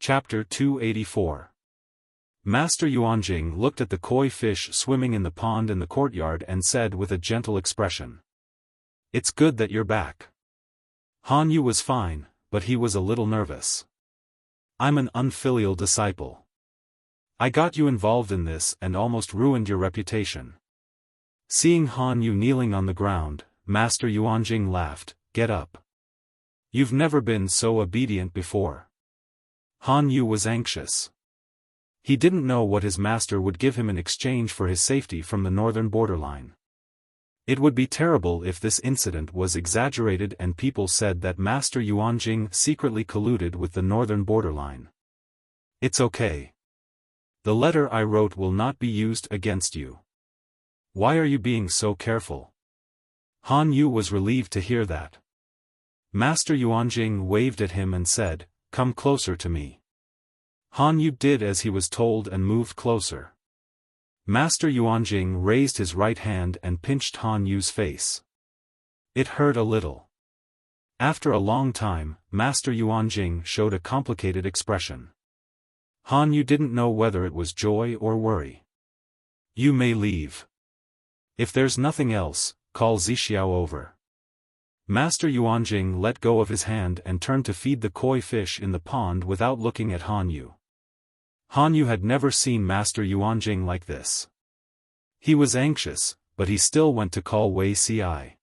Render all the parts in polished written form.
Chapter 284. Master Yuanjing looked at the koi fish swimming in the pond in the courtyard and said with a gentle expression, "It's good that you're back." Han Yu was fine, but he was a little nervous. "I'm an unfilial disciple. I got you involved in this and almost ruined your reputation." Seeing Han Yu kneeling on the ground, Master Yuanjing laughed, "Get up. You've never been so obedient before." Han Yu was anxious. He didn't know what his master would give him in exchange for his safety from the northern borderline. It would be terrible if this incident was exaggerated and people said that Master Yuanjing secretly colluded with the northern borderline. "It's okay. The letter I wrote will not be used against you. Why are you being so careful?" Han Yu was relieved to hear that. Master Yuanjing waved at him and said, "Come closer to me." Han Yu did as he was told and moved closer. Master Yuanjing raised his right hand and pinched Han Yu's face. It hurt a little. After a long time, Master Yuanjing showed a complicated expression. Han Yu didn't know whether it was joy or worry. "You may leave. If there's nothing else, call Zixiao over." Master Yuanjing let go of his hand and turned to feed the koi fish in the pond without looking at Han Yu. Han Yu had never seen Master Yuanjing like this. He was anxious, but he still went to call Wei Ci.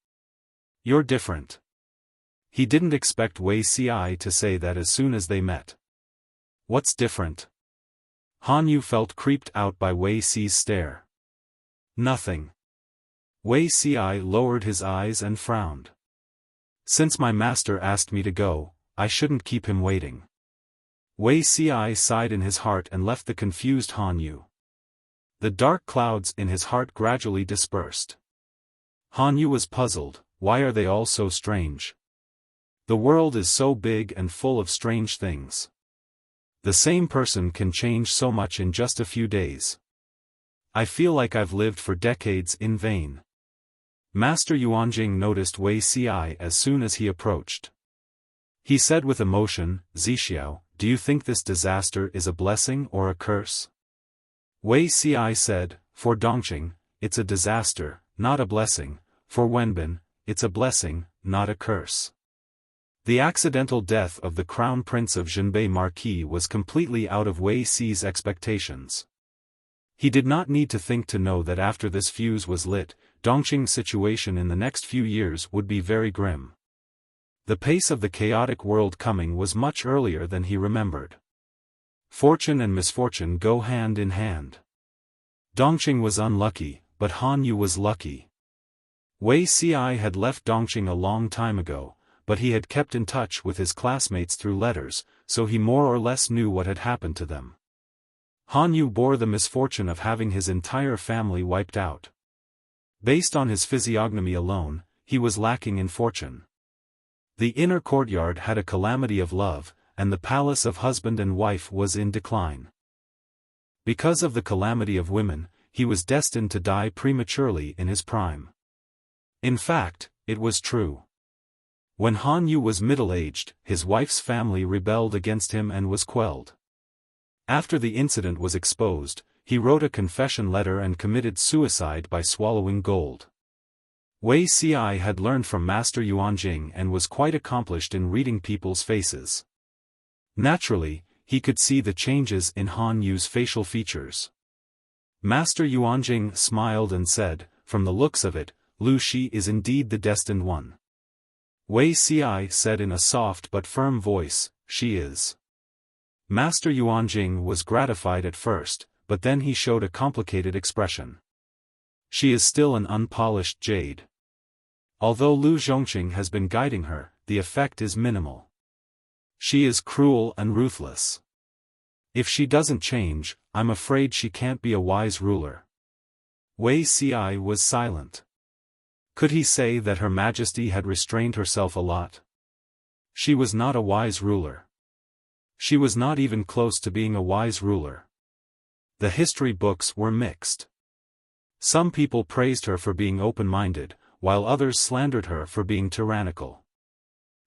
"You're different." He didn't expect Wei Ci to say that as soon as they met. "What's different?" Han Yu felt creeped out by Wei Ci's stare. "Nothing." Wei Ci lowered his eyes and frowned. "Since my master asked me to go, I shouldn't keep him waiting." Wei Ci sighed in his heart and left the confused Han Yu. The dark clouds in his heart gradually dispersed. Han Yu was puzzled. Why are they all so strange? The world is so big and full of strange things. The same person can change so much in just a few days. I feel like I've lived for decades in vain. Master Yuanjing noticed Wei Ci as soon as he approached. He said with emotion, "Zixiao, do you think this disaster is a blessing or a curse?" Wei Ci said, "For Dongqing, it's a disaster, not a blessing. For Wenbin, it's a blessing, not a curse." The accidental death of the Crown Prince of Zhenbei Marquis was completely out of Wei Ci's expectations. He did not need to think to know that after this fuse was lit, Dongqing's situation in the next few years would be very grim. The pace of the chaotic world coming was much earlier than he remembered. Fortune and misfortune go hand in hand. Dongqing was unlucky, but Han Yu was lucky. Wei Ci had left Dongqing a long time ago, but he had kept in touch with his classmates through letters, so he more or less knew what had happened to them. Han Yu bore the misfortune of having his entire family wiped out. Based on his physiognomy alone, he was lacking in fortune. The inner courtyard had a calamity of love, and the palace of husband and wife was in decline. Because of the calamity of women, he was destined to die prematurely in his prime. In fact, it was true. When Han Yu was middle-aged, his wife's family rebelled against him and was quelled. After the incident was exposed, he wrote a confession letter and committed suicide by swallowing gold. Wei Ci had learned from Master Yuanjing and was quite accomplished in reading people's faces. Naturally, he could see the changes in Han Yu's facial features. Master Yuanjing smiled and said, "From the looks of it, Lu Shi is indeed the destined one." Wei Ci said in a soft but firm voice, "She is." Master Yuanjing was gratified at first, but then he showed a complicated expression. "She is still an unpolished jade. Although Lu Zhongqing has been guiding her, the effect is minimal. She is cruel and ruthless. If she doesn't change, I'm afraid she can't be a wise ruler." Wei Ci was silent. Could he say that Her Majesty had restrained herself a lot? She was not a wise ruler. She was not even close to being a wise ruler. The history books were mixed. Some people praised her for being open-minded, while others slandered her for being tyrannical.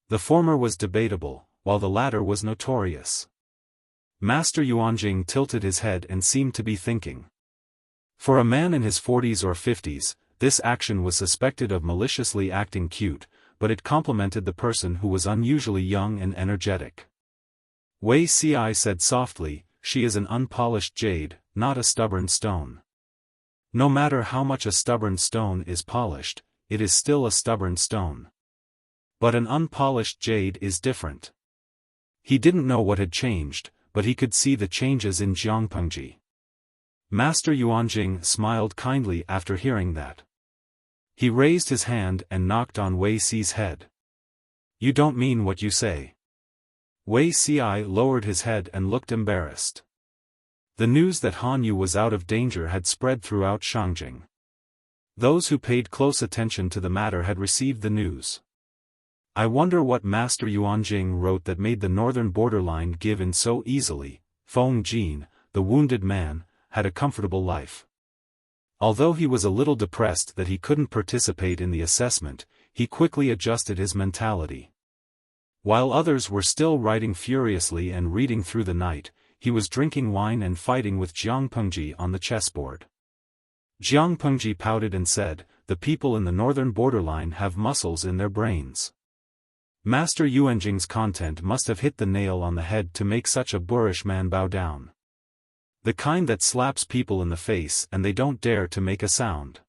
The former was debatable, while the latter was notorious. Master Yuanjing tilted his head and seemed to be thinking. For a man in his 40s or 50s, this action was suspected of maliciously acting cute, but it complimented the person who was unusually young and energetic. Wei Ci said softly, "She is an unpolished jade, not a stubborn stone. No matter how much a stubborn stone is polished, it is still a stubborn stone. But an unpolished jade is different." He didn't know what had changed, but he could see the changes in Jiang Pengji. Master Yuanjing smiled kindly after hearing that. He raised his hand and knocked on Wei Ci's head. "You don't mean what you say." Wei Ci lowered his head and looked embarrassed. The news that Han Yu was out of danger had spread throughout Shangjing. Those who paid close attention to the matter had received the news. "I wonder what Master Yuanjing wrote that made the northern borderline give in so easily." Feng Jin, the wounded man, had a comfortable life. Although he was a little depressed that he couldn't participate in the assessment, he quickly adjusted his mentality. While others were still writing furiously and reading through the night, he was drinking wine and fighting with Jiang Pengji on the chessboard. Jiang Pengji pouted and said, "The people in the northern borderline have muscles in their brains." Master Yuanjing's content must have hit the nail on the head to make such a boorish man bow down. The kind that slaps people in the face and they don't dare to make a sound.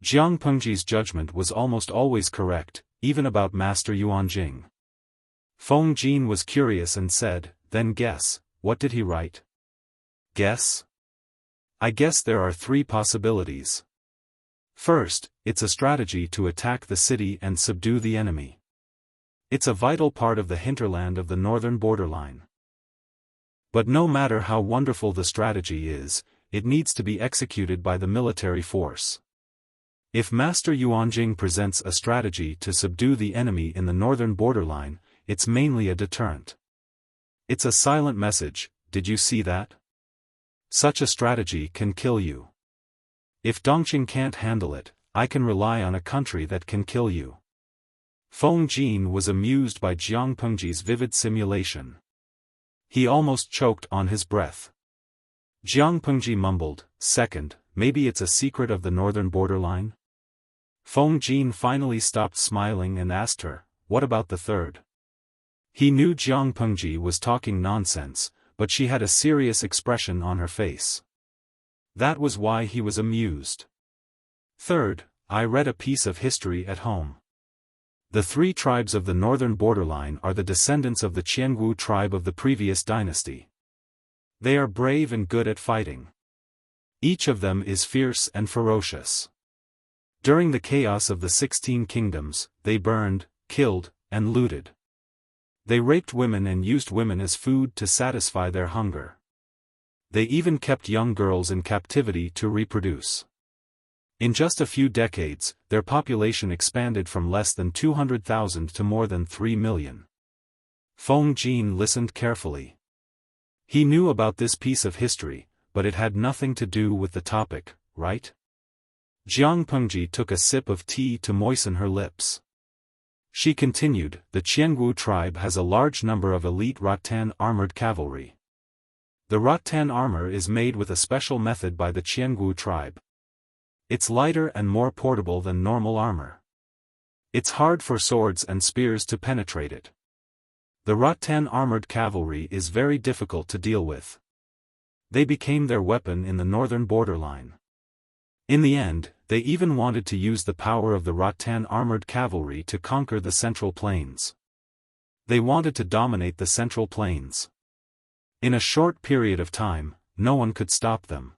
Jiang Pengji's judgment was almost always correct, even about Master Yuanjing. Feng Jin was curious and said, "Then guess, what did he write?" "Guess? I guess there are 3 possibilities. First, it's a strategy to attack the city and subdue the enemy. It's a vital part of the hinterland of the northern borderline. But no matter how wonderful the strategy is, it needs to be executed by the military force. If Master Yuanjing presents a strategy to subdue the enemy in the northern borderline, it's mainly a deterrent. It's a silent message, did you see that? Such a strategy can kill you. If Dongqing can't handle it, I can rely on a country that can kill you." Feng Jin was amused by Jiang Pengji's vivid simulation. He almost choked on his breath. Jiang Pengji mumbled, "Second, maybe it's a secret of the northern borderline?" Feng Jin finally stopped smiling and asked her, "What about the third?" He knew Jiang Pengji was talking nonsense, but she had a serious expression on her face. That was why he was amused. "Third, I read a piece of history at home. The 3 tribes of the northern borderline are the descendants of the Qiangu tribe of the previous dynasty. They are brave and good at fighting. Each of them is fierce and ferocious. During the chaos of the 16 kingdoms, they burned, killed, and looted. They raped women and used women as food to satisfy their hunger. They even kept young girls in captivity to reproduce. In just a few decades, their population expanded from less than 200,000 to more than 3 million. Feng Jin listened carefully. He knew about this piece of history, but it had nothing to do with the topic, right? Jiang Pengji took a sip of tea to moisten her lips. She continued, "The Qiangu tribe has a large number of elite rattan armored cavalry. The rattan armor is made with a special method by the Qiangu tribe. It's lighter and more portable than normal armor. It's hard for swords and spears to penetrate it. The rattan armored cavalry is very difficult to deal with. They became their weapon in the northern borderline. In the end, they even wanted to use the power of the rattan armored cavalry to conquer the Central Plains. They wanted to dominate the Central Plains. In a short period of time, no one could stop them."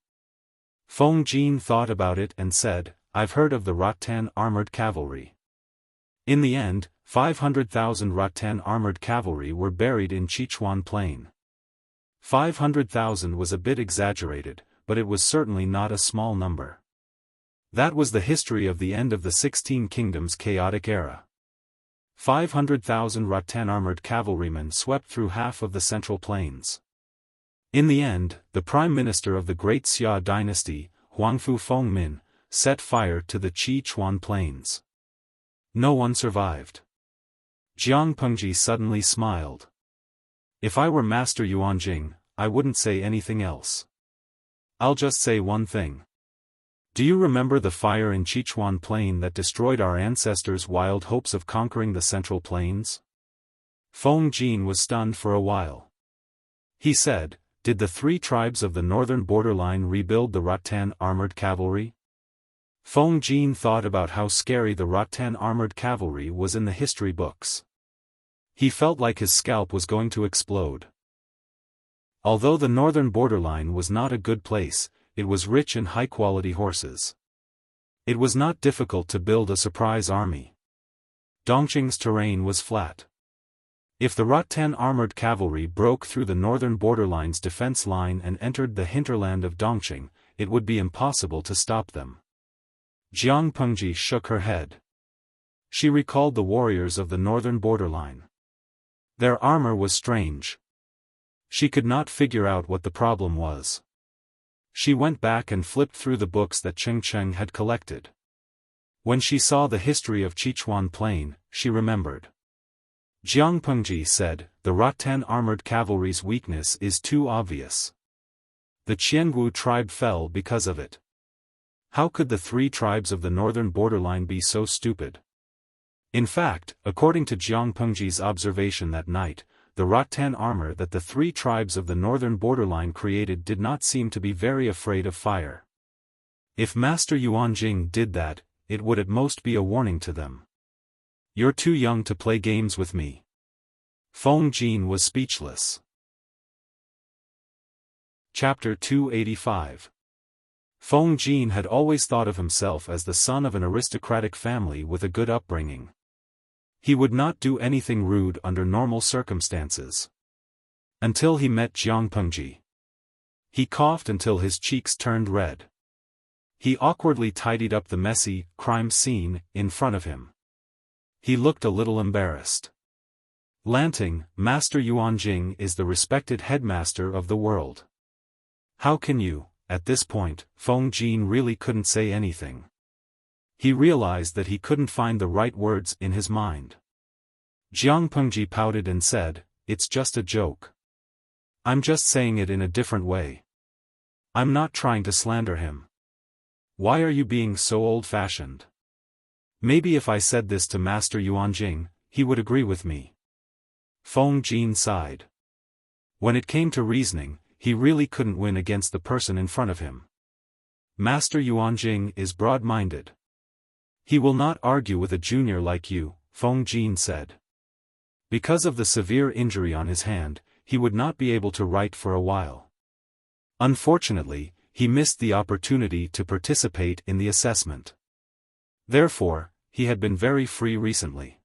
Feng Jin thought about it and said, "I've heard of the rattan armored cavalry. In the end, 500,000 rattan armored cavalry were buried in Sichuan Plain. 500,000 was a bit exaggerated, but it was certainly not a small number. That was the history of the end of the 16 Kingdoms chaotic era. 500,000 rattan armored cavalrymen swept through half of the Central Plains. In the end, the prime minister of the Great Xia dynasty, Huangfu Fengmin, set fire to the Sichuan Plains. No one survived." Jiang Pengji suddenly smiled. If I were Master Yuanjing, I wouldn't say anything else. I'll just say one thing. Do you remember the fire in Sichuan Plain that destroyed our ancestors' wild hopes of conquering the Central Plains? Feng Jin was stunned for a while. He said, "Did the 3 tribes of the northern borderline rebuild the Rattan armored cavalry?" Feng Jin thought about how scary the Rattan armored cavalry was in the history books. He felt like his scalp was going to explode. Although the northern borderline was not a good place, it was rich in high-quality horses. It was not difficult to build a surprise army. Dongqing's terrain was flat. If the Rattan armored cavalry broke through the northern borderline's defense line and entered the hinterland of Dongqing, it would be impossible to stop them. Jiang Pengji shook her head. She recalled the warriors of the northern borderline. Their armor was strange. She could not figure out what the problem was. She went back and flipped through the books that Cheng Cheng had collected. When she saw the history of Sichuan Plain, she remembered. Jiang Pengji said, "The Rattan armored cavalry's weakness is too obvious. The Qiangu tribe fell because of it. How could the 3 tribes of the northern borderline be so stupid?" In fact, according to Jiang Pengji's observation that night, the Rattan armor that the 3 tribes of the northern borderline created did not seem to be very afraid of fire. If Master Yuanjing did that, it would at most be a warning to them. "You're too young to play games with me." Feng Jin was speechless. Chapter 285. Feng Jin had always thought of himself as the son of an aristocratic family with a good upbringing. He would not do anything rude under normal circumstances. Until he met Jiang Pengji. He coughed until his cheeks turned red. He awkwardly tidied up the messy, crime scene in front of him. He looked a little embarrassed. Lanting, Master Yuanjing is the respected headmaster of the world. How can you? At this point, Feng Jin really couldn't say anything. He realized that he couldn't find the right words in his mind. Jiang Pengji pouted and said, "It's just a joke. I'm just saying it in a different way. I'm not trying to slander him. Why are you being so old-fashioned? Maybe if I said this to Master Yuanjing, he would agree with me." Feng Jin sighed. When it came to reasoning, he really couldn't win against the person in front of him. Master Yuanjing is broad-minded. He will not argue with a junior like you, Feng Jin said. Because of the severe injury on his hand, he would not be able to write for a while. Unfortunately, he missed the opportunity to participate in the assessment. Therefore, he had been very free recently.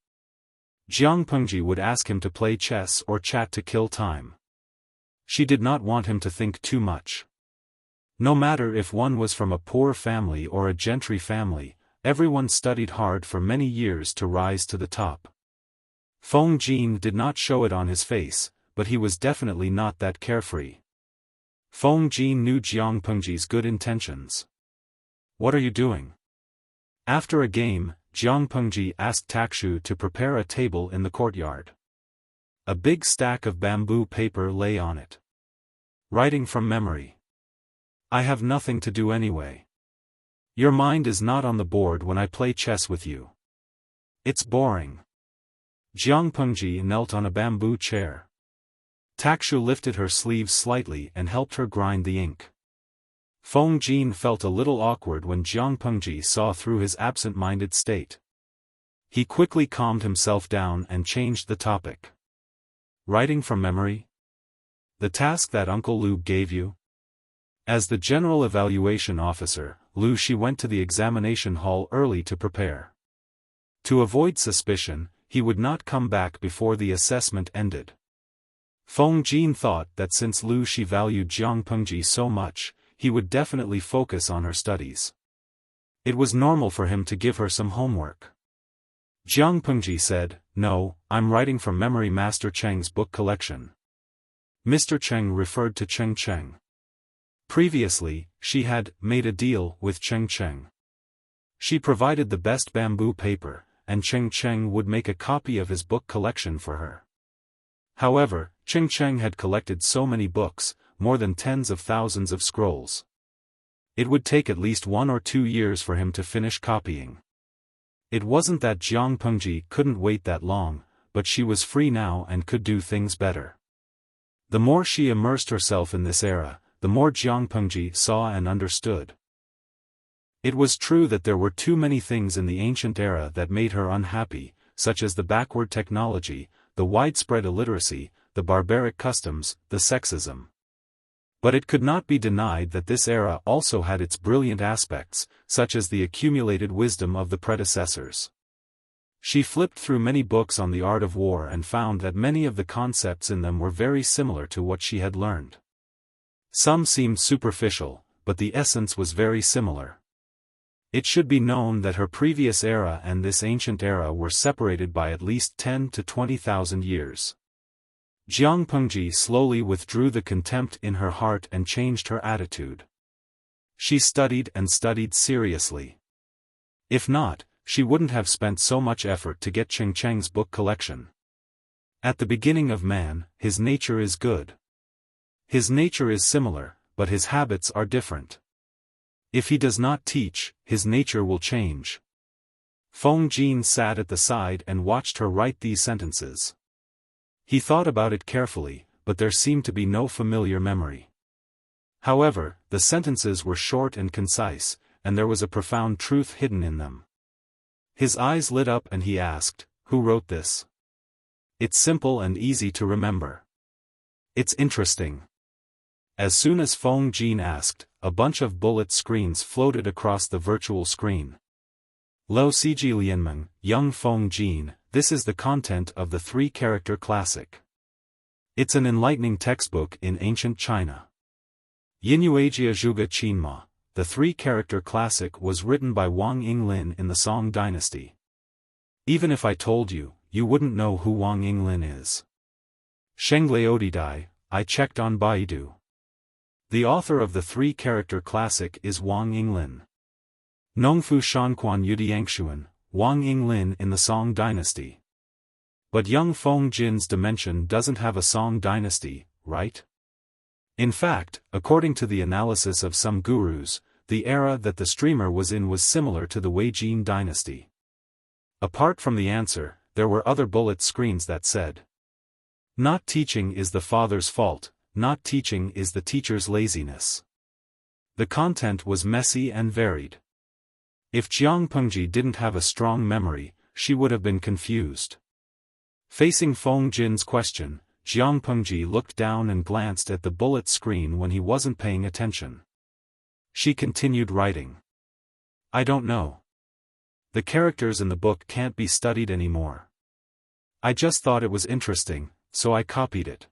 Jiang Pengji would ask him to play chess or chat to kill time. She did not want him to think too much. No matter if one was from a poor family or a gentry family, everyone studied hard for many years to rise to the top. Feng Jin did not show it on his face, but he was definitely not that carefree. Feng Jin knew Jiang Pengji's good intentions. "What are you doing?" After a game, Jiang Pengji asked Takshu to prepare a table in the courtyard. A big stack of bamboo paper lay on it. "Writing from memory. I have nothing to do anyway. Your mind is not on the board when I play chess with you. It's boring." Jiang Pengji knelt on a bamboo chair. Takshu lifted her sleeves slightly and helped her grind the ink. Feng Jin felt a little awkward when Jiang Pengji saw through his absent-minded state. He quickly calmed himself down and changed the topic. "Writing from memory? The task that Uncle Liu gave you?" As the general evaluation officer, Liu Shi went to the examination hall early to prepare. To avoid suspicion, he would not come back before the assessment ended. Feng Jin thought that since Liu Shi valued Jiang Pengji so much, he would definitely focus on her studies. It was normal for him to give her some homework. Jiang Pengji said, "No, I'm writing from memory Master Cheng's book collection." Mr. Cheng referred to Cheng Cheng. Previously, she had made a deal with Cheng Cheng. She provided the best bamboo paper, and Cheng Cheng would make a copy of his book collection for her. However, Cheng had collected so many books, more than tens of thousands of scrolls. It would take at least 1 or 2 years for him to finish copying. It wasn't that Jiang Pengji couldn't wait that long, but she was free now and could do things better. The more she immersed herself in this era, the more Jiang Pengji saw and understood. It was true that there were too many things in the ancient era that made her unhappy, such as the backward technology, the widespread illiteracy, the barbaric customs, the sexism. But it could not be denied that this era also had its brilliant aspects, such as the accumulated wisdom of the predecessors. She flipped through many books on the art of war and found that many of the concepts in them were very similar to what she had learned. Some seemed superficial, but the essence was very similar. It should be known that her previous era and this ancient era were separated by at least 10 to 20,000 years. Jiang Pengji slowly withdrew the contempt in her heart and changed her attitude. She studied and studied seriously. If not, she wouldn't have spent so much effort to get Cheng's book collection. At the beginning of man, his nature is good. His nature is similar, but his habits are different. If he does not teach, his nature will change. Feng Jin sat at the side and watched her write these sentences. He thought about it carefully, but there seemed to be no familiar memory. However, the sentences were short and concise, and there was a profound truth hidden in them. His eyes lit up and he asked, "Who wrote this?" "It's simple and easy to remember." "It's interesting." As soon as Feng Jin asked, a bunch of bullet screens floated across the virtual screen. Lo Siji Lianmeng, young Feng Jin, this is the content of the 3-character classic. It's an enlightening textbook in ancient China. Yinuajia Zhuge Qinma, the 3-character classic was written by Wang Yinglin in the Song dynasty. Even if I told you, you wouldn't know who Wang Yinglin is. Shengleodidai, I checked on Baidu. The author of the 3-character classic is Wang Yinglin. Nongfu Shanquan Yudiangshuan, Wang Yinglin in the Song dynasty. But young Feng Jin's dimension doesn't have a Song dynasty, right? In fact, according to the analysis of some gurus, the era that the streamer was in was similar to the Wei Jin dynasty. Apart from the answer, there were other bullet screens that said, "Not teaching is the father's fault. Not teaching is the teacher's laziness." The content was messy and varied. If Jiang Pengji didn't have a strong memory, she would have been confused. Facing Feng Jin's question, Jiang Pengji looked down and glanced at the bullet screen when he wasn't paying attention. She continued writing. "I don't know. The characters in the book can't be studied anymore. I just thought it was interesting, so I copied it.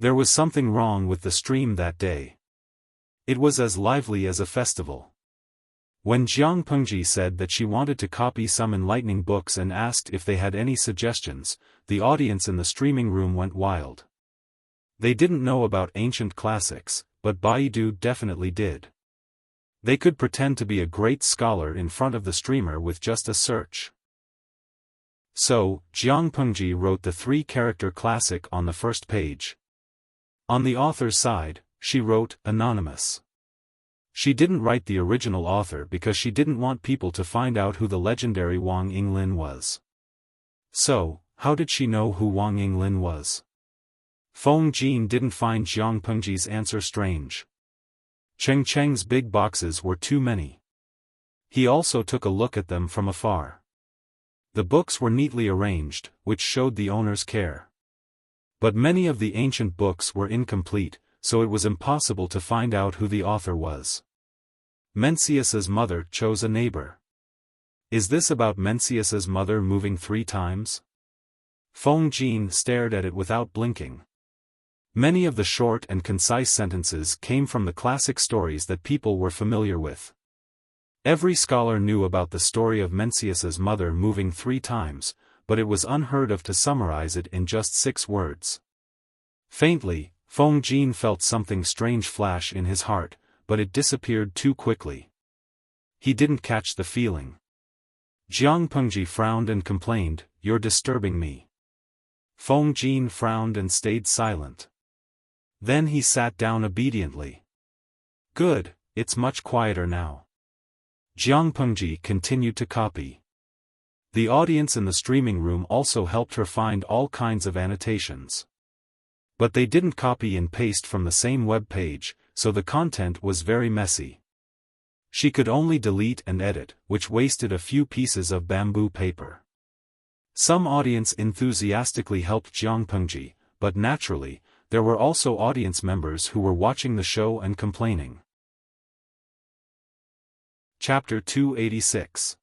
There was something wrong with the stream that day. It was as lively as a festival." When Jiang Pengji said that she wanted to copy some enlightening books and asked if they had any suggestions, the audience in the streaming room went wild. They didn't know about ancient classics, but Baidu definitely did. They could pretend to be a great scholar in front of the streamer with just a search. So, Jiang Pengji wrote the 3-character classic on the first page. On the author's side, she wrote, "Anonymous." She didn't write the original author because she didn't want people to find out who the legendary Wang Yinglin was. So, how did she know who Wang Yinglin was? Feng Jin didn't find Jiang Pengji's answer strange. Cheng's big boxes were too many. He also took a look at them from afar. The books were neatly arranged, which showed the owner's care. But many of the ancient books were incomplete, so it was impossible to find out who the author was. Mencius's mother chose a neighbor. Is this about Mencius's mother moving 3 times? Feng Jin stared at it without blinking. Many of the short and concise sentences came from the classic stories that people were familiar with. Every scholar knew about the story of Mencius's mother moving 3 times, but it was unheard of to summarize it in just 6 words. Faintly, Feng Jin felt something strange flash in his heart, but it disappeared too quickly. He didn't catch the feeling. Jiang Pengji frowned and complained, "You're disturbing me." Feng Jin frowned and stayed silent. Then he sat down obediently. Good, it's much quieter now. Jiang Pengji continued to copy. The audience in the streaming room also helped her find all kinds of annotations. But they didn't copy and paste from the same web page, so the content was very messy. She could only delete and edit, which wasted a few pieces of bamboo paper. Some audience enthusiastically helped Jiang Pengji, but naturally, there were also audience members who were watching the show and complaining. Chapter 286.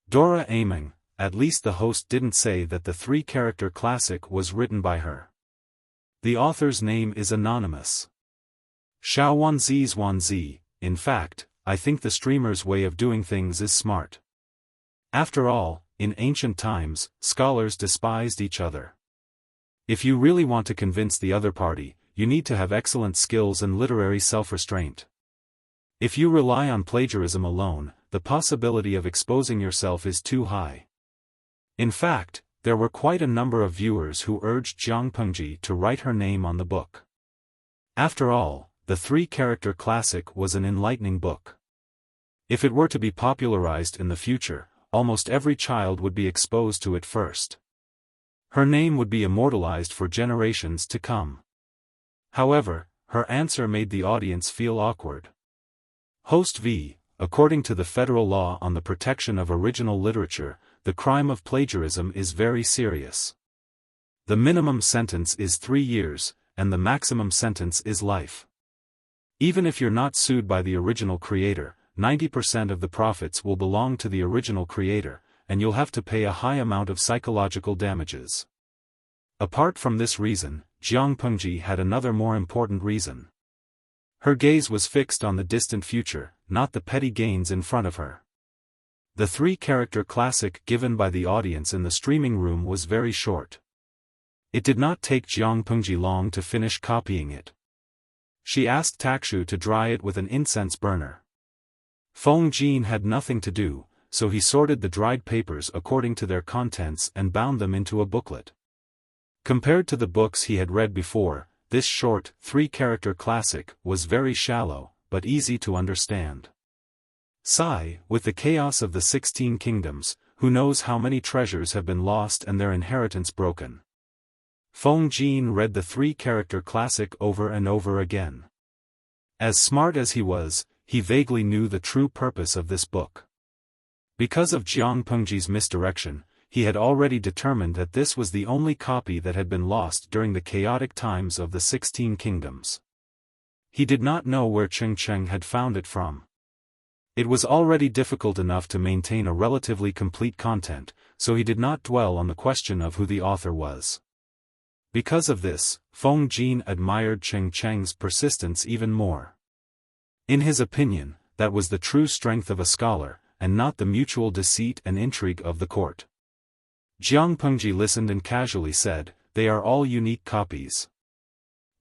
Dora Aming, at least the host didn't say that the three-character classic was written by her. The author's name is anonymous. Xiaofan, in fact, I think the streamer's way of doing things is smart. After all, in ancient times, scholars despised each other. If you really want to convince the other party, you need to have excellent skills and literary self-restraint. If you rely on plagiarism alone, the possibility of exposing yourself is too high. In fact, there were quite a number of viewers who urged Jiang Pengji to write her name on the book. After all, the three-character classic was an enlightening book. If it were to be popularized in the future, almost every child would be exposed to it first. Her name would be immortalized for generations to come. However, her answer made the audience feel awkward. Host V, according to the federal law on the protection of original literature, the crime of plagiarism is very serious. The minimum sentence is 3 years, and the maximum sentence is life. Even if you're not sued by the original creator, 90% of the profits will belong to the original creator, and you'll have to pay a high amount of psychological damages. Apart from this reason, Jiang Pengji had another more important reason. Her gaze was fixed on the distant future, not the petty gains in front of her. The three-character classic given by the audience in the streaming room was very short. It did not take Jiang Pengji long to finish copying it. She asked Takshu to dry it with an incense burner. Feng Jin had nothing to do, so he sorted the dried papers according to their contents and bound them into a booklet. Compared to the books he had read before, this short, three-character classic was very shallow, but easy to understand. Sigh, with the chaos of the 16 kingdoms, who knows how many treasures have been lost and their inheritance broken. Feng Jin read the three-character classic over and over again. As smart as he was, he vaguely knew the true purpose of this book. Because of Jiang Pengji's misdirection, he had already determined that this was the only copy that had been lost during the chaotic times of the 16 kingdoms. He did not know where Cheng Cheng had found it from. It was already difficult enough to maintain a relatively complete content, so he did not dwell on the question of who the author was. Because of this, Feng Jin admired Cheng Cheng's persistence even more. In his opinion, that was the true strength of a scholar, and not the mutual deceit and intrigue of the court. Jiang Pengji listened and casually said, "They are all unique copies.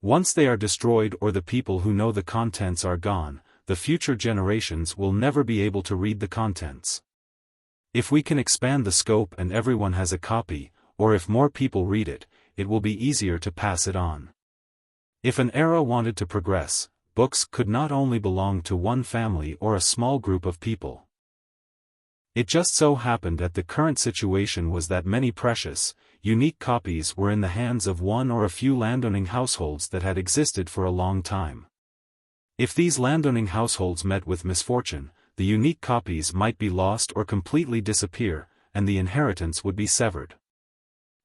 Once they are destroyed or the people who know the contents are gone, the future generations will never be able to read the contents. If we can expand the scope and everyone has a copy, or if more people read it, it will be easier to pass it on. If an era wanted to progress, books could not only belong to one family or a small group of people." It just so happened that the current situation was that many precious, unique copies were in the hands of one or a few landowning households that had existed for a long time. If these landowning households met with misfortune, the unique copies might be lost or completely disappear, and the inheritance would be severed.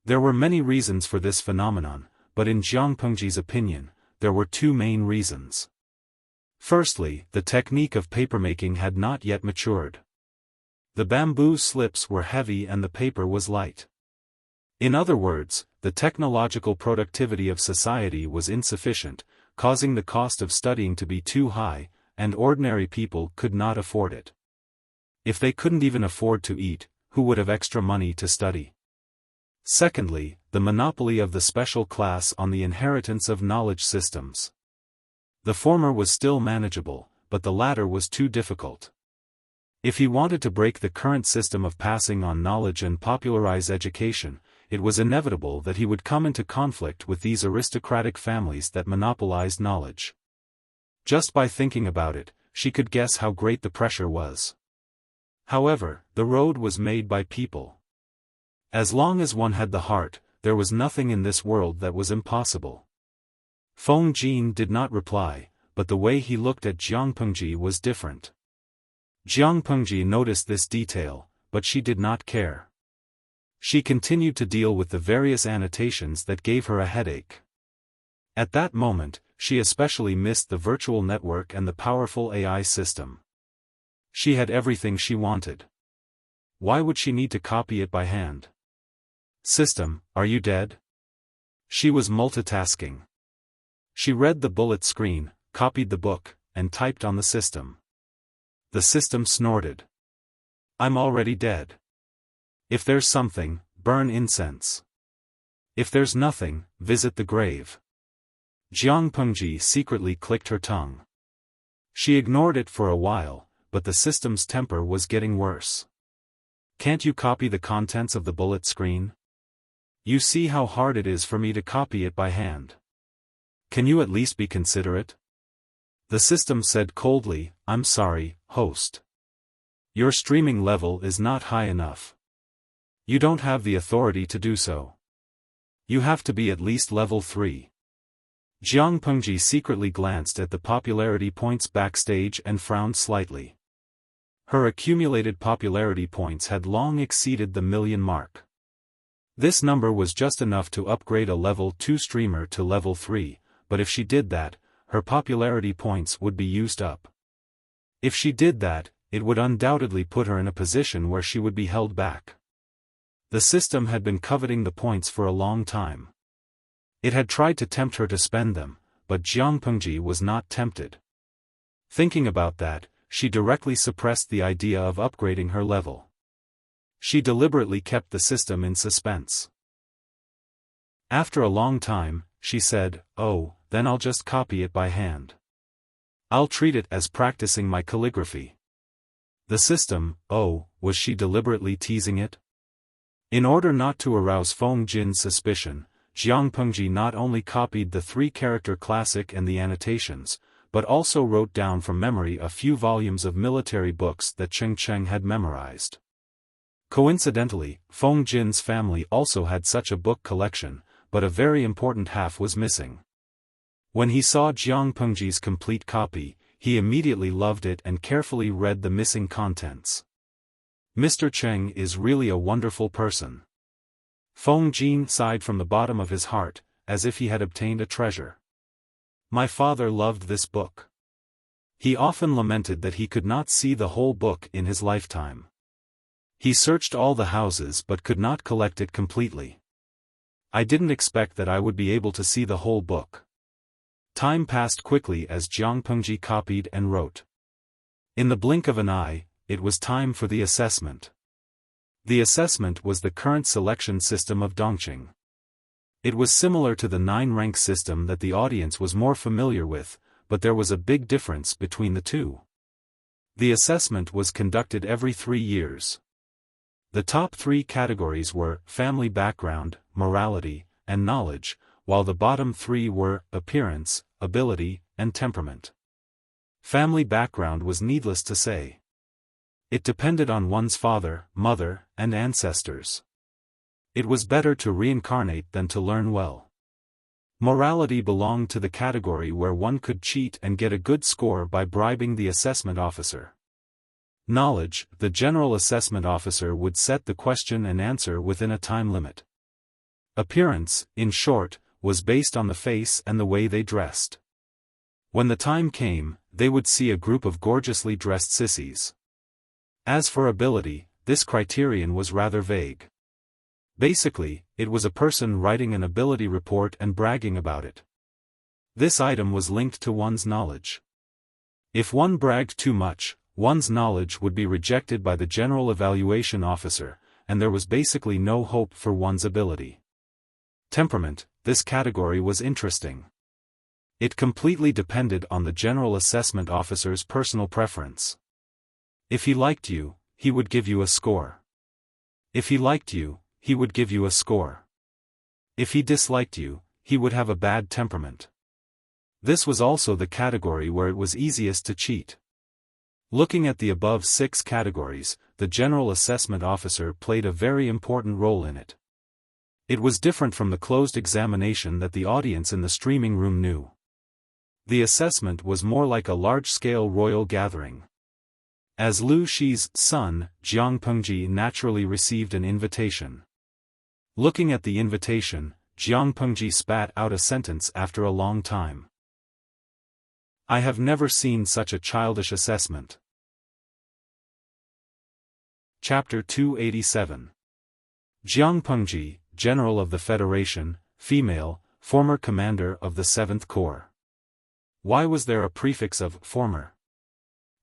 There were many reasons for this phenomenon, but in Jiang Pengji's opinion, there were two main reasons. Firstly, the technique of papermaking had not yet matured. The bamboo slips were heavy and the paper was light. In other words, the technological productivity of society was insufficient, causing the cost of studying to be too high, and ordinary people could not afford it. If they couldn't even afford to eat, who would have extra money to study? Secondly, the monopoly of the special class on the inheritance of knowledge systems. The former was still manageable, but the latter was too difficult. If he wanted to break the current system of passing on knowledge and popularize education, it was inevitable that he would come into conflict with these aristocratic families that monopolized knowledge. Just by thinking about it, she could guess how great the pressure was. However, the road was made by people. As long as one had the heart, there was nothing in this world that was impossible. Feng Jin did not reply, but the way he looked at Jiang Pengji was different. Jiang Pengji noticed this detail, but she did not care. She continued to deal with the various annotations that gave her a headache. At that moment, she especially missed the virtual network and the powerful AI system. She had everything she wanted. Why would she need to copy it by hand? System, are you dead? She was multitasking. She read the bullet screen, copied the book, and typed on the system. The system snorted. I'm already dead. If there's something, burn incense. If there's nothing, visit the grave. Jiang Pengji secretly clicked her tongue. She ignored it for a while, but the system's temper was getting worse. Can't you copy the contents of the bullet screen? You see how hard it is for me to copy it by hand. Can you at least be considerate? The system said coldly, I'm sorry, host. Your streaming level is not high enough. You don't have the authority to do so. You have to be at least level 3. Jiang Pengji secretly glanced at the popularity points backstage and frowned slightly. Her accumulated popularity points had long exceeded the 1,000,000 mark. This number was just enough to upgrade a level 2 streamer to level 3, but if she did that, her popularity points would be used up. If she did that, it would undoubtedly put her in a position where she would be held back. The system had been coveting the points for a long time. It had tried to tempt her to spend them, but Jiang Pengji was not tempted. Thinking about that, she directly suppressed the idea of upgrading her level. She deliberately kept the system in suspense. After a long time, she said, oh, then I'll just copy it by hand. I'll treat it as practicing my calligraphy. The system, oh, was she deliberately teasing it? In order not to arouse Feng Jin's suspicion, Jiang Pengji not only copied the 3-character classic and the annotations, but also wrote down from memory a few volumes of military books that Cheng Cheng had memorized. Coincidentally, Feng Jin's family also had such a book collection, but a very important half was missing. When he saw Jiang Pengji's complete copy, he immediately loved it and carefully read the missing contents. Mr. Cheng is really a wonderful person. Feng Jin sighed from the bottom of his heart, as if he had obtained a treasure. My father loved this book. He often lamented that he could not see the whole book in his lifetime. He searched all the houses but could not collect it completely. I didn't expect that I would be able to see the whole book. Time passed quickly as Jiang Pengji copied and wrote. In the blink of an eye, it was time for the assessment. The assessment was the current selection system of Dongqing. It was similar to the 9-rank system that the audience was more familiar with, but there was a big difference between the two. The assessment was conducted every 3 years. The top 3 categories were family background, morality, and knowledge, while the bottom 3 were appearance, ability, and temperament. Family background was needless to say. It depended on one's father, mother, and ancestors. It was better to reincarnate than to learn well. Morality belonged to the category where one could cheat and get a good score by bribing the assessment officer. Knowledge, the general assessment officer would set the question and answer within a time limit. Appearance, in short, was based on the face and the way they dressed. When the time came, they would see a group of gorgeously dressed sissies. As for ability, this criterion was rather vague. Basically, it was a person writing an ability report and bragging about it. This item was linked to one's knowledge. If one bragged too much, one's knowledge would be rejected by the general evaluation officer, and there was basically no hope for one's ability. Temperament, this category was interesting. It completely depended on the general assessment officer's personal preference. If he liked you, he would give you a score. If he liked you, he would give you a score. If he disliked you, he would have a bad temperament. This was also the category where it was easiest to cheat. Looking at the above 6 categories, the General Assessment Officer played a very important role in it. It was different from the closed examination that the audience in the streaming room knew. The assessment was more like a large-scale royal gathering. As Lu Shi's son, Jiang Pengji naturally received an invitation. Looking at the invitation, Jiang Pengji spat out a sentence after a long time. I have never seen such a childish assessment. Chapter 287. Jiang Pengji, General of the Federation, female, former commander of the 7th Corps. Why was there a prefix of former?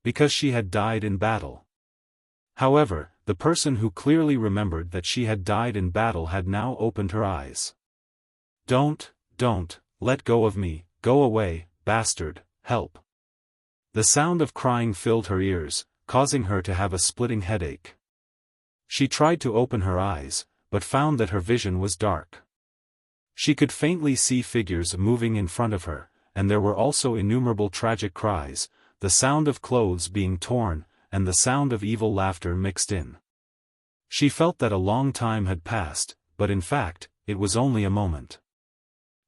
Because she had died in battle. However, the person who clearly remembered that she had died in battle had now opened her eyes. Don't, let go of me, go away, bastard, help. The sound of crying filled her ears, causing her to have a splitting headache. She tried to open her eyes, but found that her vision was dark. She could faintly see figures moving in front of her, and there were also innumerable tragic cries, the sound of clothes being torn, and the sound of evil laughter mixed in. She felt that a long time had passed, but in fact, it was only a moment.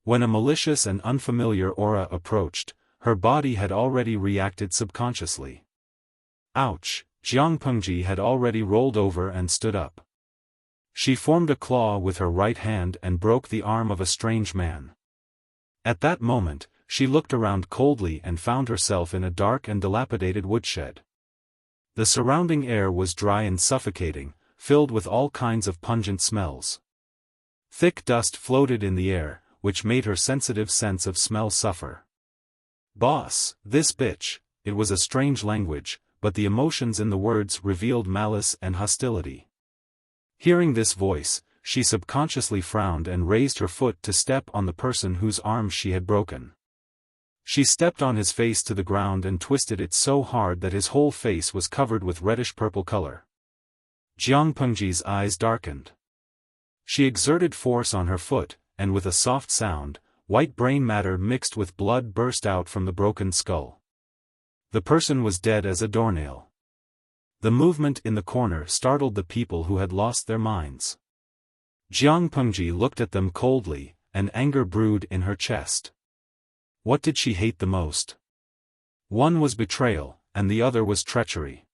When a malicious and unfamiliar aura approached, her body had already reacted subconsciously. Ouch! Jiang Pengji had already rolled over and stood up. She formed a claw with her right hand and broke the arm of a strange man. At that moment, she looked around coldly and found herself in a dark and dilapidated woodshed. The surrounding air was dry and suffocating, filled with all kinds of pungent smells. Thick dust floated in the air, which made her sensitive sense of smell suffer. Boss, this bitch, it was a strange language, but the emotions in the words revealed malice and hostility. Hearing this voice, she subconsciously frowned and raised her foot to step on the person whose arm she had broken. She stepped on his face to the ground and twisted it so hard that his whole face was covered with reddish-purple color. Jiang Pengji's eyes darkened. She exerted force on her foot, and with a soft sound, white brain matter mixed with blood burst out from the broken skull. The person was dead as a doornail. The movement in the corner startled the people who had lost their minds. Jiang Pengji looked at them coldly, and anger brewed in her chest. What did she hate the most? One was betrayal, and the other was treachery.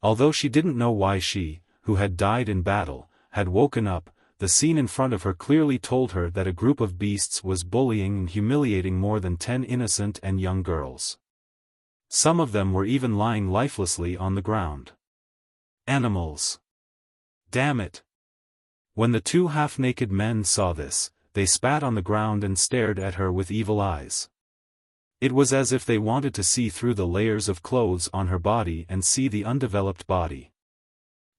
Although she didn't know why she, who had died in battle, had woken up, the scene in front of her clearly told her that a group of beasts was bullying and humiliating more than 10 innocent and young girls. Some of them were even lying lifelessly on the ground. Animals! Damn it! When the 2 half-naked men saw this, they spat on the ground and stared at her with evil eyes. It was as if they wanted to see through the layers of clothes on her body and see the undeveloped body.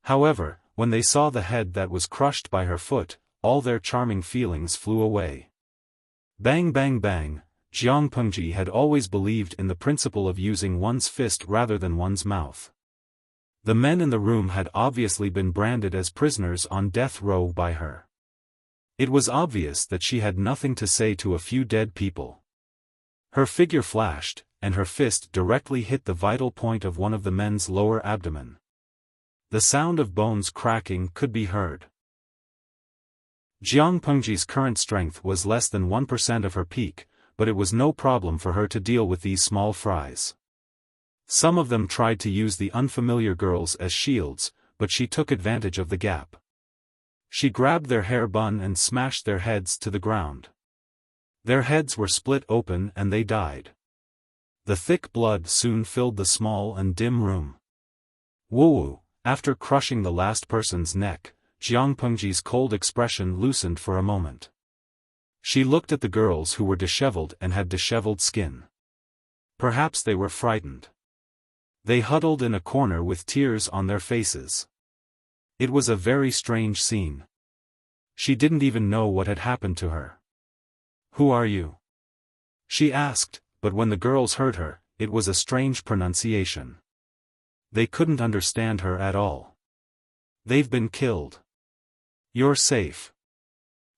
However, when they saw the head that was crushed by her foot, all their charming feelings flew away. Bang bang bang, Jiang Pengji had always believed in the principle of using one's fist rather than one's mouth. The men in the room had obviously been branded as prisoners on death row by her. It was obvious that she had nothing to say to a few dead people. Her figure flashed, and her fist directly hit the vital point of one of the men's lower abdomen. The sound of bones cracking could be heard. Jiang Pengji's current strength was less than 1% of her peak, but it was no problem for her to deal with these small fries. Some of them tried to use the unfamiliar girls as shields, but she took advantage of the gap. She grabbed their hair bun and smashed their heads to the ground. Their heads were split open and they died. The thick blood soon filled the small and dim room. Woo! After crushing the last person's neck, Jiang Pengji's cold expression loosened for a moment. She looked at the girls who were disheveled and had disheveled skin. Perhaps they were frightened. They huddled in a corner with tears on their faces. It was a very strange scene. She didn't even know what had happened to her. "Who are you?" she asked, but when the girls heard her, it was a strange pronunciation. They couldn't understand her at all. "They've been killed. You're safe."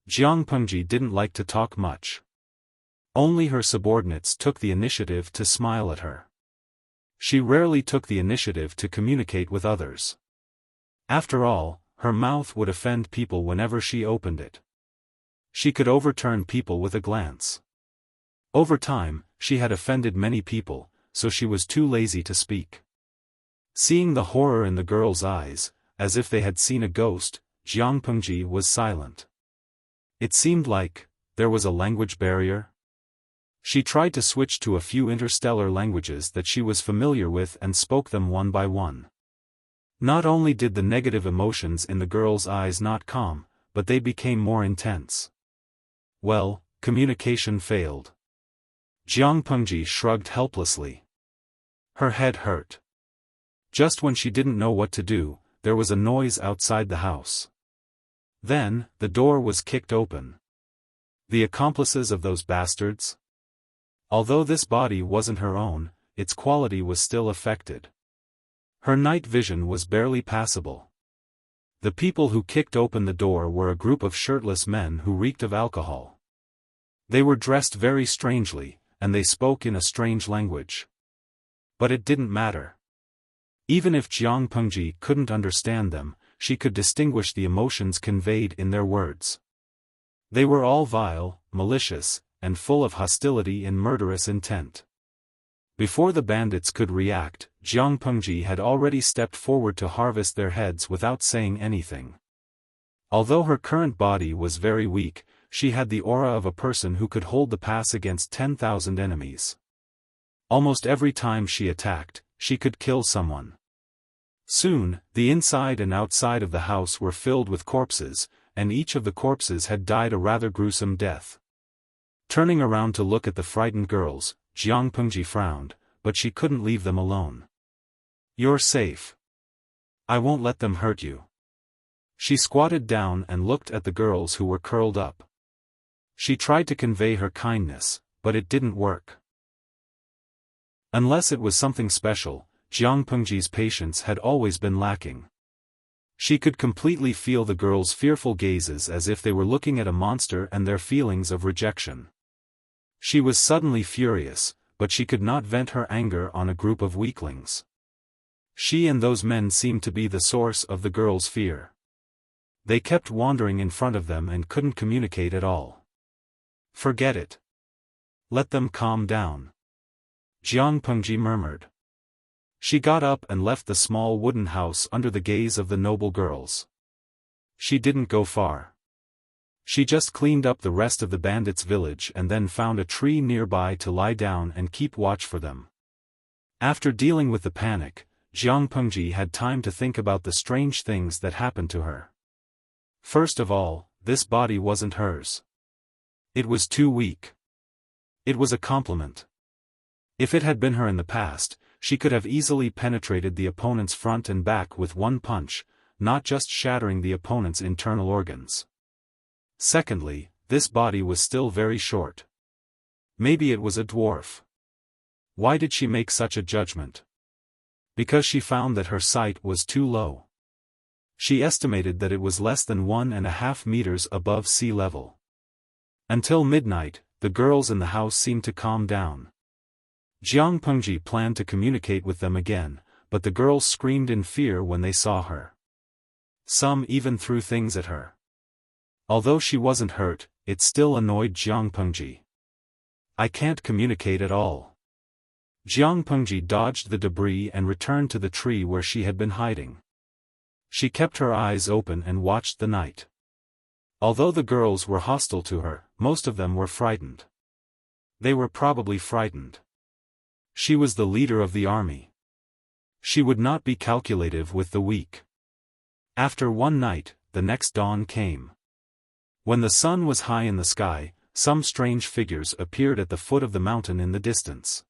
Jiang Pengji didn't like to talk much. Only her subordinates took the initiative to smile at her. She rarely took the initiative to communicate with others. After all, her mouth would offend people whenever she opened it. She could overturn people with a glance. Over time, she had offended many people, so she was too lazy to speak. Seeing the horror in the girl's eyes, as if they had seen a ghost, Jiang Pengji was silent. It seemed like there was a language barrier. She tried to switch to a few interstellar languages that she was familiar with and spoke them one by one. Not only did the negative emotions in the girl's eyes not calm, but they became more intense. Well, communication failed. Jiang Pengji shrugged helplessly. Her head hurt. Just when she didn't know what to do, there was a noise outside the house. Then, the door was kicked open. The accomplices of those bastards? Although this body wasn't her own, its quality was still affected. Her night vision was barely passable. The people who kicked open the door were a group of shirtless men who reeked of alcohol. They were dressed very strangely, and they spoke in a strange language. But it didn't matter. Even if Jiang Pengji couldn't understand them, she could distinguish the emotions conveyed in their words. They were all vile, malicious, and full of hostility and murderous intent. Before the bandits could react, Jiang Pengji had already stepped forward to harvest their heads without saying anything. Although her current body was very weak, she had the aura of a person who could hold the pass against 10,000 enemies. Almost every time she attacked, she could kill someone. Soon, the inside and outside of the house were filled with corpses, and each of the corpses had died a rather gruesome death. Turning around to look at the frightened girls, Jiang Pengji frowned, but she couldn't leave them alone. "You're safe. I won't let them hurt you." She squatted down and looked at the girls who were curled up. She tried to convey her kindness, but it didn't work. Unless it was something special, Jiang Pengji's patience had always been lacking. She could completely feel the girls' fearful gazes as if they were looking at a monster and their feelings of rejection. She was suddenly furious, but she could not vent her anger on a group of weaklings. She and those men seemed to be the source of the girls' fear. They kept wandering in front of them and couldn't communicate at all. "Forget it. Let them calm down," Jiang Pengji murmured. She got up and left the small wooden house under the gaze of the noble girls. She didn't go far. She just cleaned up the rest of the bandits' village and then found a tree nearby to lie down and keep watch for them. After dealing with the panic, Jiang Pengji had time to think about the strange things that happened to her. First of all, this body wasn't hers. It was too weak. It was a compliment. If it had been her in the past, she could have easily penetrated the opponent's front and back with one punch, not just shattering the opponent's internal organs. Secondly, this body was still very short. Maybe it was a dwarf. Why did she make such a judgment? Because she found that her sight was too low. She estimated that it was less than 1.5 meters above sea level. Until midnight, the girls in the house seemed to calm down. Jiang Pengji planned to communicate with them again, but the girls screamed in fear when they saw her. Some even threw things at her. Although she wasn't hurt, it still annoyed Jiang Pengji. "I can't communicate at all." Jiang Pengji dodged the debris and returned to the tree where she had been hiding. She kept her eyes open and watched the night. Although the girls were hostile to her, most of them were frightened. They were probably frightened. She was the leader of the army. She would not be calculative with the weak. After one night, the next dawn came. When the sun was high in the sky, some strange figures appeared at the foot of the mountain in the distance.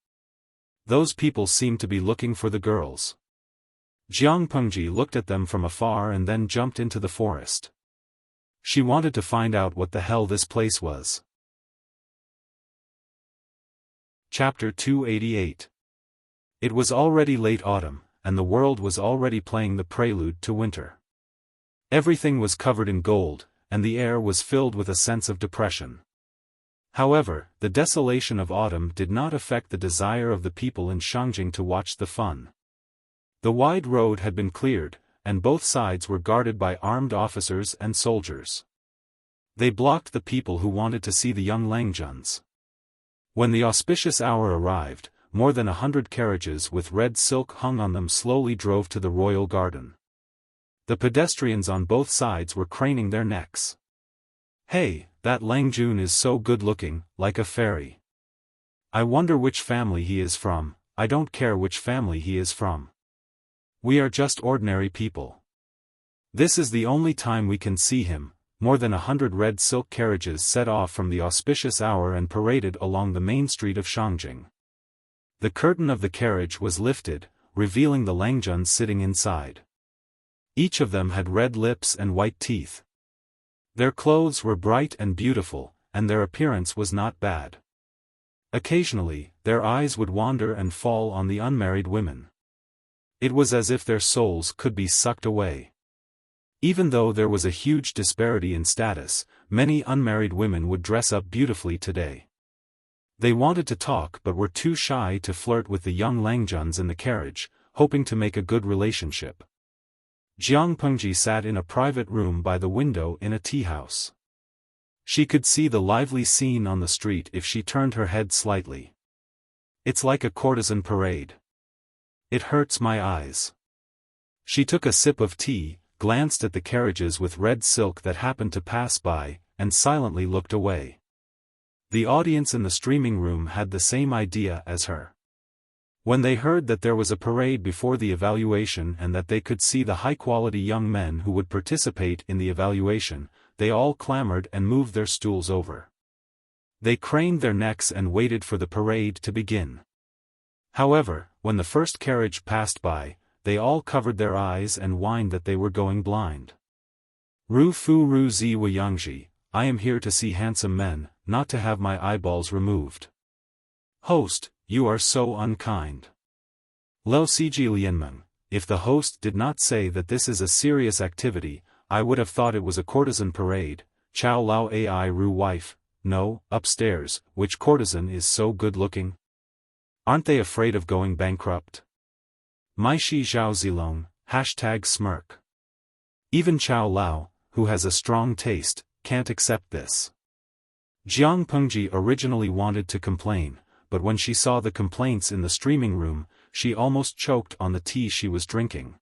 Those people seemed to be looking for the girls. Jiang Pengji looked at them from afar and then jumped into the forest. She wanted to find out what the hell this place was. Chapter 288. It was already late autumn, and the world was already playing the prelude to winter. Everything was covered in gold, and the air was filled with a sense of depression. However, the desolation of autumn did not affect the desire of the people in Shangjing to watch the fun. The wide road had been cleared, and both sides were guarded by armed officers and soldiers. They blocked the people who wanted to see the young Langjuns. When the auspicious hour arrived, more than 100 carriages with red silk hung on them slowly drove to the royal garden. The pedestrians on both sides were craning their necks. "Hey, that Langjun is so good-looking, like a fairy. I wonder which family he is from." "I don't care which family he is from. We are just ordinary people. This is the only time we can see him." More than 100 red silk carriages set off from the auspicious hour and paraded along the main street of Shangjing. The curtain of the carriage was lifted, revealing the Langjuns sitting inside. Each of them had red lips and white teeth. Their clothes were bright and beautiful, and their appearance was not bad. Occasionally, their eyes would wander and fall on the unmarried women. It was as if their souls could be sucked away. Even though there was a huge disparity in status, many unmarried women would dress up beautifully today. They wanted to talk but were too shy to flirt with the young Langjuns in the carriage, hoping to make a good relationship. Jiang Pengji sat in a private room by the window in a tea house. She could see the lively scene on the street if she turned her head slightly. "It's like a courtesan parade. It hurts my eyes." She took a sip of tea, glanced at the carriages with red silk that happened to pass by, and silently looked away. The audience in the streaming room had the same idea as her. When they heard that there was a parade before the evaluation and that they could see the high-quality young men who would participate in the evaluation, they all clamored and moved their stools over. They craned their necks and waited for the parade to begin. However, when the first carriage passed by, they all covered their eyes and whined that they were going blind. "Ru fu ru zi wa yangji, I am here to see handsome men, not to have my eyeballs removed." "Host, you are so unkind." "Lo si ji lianmeng, if the host did not say that this is a serious activity, I would have thought it was a courtesan parade." "Chow lao ai ru wife, no, upstairs, which courtesan is so good-looking? Aren't they afraid of going bankrupt?" "My shi zhao zilong, #smirk. Even Chow Lao, who has a strong taste, can't accept this." Jiang Pengji originally wanted to complain, but when she saw the complaints in the streaming room, she almost choked on the tea she was drinking.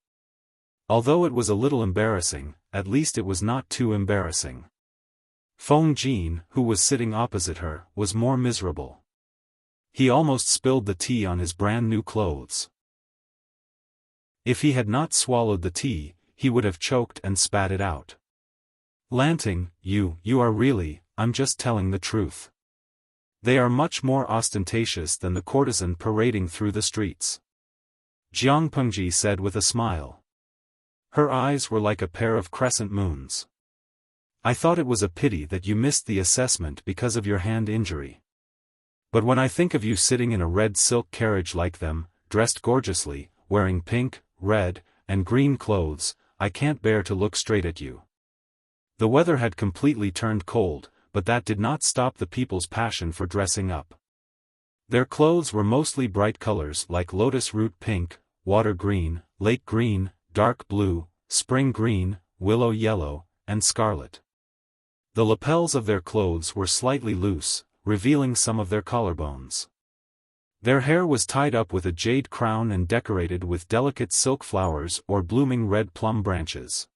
Although it was a little embarrassing, at least it was not too embarrassing. Feng Jin, who was sitting opposite her, was more miserable. He almost spilled the tea on his brand new clothes. If he had not swallowed the tea, he would have choked and spat it out. "Lanting, you are really, I'm just telling the truth. They are much more ostentatious than the courtesan parading through the streets," Jiang Pengji said with a smile. Her eyes were like a pair of crescent moons. "I thought it was a pity that you missed the assessment because of your hand injury. But when I think of you sitting in a red silk carriage like them, dressed gorgeously, wearing pink, red, and green clothes, I can't bear to look straight at you." The weather had completely turned cold, but that did not stop the people's passion for dressing up. Their clothes were mostly bright colors like lotus root pink, water green, lake green, dark blue, spring green, willow yellow, and scarlet. The lapels of their clothes were slightly loose, revealing some of their collarbones. Their hair was tied up with a jade crown and decorated with delicate silk flowers or blooming red plum branches.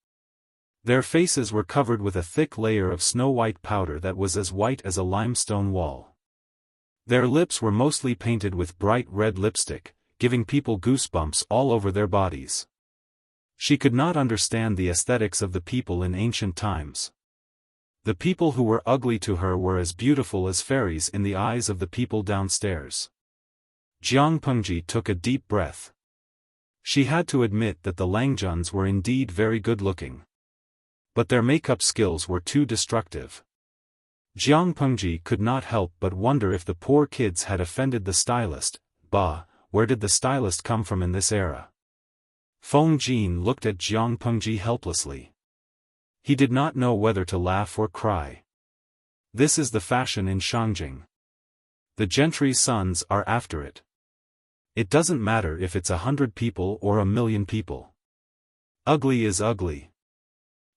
Their faces were covered with a thick layer of snow-white powder that was as white as a limestone wall. Their lips were mostly painted with bright red lipstick, giving people goosebumps all over their bodies. She could not understand the aesthetics of the people in ancient times. The people who were ugly to her were as beautiful as fairies in the eyes of the people downstairs. Jiang Pengji took a deep breath. She had to admit that the Langjuns were indeed very good-looking. But their makeup skills were too destructive. Jiang Pengji could not help but wonder if the poor kids had offended the stylist. Bah, where did the stylist come from in this era? Feng Jin looked at Jiang Pengji helplessly. He did not know whether to laugh or cry. This is the fashion in Shangjing. The gentry's sons are after it. It doesn't matter if it's 100 people or 1,000,000 people. Ugly is ugly.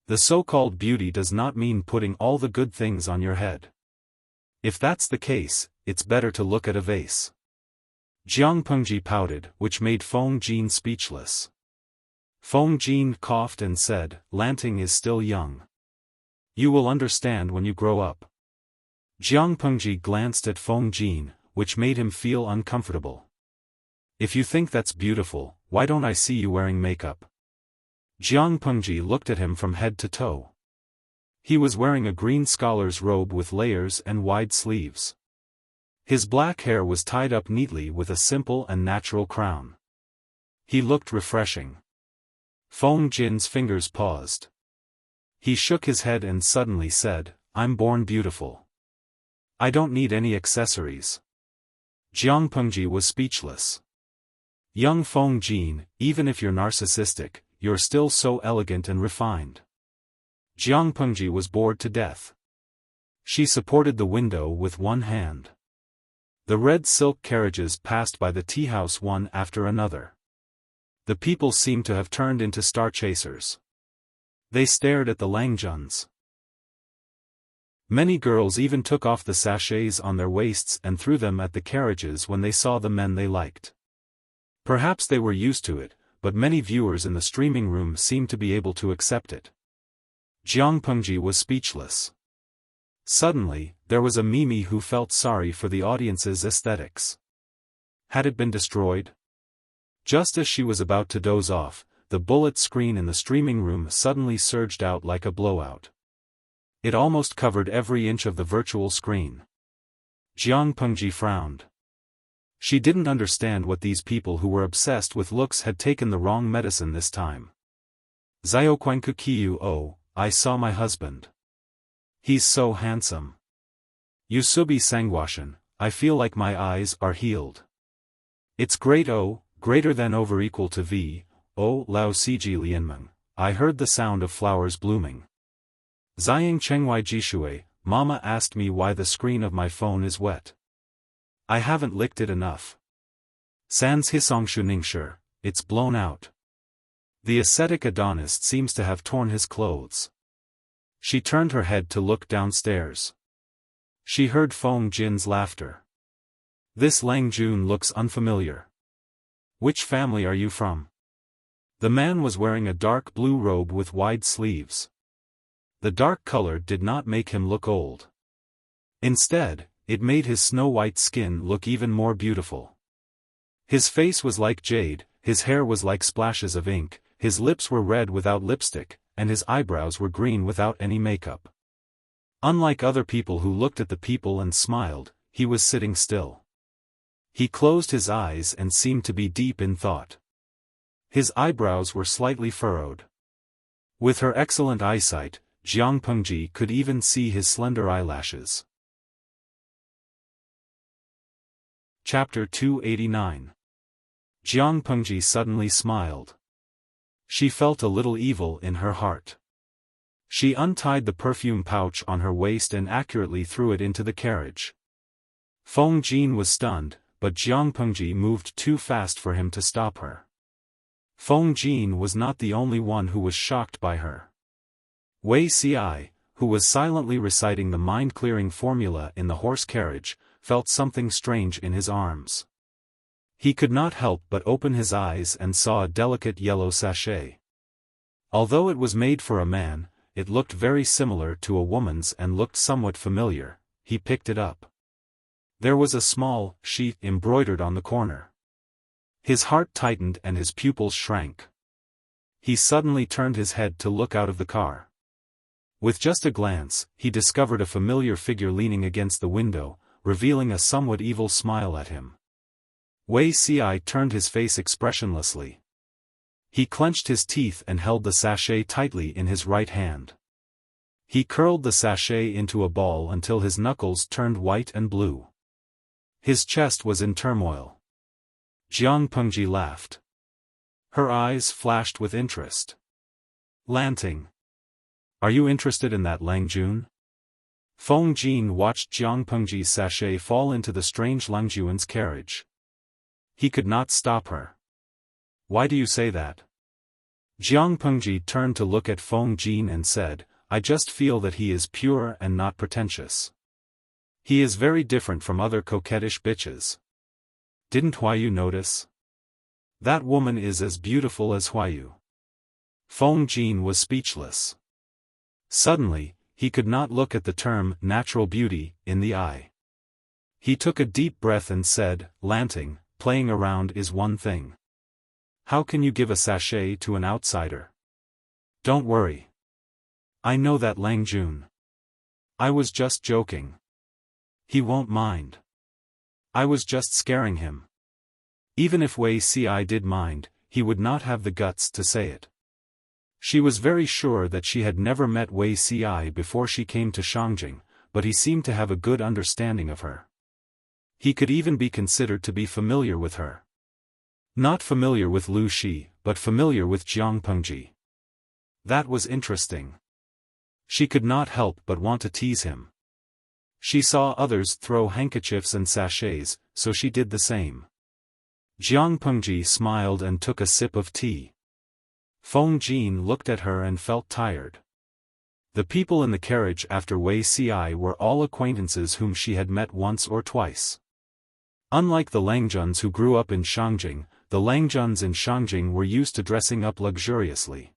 The so-called beauty does not mean putting all the good things on your head. If that's the case, it's better to look at a vase. Jiang Pengji pouted, which made Feng Jin speechless. Feng Jin coughed and said, "Lanting is still young. You will understand when you grow up." Jiang Pengji glanced at Feng Jin, which made him feel uncomfortable. "If you think that's beautiful, why don't I see you wearing makeup?" Jiang Pengji looked at him from head to toe. He was wearing a green scholar's robe with layers and wide sleeves. His black hair was tied up neatly with a simple and natural crown. He looked refreshing. Feng Jin's fingers paused. He shook his head and suddenly said, "I'm born beautiful. I don't need any accessories." Jiang Pengji was speechless. "Young Feng Jin, even if you're narcissistic, you're still so elegant and refined." Jiang Pengji was bored to death. She supported the window with one hand. The red silk carriages passed by the tea house one after another. The people seemed to have turned into star chasers. They stared at the Langjuns. Many girls even took off the sachets on their waists and threw them at the carriages when they saw the men they liked. Perhaps they were used to it, but many viewers in the streaming room seemed to be able to accept it. Jiang Pengji was speechless. Suddenly, there was a Mimi who felt sorry for the audience's aesthetics. Had it been destroyed? Just as she was about to doze off, the bullet screen in the streaming room suddenly surged out like a blowout. It almost covered every inch of the virtual screen. Jiang Pengji frowned. She didn't understand what these people who were obsessed with looks had taken the wrong medicine this time. Xiaofan oh, I saw my husband. He's so handsome. Yusubi Sangwashan, I feel like my eyes are healed. It's great oh, greater than over equal to V, oh Lao Ciji Lianmeng, I heard the sound of flowers blooming. Ziying Chenghua Jishui, Mama asked me why the screen of my phone is wet. I haven't licked it enough. Sans Hisong Shuningsher, it's blown out. The ascetic Adonis seems to have torn his clothes. She turned her head to look downstairs. She heard Feng Jin's laughter. This Lang Jun looks unfamiliar. Which family are you from? The man was wearing a dark blue robe with wide sleeves. The dark color did not make him look old. Instead, it made his snow-white skin look even more beautiful. His face was like jade, his hair was like splashes of ink, his lips were red without lipstick, and his eyebrows were green without any makeup. Unlike other people who looked at the people and smiled, he was sitting still. He closed his eyes and seemed to be deep in thought. His eyebrows were slightly furrowed. With her excellent eyesight, Jiang Pengji could even see his slender eyelashes. Chapter 289. Jiang Pengji suddenly smiled. She felt a little evil in her heart. She untied the perfume pouch on her waist and accurately threw it into the carriage. Feng Jin was stunned, but Jiang Pengji moved too fast for him to stop her. Feng Jin was not the only one who was shocked by her. Wei Ci, who was silently reciting the mind-clearing formula in the horse carriage, felt something strange in his arms. He could not help but open his eyes and saw a delicate yellow sachet. Although it was made for a man, it looked very similar to a woman's and looked somewhat familiar. He picked it up. There was a small sheath embroidered on the corner. His heart tightened and his pupils shrank. He suddenly turned his head to look out of the car. With just a glance, he discovered a familiar figure leaning against the window, revealing a somewhat evil smile at him. Wei Ci turned his face expressionlessly. He clenched his teeth and held the sachet tightly in his right hand. He curled the sachet into a ball until his knuckles turned white and blue. His chest was in turmoil. Jiang Pengji laughed. Her eyes flashed with interest. Lanting. Are you interested in that Lang Jun? Feng Jin watched Jiang Pengji's sachet fall into the strange Lang Jun's carriage. He could not stop her. Why do you say that? Jiang Pengji turned to look at Feng Jin and said, I just feel that he is pure and not pretentious. He is very different from other coquettish bitches. Didn't Huayu notice? That woman is as beautiful as Huayu. Feng Jin was speechless. Suddenly, he could not look at the term natural beauty in the eye. He took a deep breath and said, Lanting, playing around is one thing. How can you give a sachet to an outsider? Don't worry. I know that Lang Jun. I was just joking. He won't mind. I was just scaring him. Even if Wei Ci did mind, he would not have the guts to say it. She was very sure that she had never met Wei Ci before she came to Shangjing, but he seemed to have a good understanding of her. He could even be considered to be familiar with her. Not familiar with Lu Shi, but familiar with Jiang Pengji. That was interesting. She could not help but want to tease him. She saw others throw handkerchiefs and sachets, so she did the same. Jiang Pengji smiled and took a sip of tea. Feng Jin looked at her and felt tired. The people in the carriage after Wei Ci were all acquaintances whom she had met once or twice. Unlike the Langjuns who grew up in Shangjing, the Langjuns in Shangjing were used to dressing up luxuriously.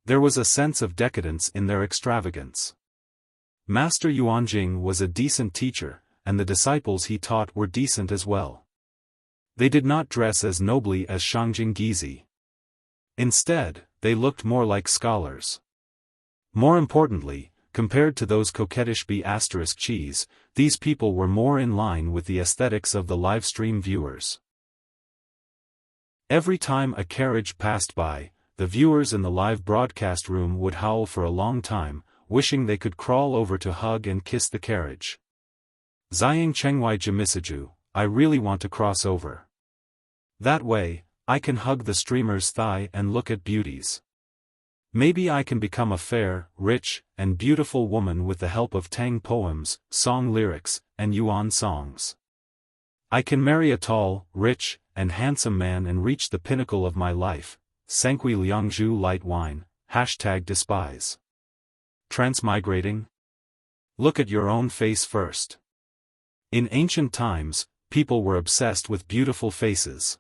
There was a sense of decadence in their extravagance. Master Yuanjing was a decent teacher, and the disciples he taught were decent as well. They did not dress as nobly as Shangjing Gizi. Instead, they looked more like scholars. More importantly, compared to those coquettish B***cheese, these people were more in line with the aesthetics of the livestream viewers. Every time a carriage passed by, the viewers in the live broadcast room would howl for a long time, wishing they could crawl over to hug and kiss the carriage. Ziyang Chengwai Jimisaju, I really want to cross over. That way, I can hug the streamer's thigh and look at beauties. Maybe I can become a fair, rich, and beautiful woman with the help of Tang poems, song lyrics, and Yuan songs. I can marry a tall, rich, and handsome man and reach the pinnacle of my life. Sanqui Liangzhu light wine, #despise. Transmigrating? Look at your own face first. In ancient times, people were obsessed with beautiful faces.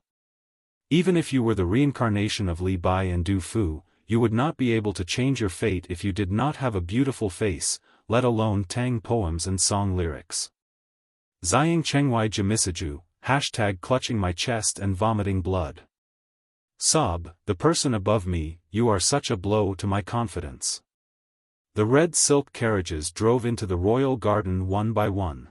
Even if you were the reincarnation of Li Bai and Du Fu, you would not be able to change your fate if you did not have a beautiful face, let alone Tang poems and song lyrics. Ziyang Chengwai Jimisaju, #clutching my chest and vomiting blood. Sob, the person above me, you are such a blow to my confidence. The red silk carriages drove into the royal garden one by one.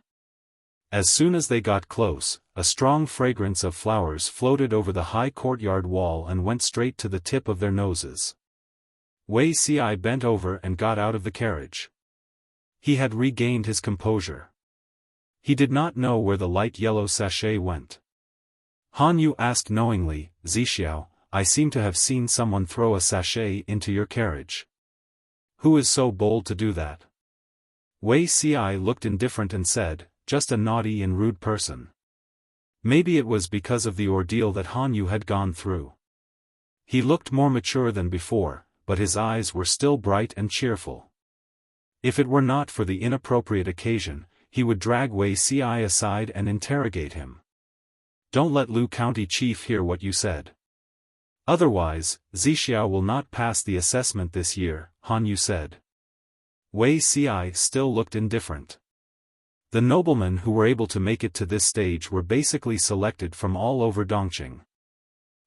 As soon as they got close, a strong fragrance of flowers floated over the high courtyard wall and went straight to the tip of their noses. Wei Ci bent over and got out of the carriage. He had regained his composure. He did not know where the light yellow sachet went. Han Yu asked knowingly, Zixiao, I seem to have seen someone throw a sachet into your carriage. Who is so bold to do that? Wei Ci looked indifferent and said, just a naughty and rude person. Maybe it was because of the ordeal that Han Yu had gone through. He looked more mature than before, but his eyes were still bright and cheerful. If it were not for the inappropriate occasion, he would drag Wei Ci aside and interrogate him. Don't let Lu County Chief hear what you said. Otherwise, Zixiao will not pass the assessment this year, Han Yu said. Wei Ci still looked indifferent. The noblemen who were able to make it to this stage were basically selected from all over Dongqing.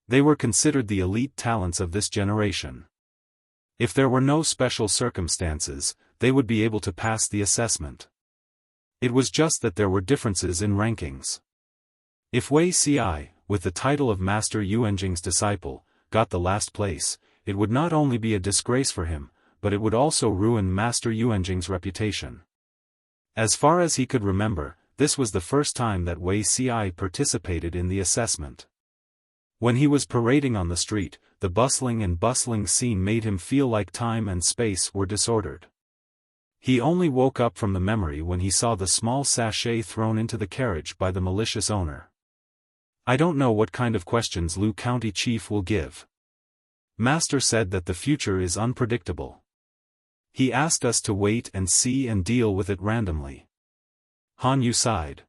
They were considered the elite talents of this generation. If there were no special circumstances, they would be able to pass the assessment. It was just that there were differences in rankings. If Wei Ci, with the title of Master Yuanjing's disciple, got the last place, it would not only be a disgrace for him, but it would also ruin Master Yuanjing's reputation. As far as he could remember, this was the first time that Wei Ci participated in the assessment. When he was parading on the street, the bustling scene made him feel like time and space were disordered. He only woke up from the memory when he saw the small sachet thrown into the carriage by the malicious owner. I don't know what kind of questions Lu County Chief will give. Master said that the future is unpredictable. He asked us to wait and see and deal with it randomly. Han Yu sighed.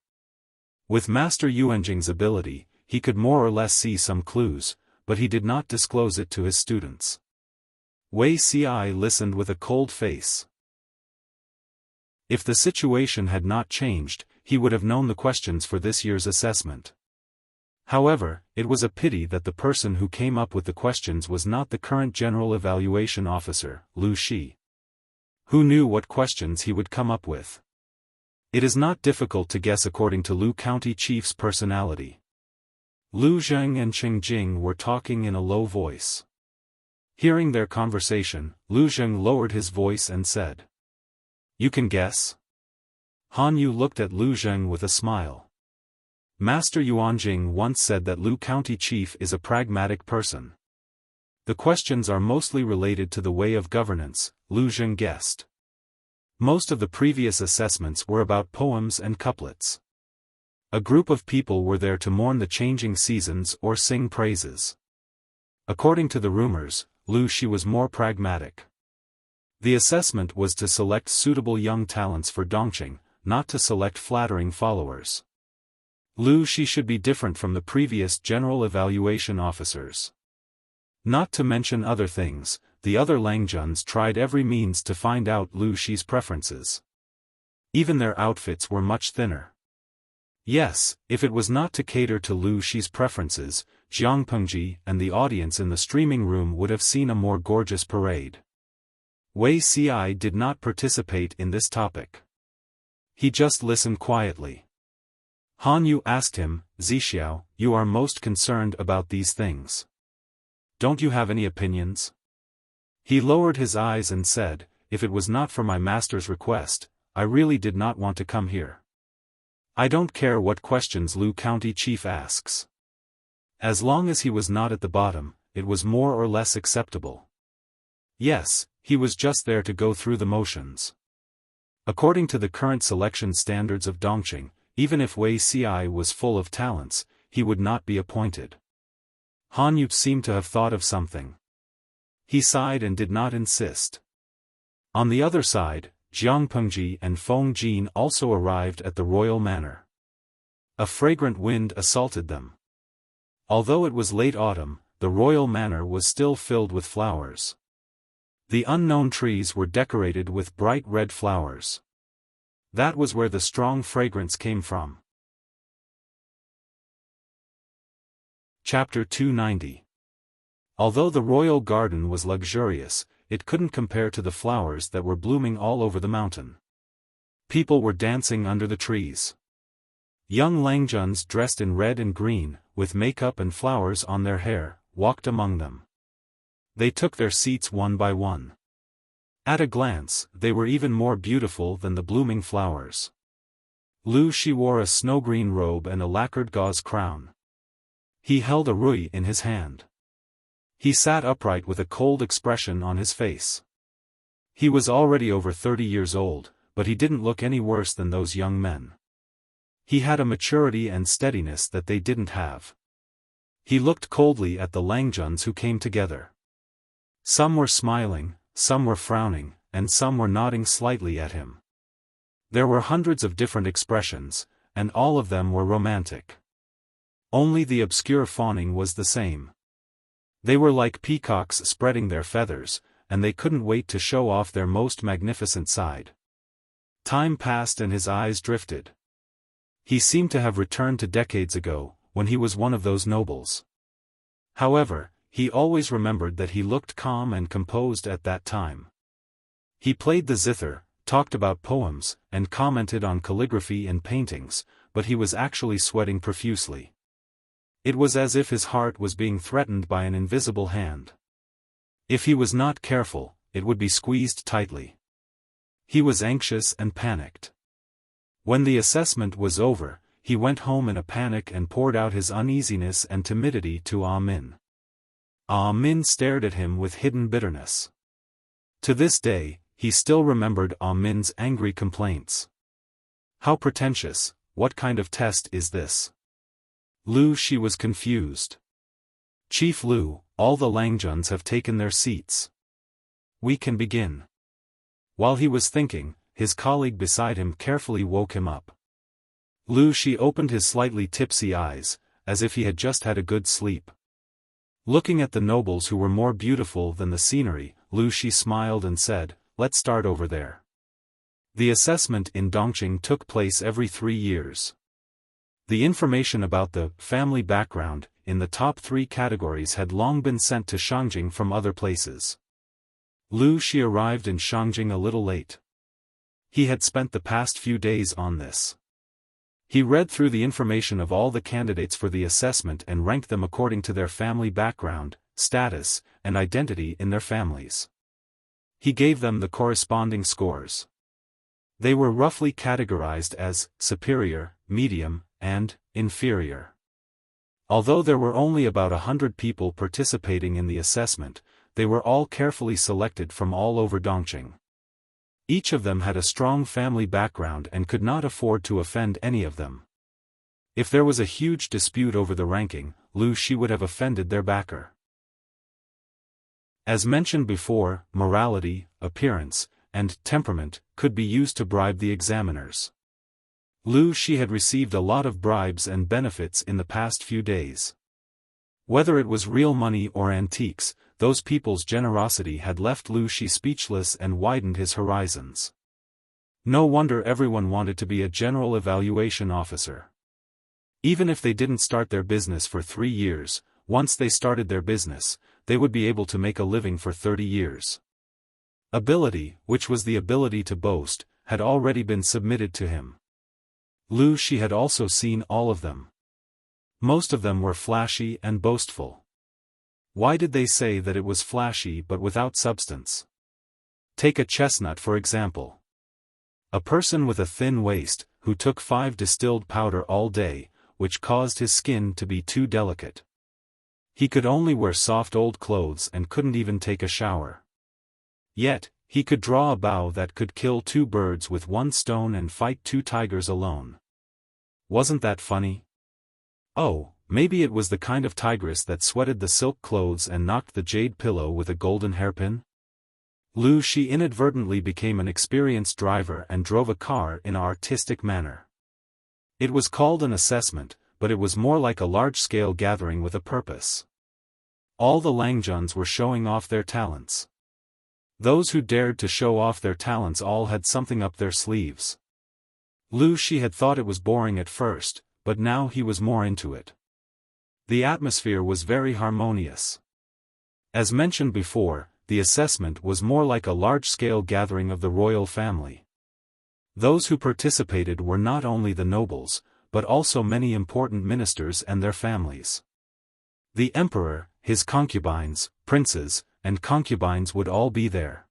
With Master Yuanjing's ability, he could more or less see some clues, but he did not disclose it to his students. Wei Ci listened with a cold face. If the situation had not changed, he would have known the questions for this year's assessment. However, it was a pity that the person who came up with the questions was not the current General Evaluation Officer, Lu Shi. Who knew what questions he would come up with? It is not difficult to guess according to Lu County Chief's personality. Lu Zheng and Cheng Jing were talking in a low voice. Hearing their conversation, Lu Zheng lowered his voice and said, "You can guess?" Han Yu looked at Lu Zheng with a smile. Master Yuanjing once said that Lu County Chief is a pragmatic person. The questions are mostly related to the way of governance, Lu Zheng guessed. Most of the previous assessments were about poems and couplets. A group of people were there to mourn the changing seasons or sing praises. According to the rumors, Lu Shi was more pragmatic. The assessment was to select suitable young talents for Dongqing, not to select flattering followers. Lu Shi should be different from the previous general evaluation officers. Not to mention other things, the other Langjuns tried every means to find out Lu Shi's preferences. Even their outfits were much thinner. Yes, if it was not to cater to Lu Shi's preferences, Jiang Pengji and the audience in the streaming room would have seen a more gorgeous parade. Wei Ci did not participate in this topic. He just listened quietly. Han Yu asked him, "Zixiao, you are most concerned about these things. Don't you have any opinions?" He lowered his eyes and said, "If it was not for my master's request, I really did not want to come here. I don't care what questions Lu County Chief asks. As long as he was not at the bottom, it was more or less acceptable. Yes, he was just there to go through the motions." According to the current selection standards of Dongqing, even if Wei Ci was full of talents, he would not be appointed. Han Yu seemed to have thought of something. He sighed and did not insist. On the other side, Jiang Pengji and Feng Jin also arrived at the royal manor. A fragrant wind assaulted them. Although it was late autumn, the royal manor was still filled with flowers. The unknown trees were decorated with bright red flowers. That was where the strong fragrance came from. Chapter 290. Although the royal garden was luxurious, it couldn't compare to the flowers that were blooming all over the mountain. People were dancing under the trees. Young Langjuns dressed in red and green, with makeup and flowers on their hair, walked among them. They took their seats one by one. At a glance, they were even more beautiful than the blooming flowers. Lu Shi wore a snow-green robe and a lacquered gauze crown. He held a rui in his hand. He sat upright with a cold expression on his face. He was already over 30 years old, but he didn't look any worse than those young men. He had a maturity and steadiness that they didn't have. He looked coldly at the Langjuns who came together. Some were smiling, some were frowning, and some were nodding slightly at him. There were hundreds of different expressions, and all of them were romantic. Only the obscure fawning was the same. They were like peacocks spreading their feathers, and they couldn't wait to show off their most magnificent side. Time passed and his eyes drifted. He seemed to have returned to decades ago, when he was one of those nobles. However, he always remembered that he looked calm and composed at that time. He played the zither, talked about poems, and commented on calligraphy and paintings, but he was actually sweating profusely. It was as if his heart was being threatened by an invisible hand. If he was not careful, it would be squeezed tightly. He was anxious and panicked. When the assessment was over, he went home in a panic and poured out his uneasiness and timidity to Ah Min. Ah Min stared at him with hidden bitterness. To this day, he still remembered Ah Min's angry complaints. How pretentious, what kind of test is this? Lu Shi was confused. Chief Lu, all the Langjuns have taken their seats. We can begin. While he was thinking, his colleague beside him carefully woke him up. Lu Shi opened his slightly tipsy eyes, as if he had just had a good sleep. Looking at the nobles who were more beautiful than the scenery, Lu Shi smiled and said, "Let's start over there." The assessment in Dongqing took place every 3 years. The information about the family background in the top 3 categories had long been sent to Shangjing from other places. Lu Shi arrived in Shangjing a little late. He had spent the past few days on this. He read through the information of all the candidates for the assessment and ranked them according to their family background, status, and identity in their families. He gave them the corresponding scores. They were roughly categorized as superior, medium, and inferior. Although there were only about 100 people participating in the assessment, they were all carefully selected from all over Dongqing. Each of them had a strong family background and could not afford to offend any of them. If there was a huge dispute over the ranking, Lu Shi would have offended their backer. As mentioned before, morality, appearance, and temperament could be used to bribe the examiners. Lu Shi had received a lot of bribes and benefits in the past few days. Whether it was real money or antiques, those people's generosity had left Lu Shi speechless and widened his horizons. No wonder everyone wanted to be a general evaluation officer. Even if they didn't start their business for 3 years, once they started their business, they would be able to make a living for 30 years. Ability, which was the ability to boast, had already been submitted to him. Lu Shi had also seen all of them. Most of them were flashy and boastful. Why did they say that it was flashy but without substance? Take a chestnut for example. A person with a thin waist, who took 5 distilled powder all day, which caused his skin to be too delicate. He could only wear soft old clothes and couldn't even take a shower. Yet, he could draw a bow that could kill 2 birds with 1 stone and fight 2 tigers alone. Wasn't that funny? Oh, maybe it was the kind of tigress that sweated the silk clothes and knocked the jade pillow with a golden hairpin? Lu Shi inadvertently became an experienced driver and drove a car in an artistic manner. It was called an assessment, but it was more like a large-scale gathering with a purpose. All the Langjuns were showing off their talents. Those who dared to show off their talents all had something up their sleeves. Lu Shi had thought it was boring at first, but now he was more into it. The atmosphere was very harmonious. As mentioned before, the assessment was more like a large-scale gathering of the royal family. Those who participated were not only the nobles, but also many important ministers and their families. The emperor, his concubines, princes, and concubines would all be there.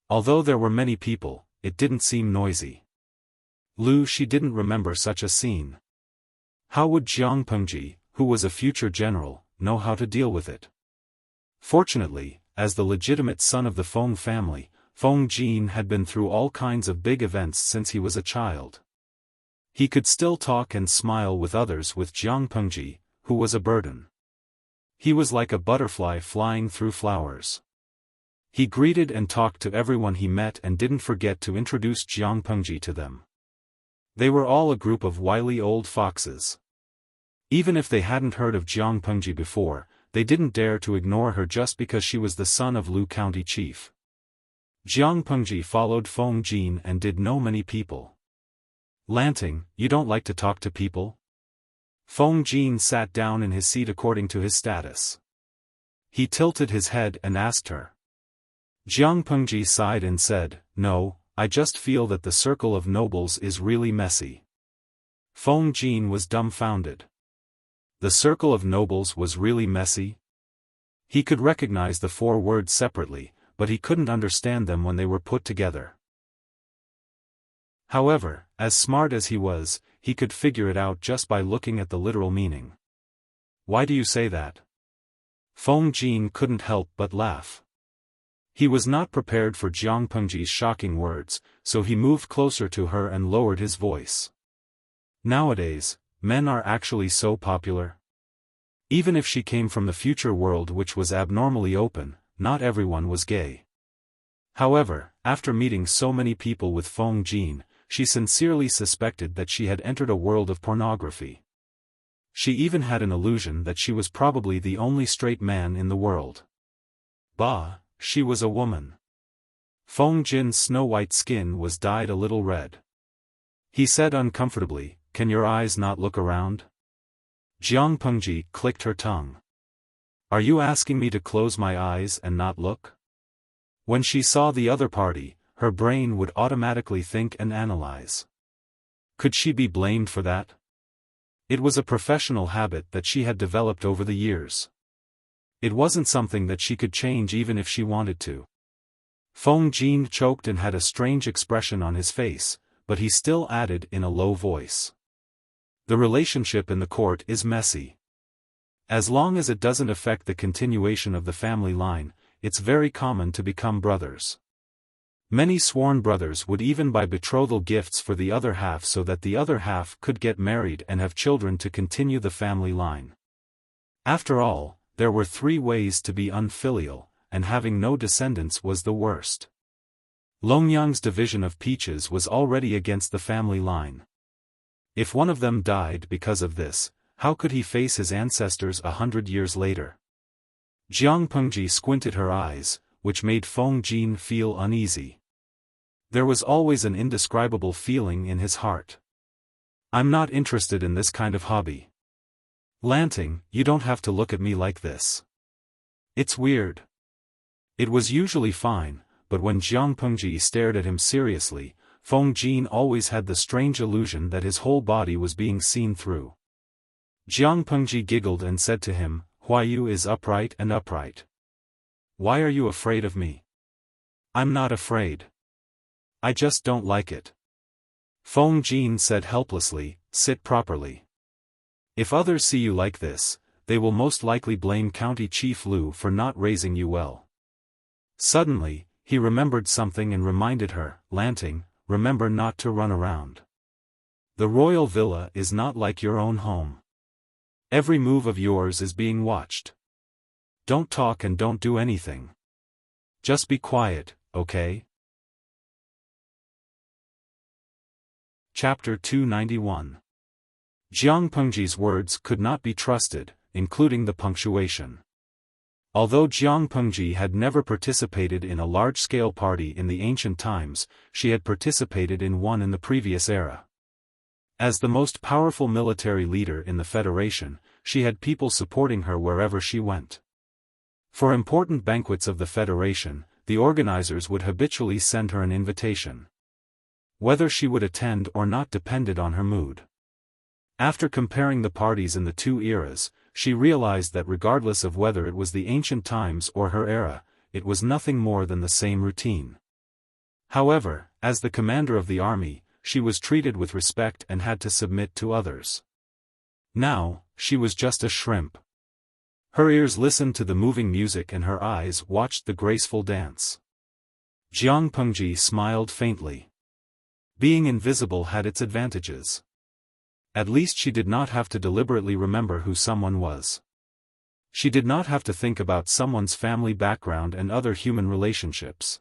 Although there were many people, it didn't seem noisy. Lu Shi didn't remember such a scene. How would Jiang Pengji, who was a future general, know how to deal with it? Fortunately, as the legitimate son of the Feng family, Feng Jin had been through all kinds of big events since he was a child. He could still talk and smile with others with Jiang Pengji, who was a burden. He was like a butterfly flying through flowers. He greeted and talked to everyone he met and didn't forget to introduce Jiang Pengji to them. They were all a group of wily old foxes. Even if they hadn't heard of Jiang Pengji before, they didn't dare to ignore her just because she was the son of Lu County chief. Jiang Pengji followed Feng Jin and did know many people. Lanting, you don't like to talk to people? Feng Jin sat down in his seat according to his status. He tilted his head and asked her. Jiang Pengji sighed and said, "No, I just feel that the circle of nobles is really messy." Feng Jin was dumbfounded. The circle of nobles was really messy? He could recognize the 4 words separately, but he couldn't understand them when they were put together. However, as smart as he was, he could figure it out just by looking at the literal meaning. Why do you say that? Feng Jin couldn't help but laugh. He was not prepared for Jiang Pengji's shocking words, so he moved closer to her and lowered his voice. Nowadays, men are actually so popular. Even if she came from the future world which was abnormally open, not everyone was gay. However, after meeting so many people with Feng Jin, she sincerely suspected that she had entered a world of pornography. She even had an illusion that she was probably the only straight man in the world. Bah, she was a woman. Feng Jin's snow-white skin was dyed a little red. He said uncomfortably, "Can your eyes not look around?" Jiang Pengji clicked her tongue. "Are you asking me to close my eyes and not look?" When she saw the other party, her brain would automatically think and analyze. Could she be blamed for that? It was a professional habit that she had developed over the years. It wasn't something that she could change even if she wanted to. Feng Jin choked and had a strange expression on his face, but he still added in a low voice. The relationship in the court is messy. As long as it doesn't affect the continuation of the family line, it's very common to become brothers. Many sworn brothers would even buy betrothal gifts for the other half so that the other half could get married and have children to continue the family line. After all, there were 3 ways to be unfilial, and having no descendants was the worst. Longyang's division of peaches was already against the family line. If one of them died because of this, how could he face his ancestors 100 years later? Jiang Pengji squinted her eyes, which made Feng Jin feel uneasy. There was always an indescribable feeling in his heart. "I'm not interested in this kind of hobby. Lanting, you don't have to look at me like this. It's weird." It was usually fine, but when Jiang Pengji stared at him seriously, Feng Jin always had the strange illusion that his whole body was being seen through. Jiang Pengji giggled and said to him, "Huayu is upright and upright. Why are you afraid of me?" "I'm not afraid. I just don't like it." Feng Jin said helplessly, "Sit properly. If others see you like this, they will most likely blame County Chief Lu for not raising you well." Suddenly, he remembered something and reminded her, "Lanting, remember not to run around. The royal villa is not like your own home. Every move of yours is being watched. Don't talk and don't do anything. Just be quiet, okay?" Chapter 291. Jiang Pengji's words could not be trusted, including the punctuation. Although Jiang Pengji had never participated in a large-scale party in the ancient times, she had participated in one in the previous era. As the most powerful military leader in the Federation, she had people supporting her wherever she went. For important banquets of the Federation, the organizers would habitually send her an invitation. Whether she would attend or not depended on her mood. After comparing the parties in the 2 eras, she realized that regardless of whether it was the ancient times or her era, it was nothing more than the same routine. However, as the commander of the army, she was treated with respect and had to submit to others. Now, she was just a shrimp. Her ears listened to the moving music and her eyes watched the graceful dance. Jiang Pengji smiled faintly. Being invisible had its advantages. At least she did not have to deliberately remember who someone was. She did not have to think about someone's family background and other human relationships.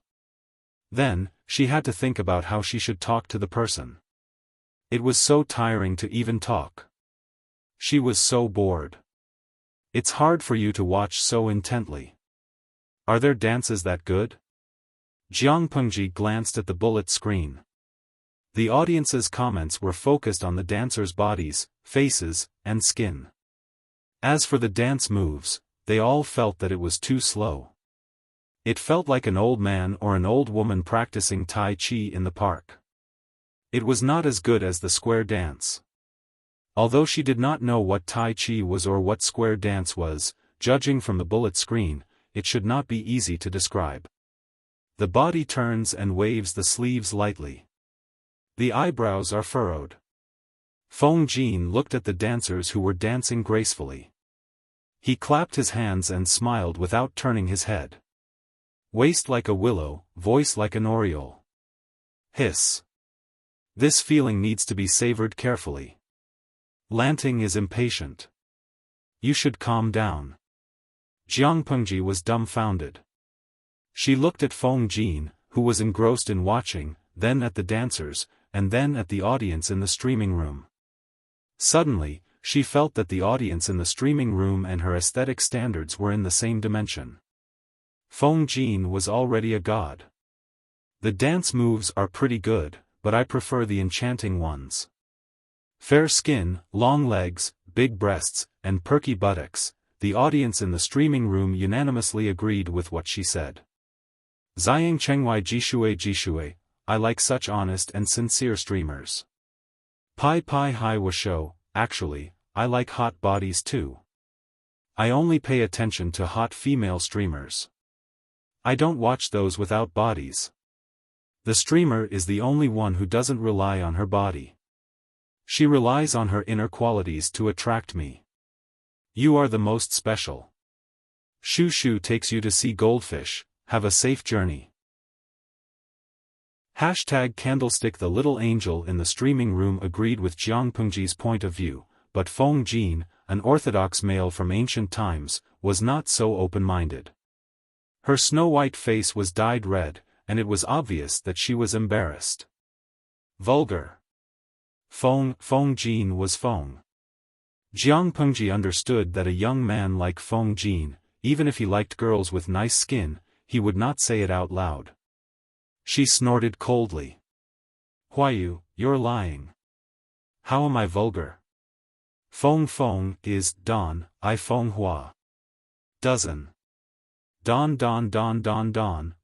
Then, she had to think about how she should talk to the person. It was so tiring to even talk. She was so bored. It's hard for you to watch so intently. Are their dances that good? Jiang Pengji glanced at the bullet screen. The audience's comments were focused on the dancers' bodies, faces, and skin. As for the dance moves, they all felt that it was too slow. It felt like an old man or an old woman practicing Tai Chi in the park. It was not as good as the square dance. Although she did not know what Tai Chi was or what square dance was, judging from the bullet screen, it should not be easy to describe. The body turns and waves the sleeves lightly. The eyebrows are furrowed. Feng Jin looked at the dancers who were dancing gracefully. He clapped his hands and smiled without turning his head. Waist like a willow, voice like an oriole. Hiss. This feeling needs to be savored carefully. Lanting is impatient. You should calm down. Jiang Pengji was dumbfounded. She looked at Feng Jin, who was engrossed in watching, then at the dancers, and then at the audience in the streaming room. Suddenly, she felt that the audience in the streaming room and her aesthetic standards were in the same dimension. Feng Jin was already a god. The dance moves are pretty good, but I prefer the enchanting ones. Fair skin, long legs, big breasts, and perky buttocks, the audience in the streaming room unanimously agreed with what she said. Ziyang Chenghua Jishui, I like such honest and sincere streamers. Pai Hai Washo, actually, I like hot bodies too. I only pay attention to hot female streamers. I don't watch those without bodies. The streamer is the only one who doesn't rely on her body. She relies on her inner qualities to attract me. You are the most special. Shu Shu takes you to see goldfish, have a safe journey. #Candlestick. The little angel in the streaming room agreed with Jiang Pengji's point of view, but Feng Jin, an orthodox male from ancient times, was not so open-minded. Her snow-white face was dyed red, and it was obvious that she was embarrassed. Vulgar. Feng Jin was Feng. Jiang Pengji understood that a young man like Feng Jin, even if he liked girls with nice skin, he would not say it out loud. She snorted coldly. Huayu, you're lying. How am I vulgar? Feng is Don, I Feng Hua. Dozen. Don,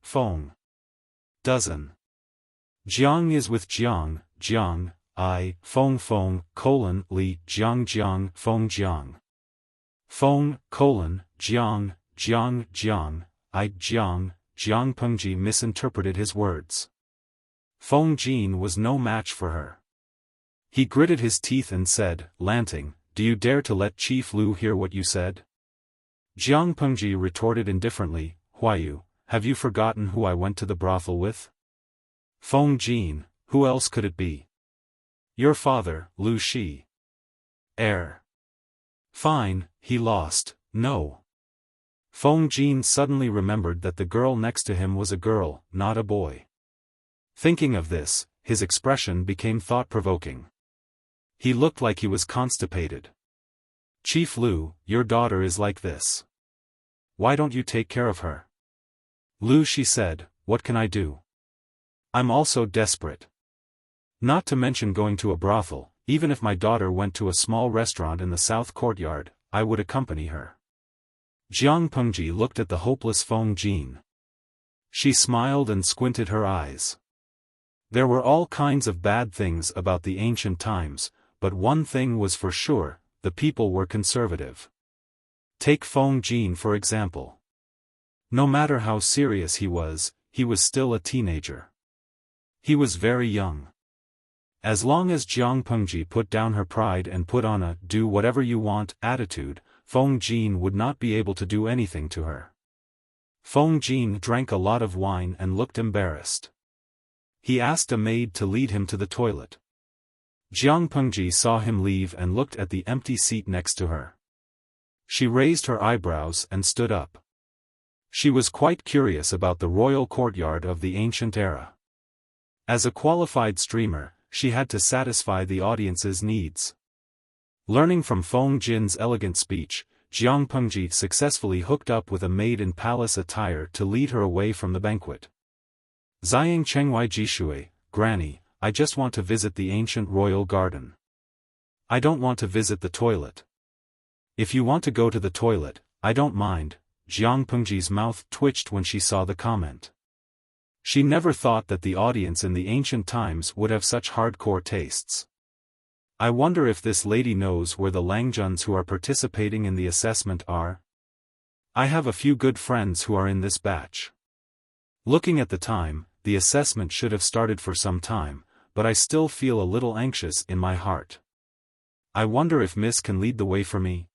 Feng. Dozen. Jiang is with Jiang, I, Feng, Li, Jiang, Feng Jiang. Feng, Jiang, I, Jiang Pengji misinterpreted his words. Feng Jin was no match for her. He gritted his teeth and said, Lanting, do you dare to let Chief Lu hear what you said? Jiang Pengji retorted indifferently, Huayu, have you forgotten who I went to the brothel with? Feng Jin, who else could it be? Your father, Lu Shi. Fine, he lost, no. Feng Jin suddenly remembered that the girl next to him was a girl, not a boy. Thinking of this, his expression became thought-provoking. He looked like he was constipated. Chief Lu, your daughter is like this. Why don't you take care of her? Lu Shi said, what can I do? I'm also desperate. Not to mention going to a brothel, even if my daughter went to a small restaurant in the south courtyard, I would accompany her. Jiang Pengji looked at the hopeless Feng Jin. She smiled and squinted her eyes. There were all kinds of bad things about the ancient times, but one thing was for sure, the people were conservative. Take Feng Jin for example. No matter how serious he was still a teenager. He was very young. As long as Jiang Pengji put down her pride and put on a do whatever you want attitude, Feng Jin would not be able to do anything to her. Feng Jin drank a lot of wine and looked embarrassed. He asked a maid to lead him to the toilet. Jiang Pengji saw him leave and looked at the empty seat next to her. She raised her eyebrows and stood up. She was quite curious about the royal courtyard of the ancient era. As a qualified streamer, she had to satisfy the audience's needs. Learning from Feng Jin's elegant speech, Jiang Pengji successfully hooked up with a maid in palace attire to lead her away from the banquet. Ziyang Chenghua Jishui, Granny, I just want to visit the ancient royal garden. I don't want to visit the toilet. If you want to go to the toilet, I don't mind. Jiang Pengji's mouth twitched when she saw the comment. She never thought that the audience in the ancient times would have such hardcore tastes. I wonder if this lady knows where the Langjuns who are participating in the assessment are? I have a few good friends who are in this batch. Looking at the time, the assessment should have started for some time, but I still feel a little anxious in my heart. I wonder if Miss can lead the way for me?"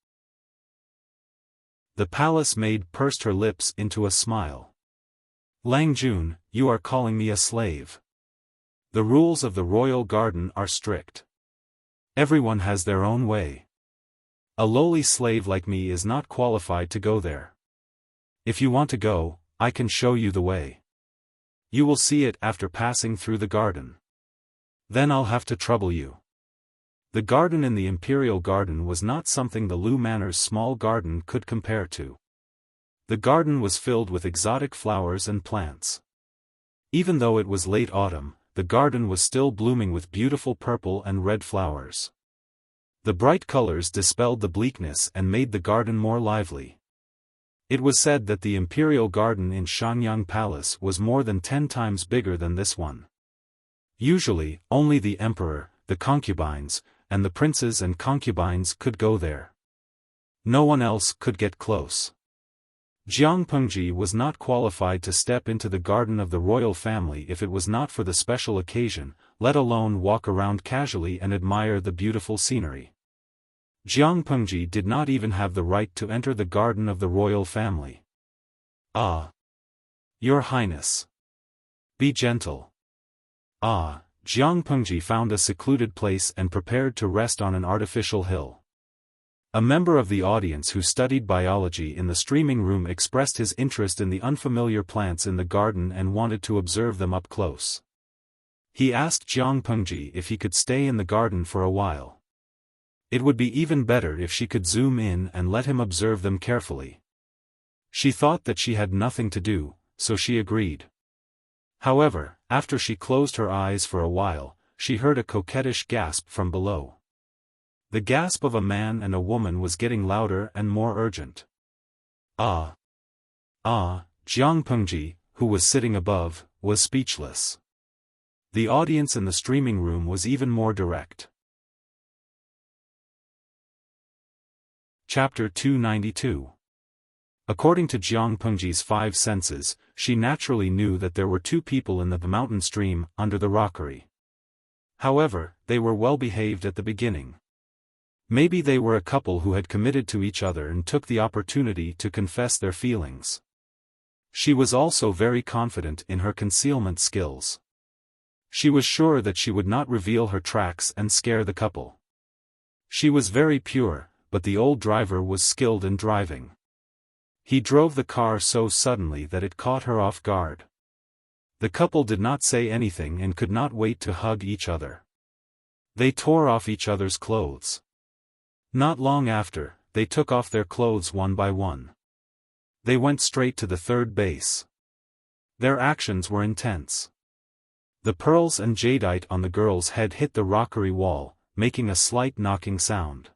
The palace maid pursed her lips into a smile. "Lang Jun, you are calling me a slave. The rules of the royal garden are strict. Everyone has their own way. A lowly slave like me is not qualified to go there. If you want to go, I can show you the way. You will see it after passing through the garden. Then I'll have to trouble you." The garden in the imperial garden was not something the Lu Manor's small garden could compare to. The garden was filled with exotic flowers and plants. Even though it was late autumn, the garden was still blooming with beautiful purple and red flowers. The bright colors dispelled the bleakness and made the garden more lively. It was said that the imperial garden in Shanyang Palace was more than 10 times bigger than this one. Usually, only the emperor, the concubines, and the princes and concubines could go there. No one else could get close. Jiang Pengji was not qualified to step into the garden of the royal family if it was not for the special occasion, let alone walk around casually and admire the beautiful scenery. Jiang Pengji did not even have the right to enter the garden of the royal family. "Ah! Your Highness! Be gentle." Jiang Pengji found a secluded place and prepared to rest on an artificial hill. A member of the audience who studied biology in the streaming room expressed his interest in the unfamiliar plants in the garden and wanted to observe them up close. He asked Jiang Pengji if he could stay in the garden for a while. It would be even better if she could zoom in and let him observe them carefully. She thought that she had nothing to do, so she agreed. However, after she closed her eyes for a while, she heard a coquettish gasp from below. The gasp of a man and a woman was getting louder and more urgent. Jiang Pengji, who was sitting above, was speechless. The audience in the streaming room was even more direct. Chapter 292. According to Jiang Pengji's 5 senses, she naturally knew that there were 2 people in the mountain stream under the rockery. However, they were well behaved at the beginning. Maybe they were a couple who had committed to each other and took the opportunity to confess their feelings. She was also very confident in her concealment skills. She was sure that she would not reveal her tracks and scare the couple. She was very pure, but the old driver was skilled in driving. He drove the car so suddenly that it caught her off guard. The couple did not say anything and could not wait to hug each other. They tore off each other's clothes. Not long after, they took off their clothes one by one. They went straight to the 3rd base. Their actions were intense. The pearls and jadeite on the girl's head hit the rockery wall, making a slight knocking sound.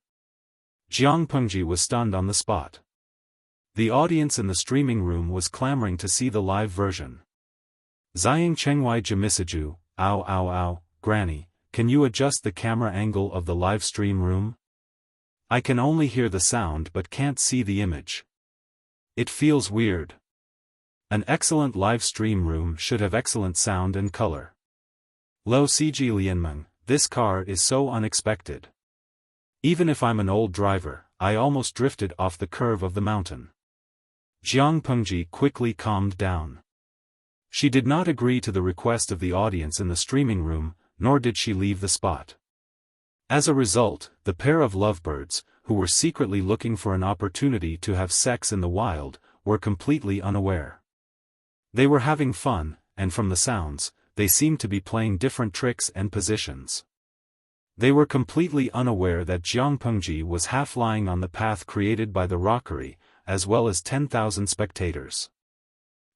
Jiang Pengji was stunned on the spot. The audience in the streaming room was clamoring to see the live version. Ziying Chengwai Jamisiju, ow, Granny, can you adjust the camera angle of the live stream room? I can only hear the sound but can't see the image. It feels weird. An excellent live stream room should have excellent sound and color. Lo Cg Lianmeng, this car is so unexpected. Even if I'm an old driver, I almost drifted off the curve of the mountain. Jiang Pengji quickly calmed down. She did not agree to the request of the audience in the streaming room, nor did she leave the spot. As a result, the pair of lovebirds, who were secretly looking for an opportunity to have sex in the wild, were completely unaware. They were having fun, and from the sounds, they seemed to be playing different tricks and positions. They were completely unaware that Jiang Pengji was half lying on the path created by the rockery, as well as 10,000 spectators.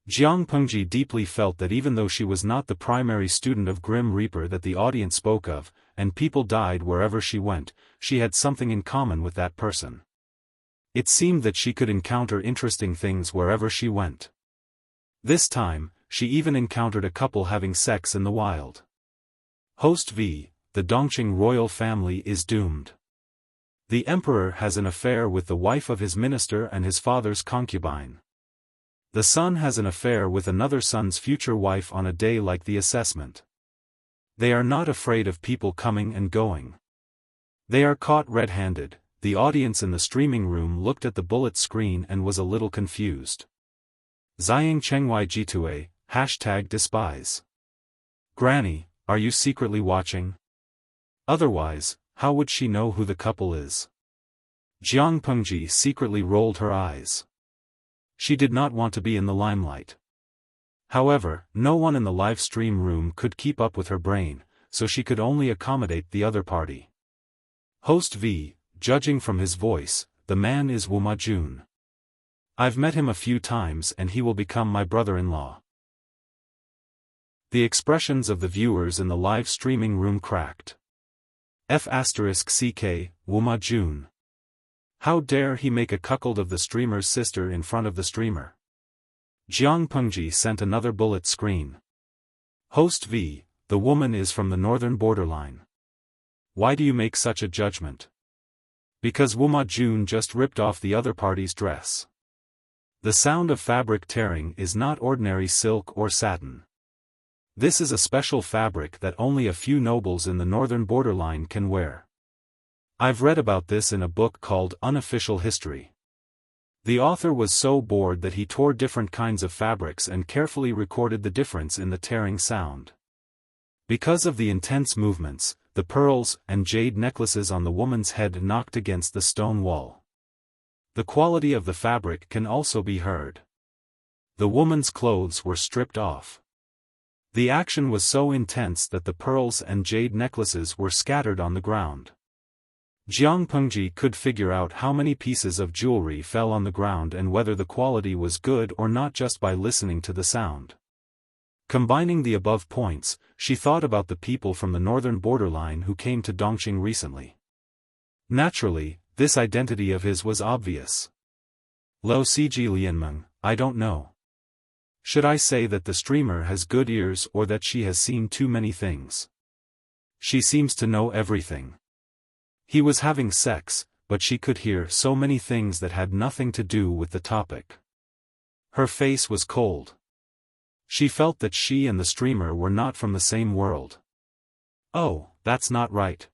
Jiang Pengji deeply felt that even though she was not the primary student of Grim Reaper that the audience spoke of, and people died wherever she went, she had something in common with that person. It seemed that she could encounter interesting things wherever she went. This time, she even encountered a couple having sex in the wild. Host V, the Dongqing royal family is doomed. The emperor has an affair with the wife of his minister and his father's concubine. The son has an affair with another son's future wife on a day like the assessment. They are not afraid of people coming and going. They are caught red-handed. The audience in the streaming room looked at the bullet screen and was a little confused. Ziying Chengyai Jitue, #despise. Granny, are you secretly watching? Otherwise, how would she know who the couple is? Jiang Pengji secretly rolled her eyes. She did not want to be in the limelight. However, no one in the live stream room could keep up with her brain, so she could only accommodate the other party. Host V, judging from his voice, the man is Wu Majun. I've met him a few times and he will become my brother-in-law. The expressions of the viewers in the live streaming room cracked. F***ck, Wu Majun. How dare he make a cuckold of the streamer's sister in front of the streamer? Jiang Pengji sent another bullet screen. Host V, the woman is from the northern borderline. Why do you make such a judgment? Because Wu Majun just ripped off the other party's dress. The sound of fabric tearing is not ordinary silk or satin. This is a special fabric that only a few nobles in the northern borderline can wear. I've read about this in a book called Unofficial History. The author was so bored that he tore different kinds of fabrics and carefully recorded the difference in the tearing sound. Because of the intense movements, the pearls and jade necklaces on the woman's head knocked against the stone wall. The quality of the fabric can also be heard. The woman's clothes were stripped off. The action was so intense that the pearls and jade necklaces were scattered on the ground. Jiang Pengji could figure out how many pieces of jewelry fell on the ground and whether the quality was good or not just by listening to the sound. Combining the above points, she thought about the people from the northern borderline who came to Dongqing recently. Naturally, this identity of his was obvious. Lo Ciji Lianmeng, I don't know. Should I say that the streamer has good ears or that she has seen too many things? She seems to know everything. He was having sex, but she could hear so many things that had nothing to do with the topic. Her face was cold. She felt that she and the streamer were not from the same world. Oh, that's not right.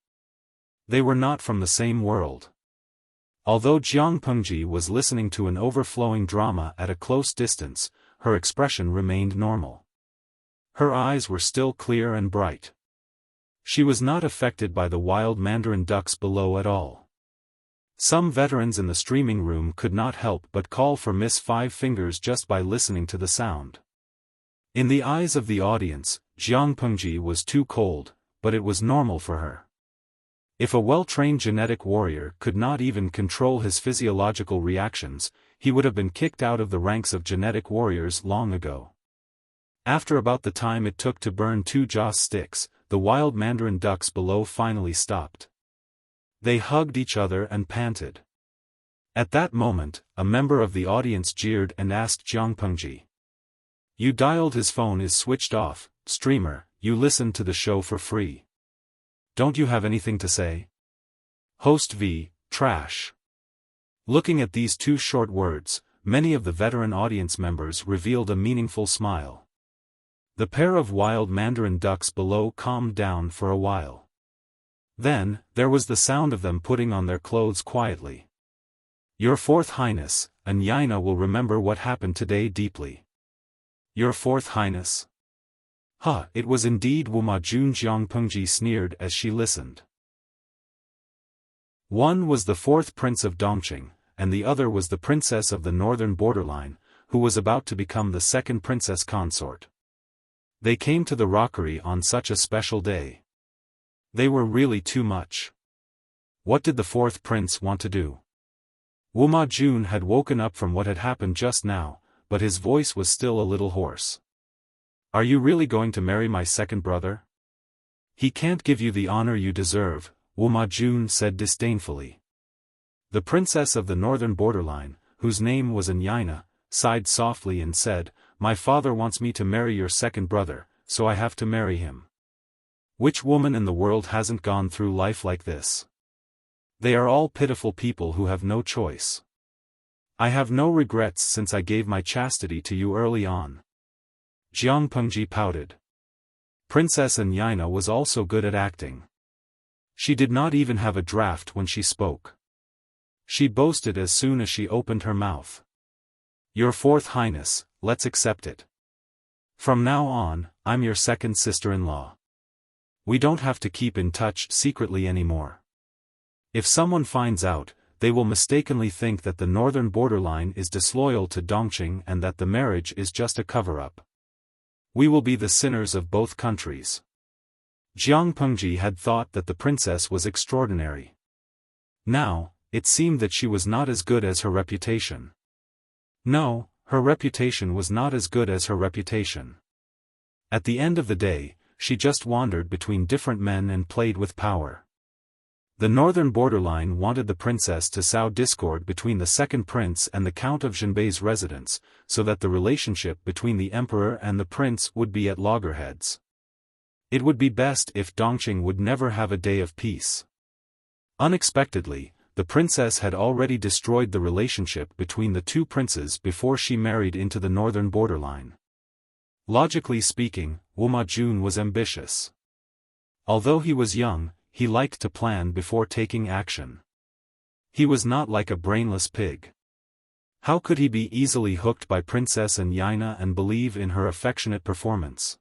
They were not from the same world. Although Jiang Pengji was listening to an overflowing drama at a close distance, her expression remained normal. Her eyes were still clear and bright. She was not affected by the wild mandarin ducks below at all. Some veterans in the streaming room could not help but call for Miss Five Fingers just by listening to the sound. In the eyes of the audience, Jiang Pengji was too cold, but it was normal for her. If a well-trained genetic warrior could not even control his physiological reactions, he would have been kicked out of the ranks of genetic warriors long ago. After about the time it took to burn 2 joss sticks, the wild mandarin ducks below finally stopped. They hugged each other and panted. At that moment, a member of the audience jeered and asked Jiang Pengji. You dialed his phone is switched off, streamer, you listened to the show for free. Don't you have anything to say? Host V, trash. Looking at these 2 short words, many of the veteran audience members revealed a meaningful smile. The pair of wild mandarin ducks below calmed down for a while. Then, there was the sound of them putting on their clothes quietly. Your Fourth Highness, and Yaina will remember what happened today deeply. Your Fourth Highness? Huh, it was indeed Wu Majun. Jiang Pengji sneered as she listened. One was the 4th prince of Dongqing, and the other was the princess of the northern borderline, who was about to become the 2nd princess consort. They came to the rockery on such a special day. They were really too much. What did the 4th prince want to do? Wu Majun had woken up from what had happened just now, but his voice was still a little hoarse. Are you really going to marry my second brother? He can't give you the honor you deserve, Wu Majun said disdainfully. The princess of the northern borderline, whose name was Yaina, sighed softly and said, My father wants me to marry your second brother, so I have to marry him. Which woman in the world hasn't gone through life like this? They are all pitiful people who have no choice. I have no regrets since I gave my chastity to you early on. Jiang Pengji pouted. Princess Anyina was also good at acting. She did not even have a draft when she spoke. She boasted as soon as she opened her mouth. "Your Fourth Highness, let's accept it. From now on, I'm your second sister-in-law. We don't have to keep in touch secretly anymore. If someone finds out, they will mistakenly think that the northern borderline is disloyal to Dongqing and that the marriage is just a cover-up. We will be the sinners of both countries." Jiang Pengji had thought that the princess was extraordinary. Now, it seemed that she was not as good as her reputation. No, her reputation was not as good as her reputation. At the end of the day, she just wandered between different men and played with power. The northern borderline wanted the princess to sow discord between the second prince and the Count of Zhenbei's residence, so that the relationship between the emperor and the prince would be at loggerheads. It would be best if Dongqing would never have a day of peace. Unexpectedly, the princess had already destroyed the relationship between the two princes before she married into the northern borderline. Logically speaking, Wu Majun was ambitious. Although he was young, he liked to plan before taking action. He was not like a brainless pig. How could he be easily hooked by Princess Anyina and believe in her affectionate performance?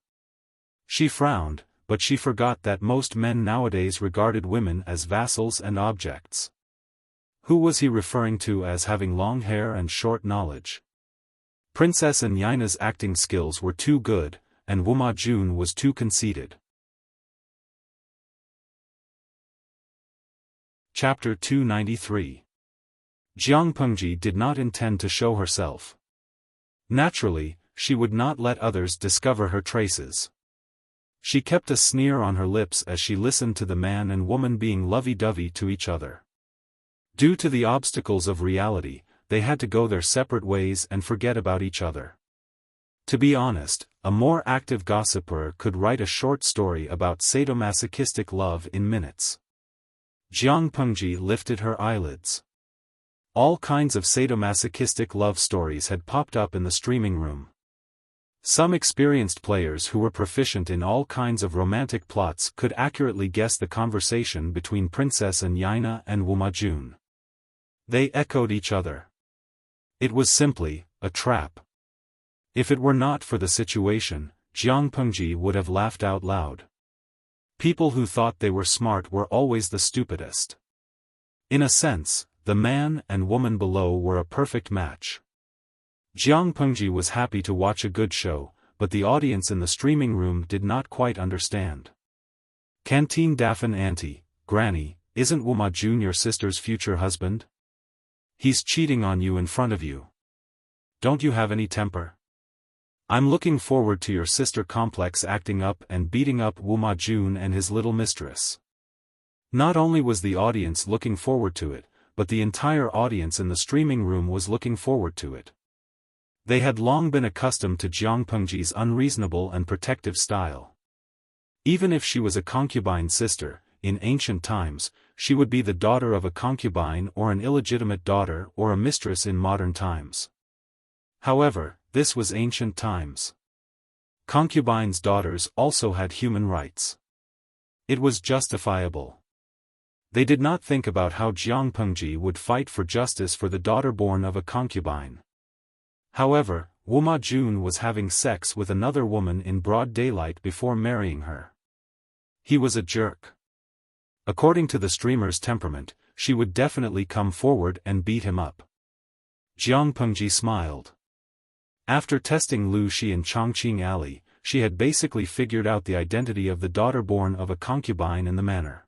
She frowned, but she forgot that most men nowadays regarded women as vassals and objects. Who was he referring to as having long hair and short knowledge? Princess Anyina's acting skills were too good, and Wu Majun was too conceited. Chapter 293. Jiang Pengji did not intend to show herself. Naturally, she would not let others discover her traces. She kept a sneer on her lips as she listened to the man and woman being lovey-dovey to each other. Due to the obstacles of reality, they had to go their separate ways and forget about each other. To be honest, a more active gossiper could write a short story about sadomasochistic love in minutes. Jiang Pengji lifted her eyelids. All kinds of sadomasochistic love stories had popped up in the streaming room. Some experienced players who were proficient in all kinds of romantic plots could accurately guess the conversation between Princess Anyina and Wu Majun. They echoed each other. It was simply a trap. If it were not for the situation, Jiang Pengji would have laughed out loud. People who thought they were smart were always the stupidest. In a sense, the man and woman below were a perfect match. Jiang Pengji was happy to watch a good show, but the audience in the streaming room did not quite understand. Canteen Daffin Auntie, Granny, isn't Wu Majun your sister's future husband? He's cheating on you in front of you. Don't you have any temper? I'm looking forward to your sister complex acting up and beating up Wu Majun and his little mistress. Not only was the audience looking forward to it, but the entire audience in the streaming room was looking forward to it. They had long been accustomed to Jiang Pengji's unreasonable and protective style. Even if she was a concubine sister, in ancient times, she would be the daughter of a concubine or an illegitimate daughter or a mistress in modern times. However, this was ancient times. Concubines' daughters also had human rights. It was justifiable. They did not think about how Jiang Pengji would fight for justice for the daughter born of a concubine. However, Wu Majun was having sex with another woman in broad daylight before marrying her. He was a jerk. According to the streamer's temperament, she would definitely come forward and beat him up. Jiang Pengji smiled. After testing Lu Xi in Chongqing Alley, she had basically figured out the identity of the daughter born of a concubine in the manor.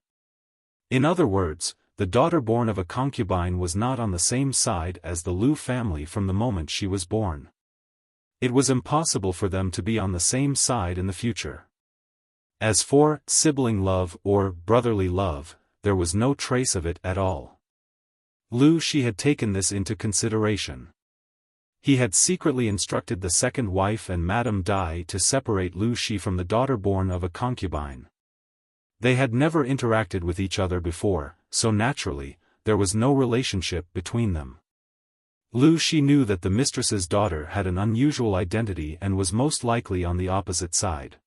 In other words, the daughter born of a concubine was not on the same side as the Lu family from the moment she was born. It was impossible for them to be on the same side in the future. As for sibling love or brotherly love, there was no trace of it at all. Lu Xi had taken this into consideration. He had secretly instructed the second wife and Madame Dai to separate Lu Xi from the daughter born of a concubine. They had never interacted with each other before, so naturally, there was no relationship between them. Lu Xi knew that the mistress's daughter had an unusual identity and was most likely on the opposite side.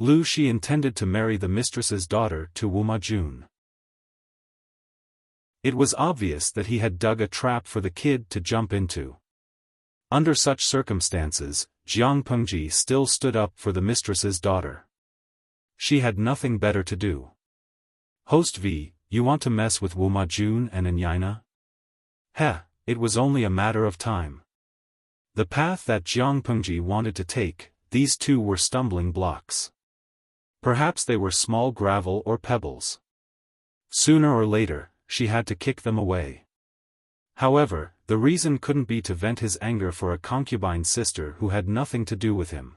Lu Shi intended to marry the mistress's daughter to Wu Majun. It was obvious that he had dug a trap for the kid to jump into. Under such circumstances, Jiang Pengji still stood up for the mistress's daughter. She had nothing better to do. Host V, you want to mess with Wu Majun and Enyina? Heh, it was only a matter of time. The path that Jiang Pengji wanted to take, these two were stumbling blocks. Perhaps they were small gravel or pebbles. Sooner or later, she had to kick them away. However, the reason couldn't be to vent his anger for a concubine sister who had nothing to do with him.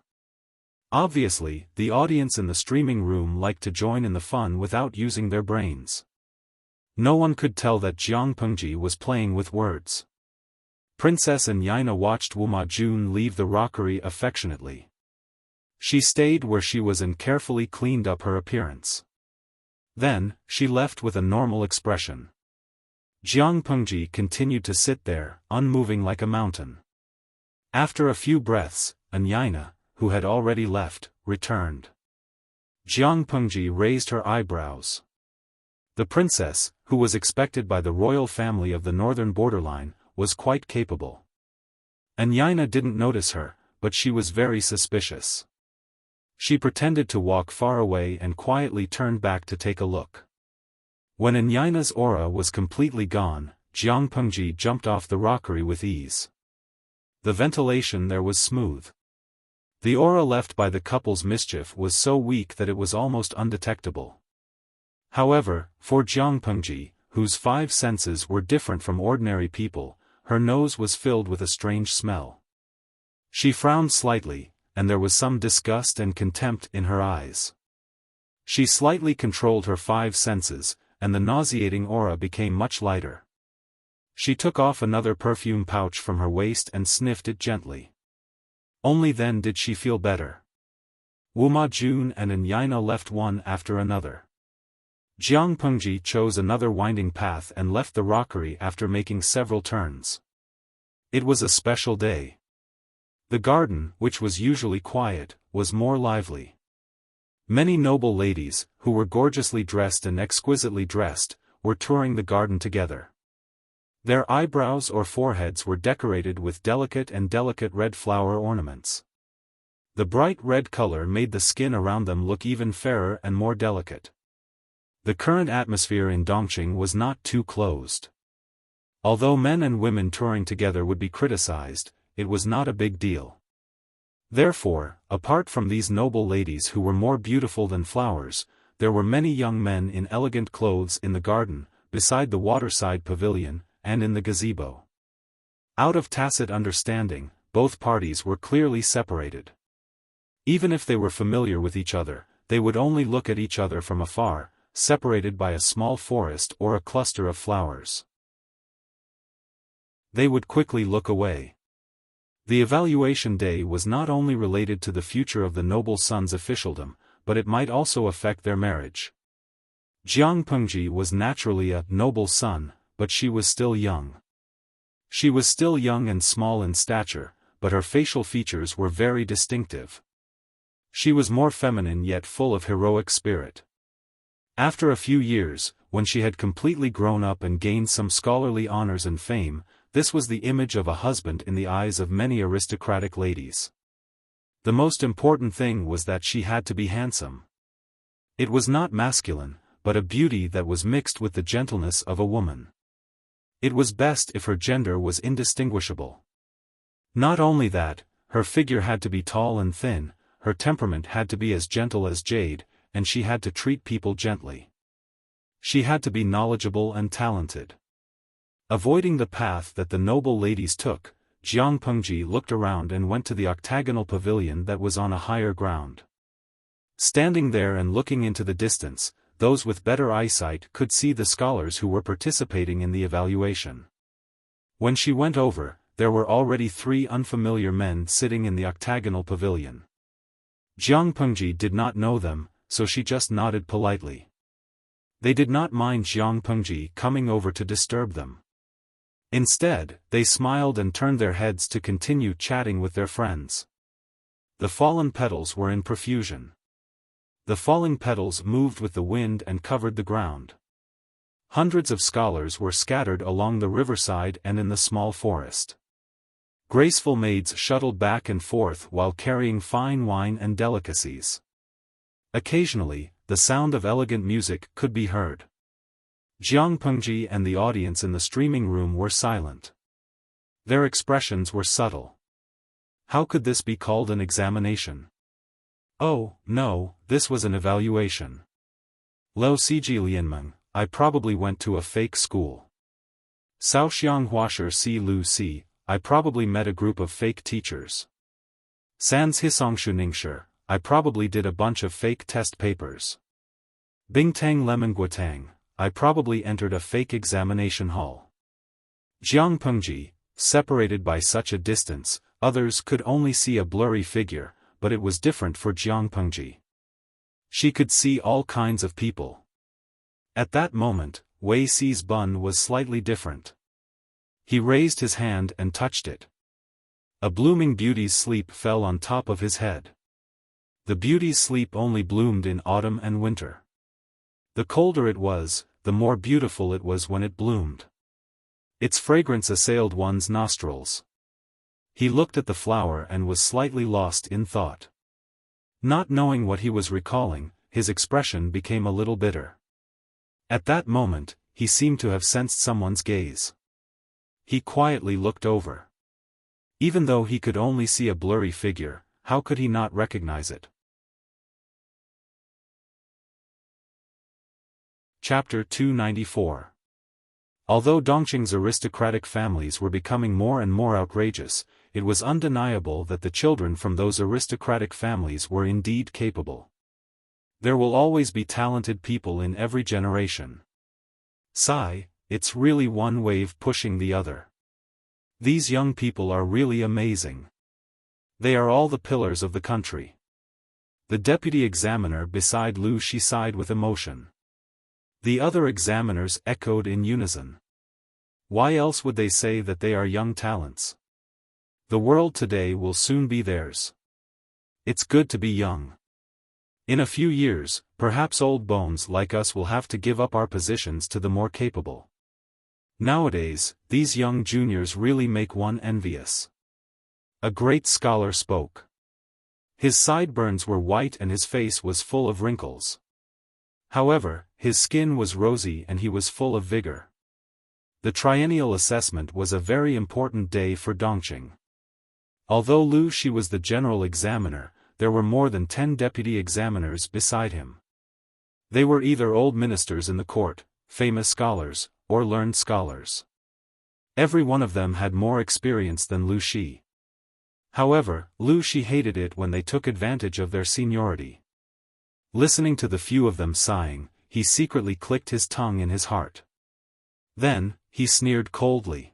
Obviously, the audience in the streaming room liked to join in the fun without using their brains. No one could tell that Jiang Pengji was playing with words. Princess Enyina watched Wu Majun leave the rockery affectionately. She stayed where she was and carefully cleaned up her appearance. Then, she left with a normal expression. Jiang Pengji continued to sit there, unmoving like a mountain. After a few breaths, Enyina, who had already left, returned. Jiang Pengji raised her eyebrows. The princess, who was expected by the royal family of the northern borderline, was quite capable. Enyina didn't notice her, but she was very suspicious. She pretended to walk far away and quietly turned back to take a look. When Enyina's aura was completely gone, Jiang Pengji jumped off the rockery with ease. The ventilation there was smooth. The aura left by the couple's mischief was so weak that it was almost undetectable. However, for Jiang Pengji, whose 5 senses were different from ordinary people, her nose was filled with a strange smell. She frowned slightly, and there was some disgust and contempt in her eyes. She slightly controlled her 5 senses, and the nauseating aura became much lighter. She took off another perfume pouch from her waist and sniffed it gently. Only then did she feel better. Wu Majun and Enyina left one after another. Jiang Pengji chose another winding path and left the rockery after making several turns. It was a special day. The garden, which was usually quiet, was more lively. Many noble ladies, who were gorgeously dressed and exquisitely dressed, were touring the garden together. Their eyebrows or foreheads were decorated with delicate red flower ornaments. The bright red color made the skin around them look even fairer and more delicate. The current atmosphere in Dongqing was not too closed. Although men and women touring together would be criticized, it was not a big deal. Therefore, apart from these noble ladies who were more beautiful than flowers, there were many young men in elegant clothes in the garden, beside the waterside pavilion, and in the gazebo. Out of tacit understanding, both parties were clearly separated. Even if they were familiar with each other, they would only look at each other from afar, separated by a small forest or a cluster of flowers. They would quickly look away. The evaluation day was not only related to the future of the noble son's officialdom, but it might also affect their marriage. Jiang Pengji was naturally a noble son, but she was still young. She was still young and small in stature, but her facial features were very distinctive. She was more feminine yet full of heroic spirit. After a few years, when she had completely grown up and gained some scholarly honors and fame, this was the image of a husband in the eyes of many aristocratic ladies. The most important thing was that she had to be handsome. It was not masculine, but a beauty that was mixed with the gentleness of a woman. It was best if her gender was indistinguishable. Not only that, her figure had to be tall and thin, her temperament had to be as gentle as jade, and she had to treat people gently. She had to be knowledgeable and talented. Avoiding the path that the noble ladies took, Jiang Pengji looked around and went to the octagonal pavilion that was on a higher ground. Standing there and looking into the distance, those with better eyesight could see the scholars who were participating in the evaluation. When she went over, there were already 3 unfamiliar men sitting in the octagonal pavilion. Jiang Pengji did not know them, so she just nodded politely. They did not mind Jiang Pengji coming over to disturb them. Instead, they smiled and turned their heads to continue chatting with their friends. The fallen petals were in profusion. The falling petals moved with the wind and covered the ground. Hundreds of scholars were scattered along the riverside and in the small forest. Graceful maids shuttled back and forth while carrying fine wine and delicacies. Occasionally, the sound of elegant music could be heard. Jiang Pengji and the audience in the streaming room were silent. Their expressions were subtle. How could this be called an examination? Oh, no, this was an evaluation. Lo Siji Lianmeng, I probably went to a fake school. Sao Xiang Huasher Si Lu Si, I probably met a group of fake teachers. Sans Hisongshu Ningshi, I probably did a bunch of fake test papers. Bingtang Lemon Guatang, I probably entered a fake examination hall. Jiang Pengji, separated by such a distance, others could only see a blurry figure, but it was different for Jiang Pengji. She could see all kinds of people. At that moment, Wei Si's bun was slightly different. He raised his hand and touched it. A blooming beauty's sleep fell on top of his head. The beauty's sleep only bloomed in autumn and winter. The colder it was, the more beautiful it was when it bloomed. Its fragrance assailed one's nostrils. He looked at the flower and was slightly lost in thought. Not knowing what he was recalling, his expression became a little bitter. At that moment, he seemed to have sensed someone's gaze. He quietly looked over. Even though he could only see a blurry figure, how could he not recognize it? Chapter 294. Although Dongqing's aristocratic families were becoming more and more outrageous, it was undeniable that the children from those aristocratic families were indeed capable. There will always be talented people in every generation. Sigh, it's really one wave pushing the other. These young people are really amazing. They are all the pillars of the country. The deputy examiner beside Lu Shi sighed with emotion. The other examiners echoed in unison. Why else would they say that they are young talents? The world today will soon be theirs. It's good to be young. In a few years, perhaps old bones like us will have to give up our positions to the more capable. Nowadays, these young juniors really make one envious. A great scholar spoke. His sideburns were white and his face was full of wrinkles. However, his skin was rosy and he was full of vigor. The triennial assessment was a very important day for Dongqing. Although Lu Shi was the general examiner, there were more than 10 deputy examiners beside him. They were either old ministers in the court, famous scholars, or learned scholars. Every one of them had more experience than Lu Shi. However, Lu Shi hated it when they took advantage of their seniority. Listening to the few of them sighing, he secretly clicked his tongue in his heart. Then, he sneered coldly.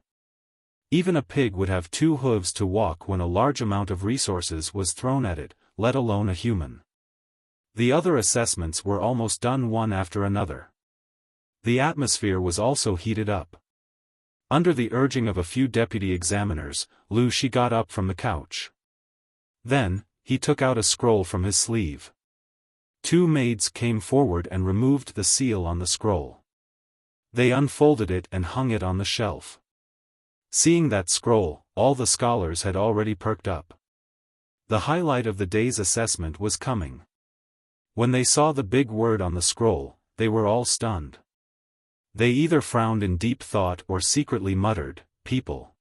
Even a pig would have 2 hooves to walk when a large amount of resources was thrown at it, let alone a human. The other assessments were almost done one after another. The atmosphere was also heated up. Under the urging of a few deputy examiners, Lu Shi got up from the couch. Then, he took out a scroll from his sleeve. 2 maids came forward and removed the seal on the scroll. They unfolded it and hung it on the shelf. Seeing that scroll, all the scholars had already perked up. The highlight of the day's assessment was coming. When they saw the big word on the scroll, they were all stunned. They either frowned in deep thought or secretly muttered, "People."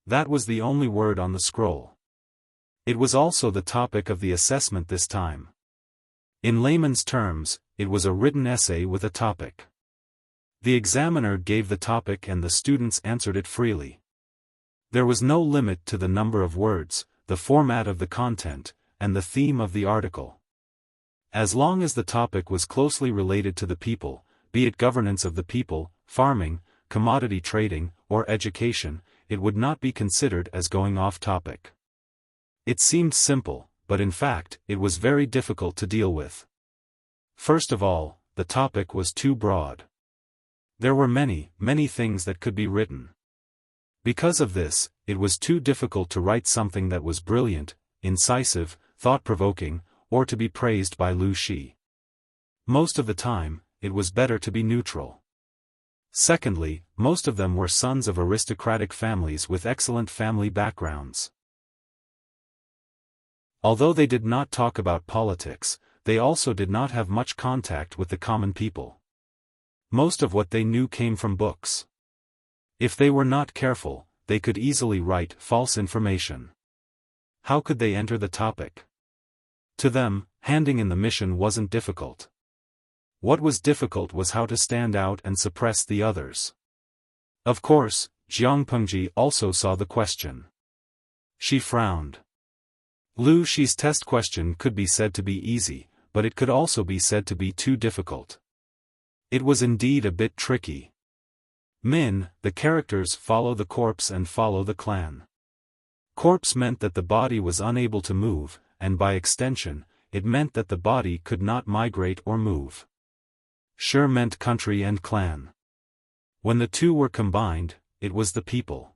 That was the only word on the scroll. It was also the topic of the assessment this time. In layman's terms, it was a written essay with a topic. The examiner gave the topic and the students answered it freely. There was no limit to the number of words, the format of the content, and the theme of the article. As long as the topic was closely related to the people, be it governance of the people, farming, commodity trading, or education, it would not be considered as going off topic. It seemed simple, but in fact, it was very difficult to deal with. First of all, the topic was too broad. There were many, many things that could be written. Because of this, it was too difficult to write something that was brilliant, incisive, thought-provoking, or to be praised by Lu Shi. Most of the time, it was better to be neutral. Secondly, most of them were sons of aristocratic families with excellent family backgrounds. Although they did not talk about politics, they also did not have much contact with the common people. Most of what they knew came from books. If they were not careful, they could easily write false information. How could they enter the topic? To them, handing in the mission wasn't difficult. What was difficult was how to stand out and suppress the others. Of course, Jiang Pengji also saw the question. She frowned. Lu Shi's test question could be said to be easy, but it could also be said to be too difficult. It was indeed a bit tricky. Min, the characters follow the corpse and follow the clan. Corpse meant that the body was unable to move, and by extension, it meant that the body could not migrate or move. Sure meant country and clan. When the two were combined, it was the people.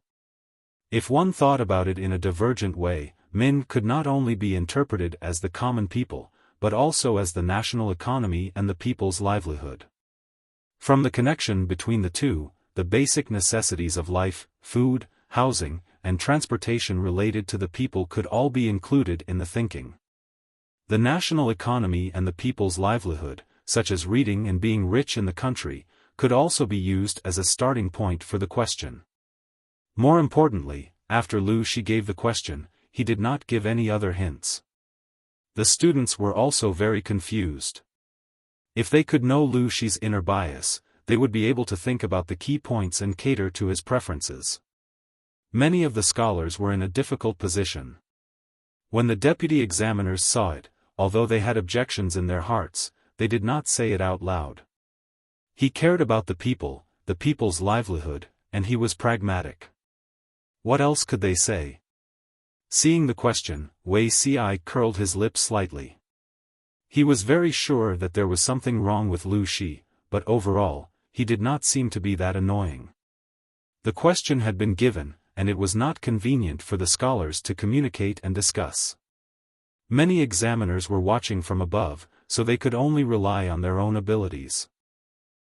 If one thought about it in a divergent way, Min could not only be interpreted as the common people, but also as the national economy and the people's livelihood. From the connection between the two, the basic necessities of life, food, housing, and transportation related to the people could all be included in the thinking. The national economy and the people's livelihood, such as reading and being rich in the country, could also be used as a starting point for the question. More importantly, after Lu Shi gave the question, he did not give any other hints. The students were also very confused. If they could know Lu Shi's inner bias, they would be able to think about the key points and cater to his preferences. Many of the scholars were in a difficult position. When the deputy examiners saw it, although they had objections in their hearts, they did not say it out loud. He cared about the people's livelihood, and he was pragmatic. What else could they say? Seeing the question, Wei Ci curled his lips slightly. He was very sure that there was something wrong with Lu Shi, but overall, he did not seem to be that annoying. The question had been given, and it was not convenient for the scholars to communicate and discuss. Many examiners were watching from above, so they could only rely on their own abilities.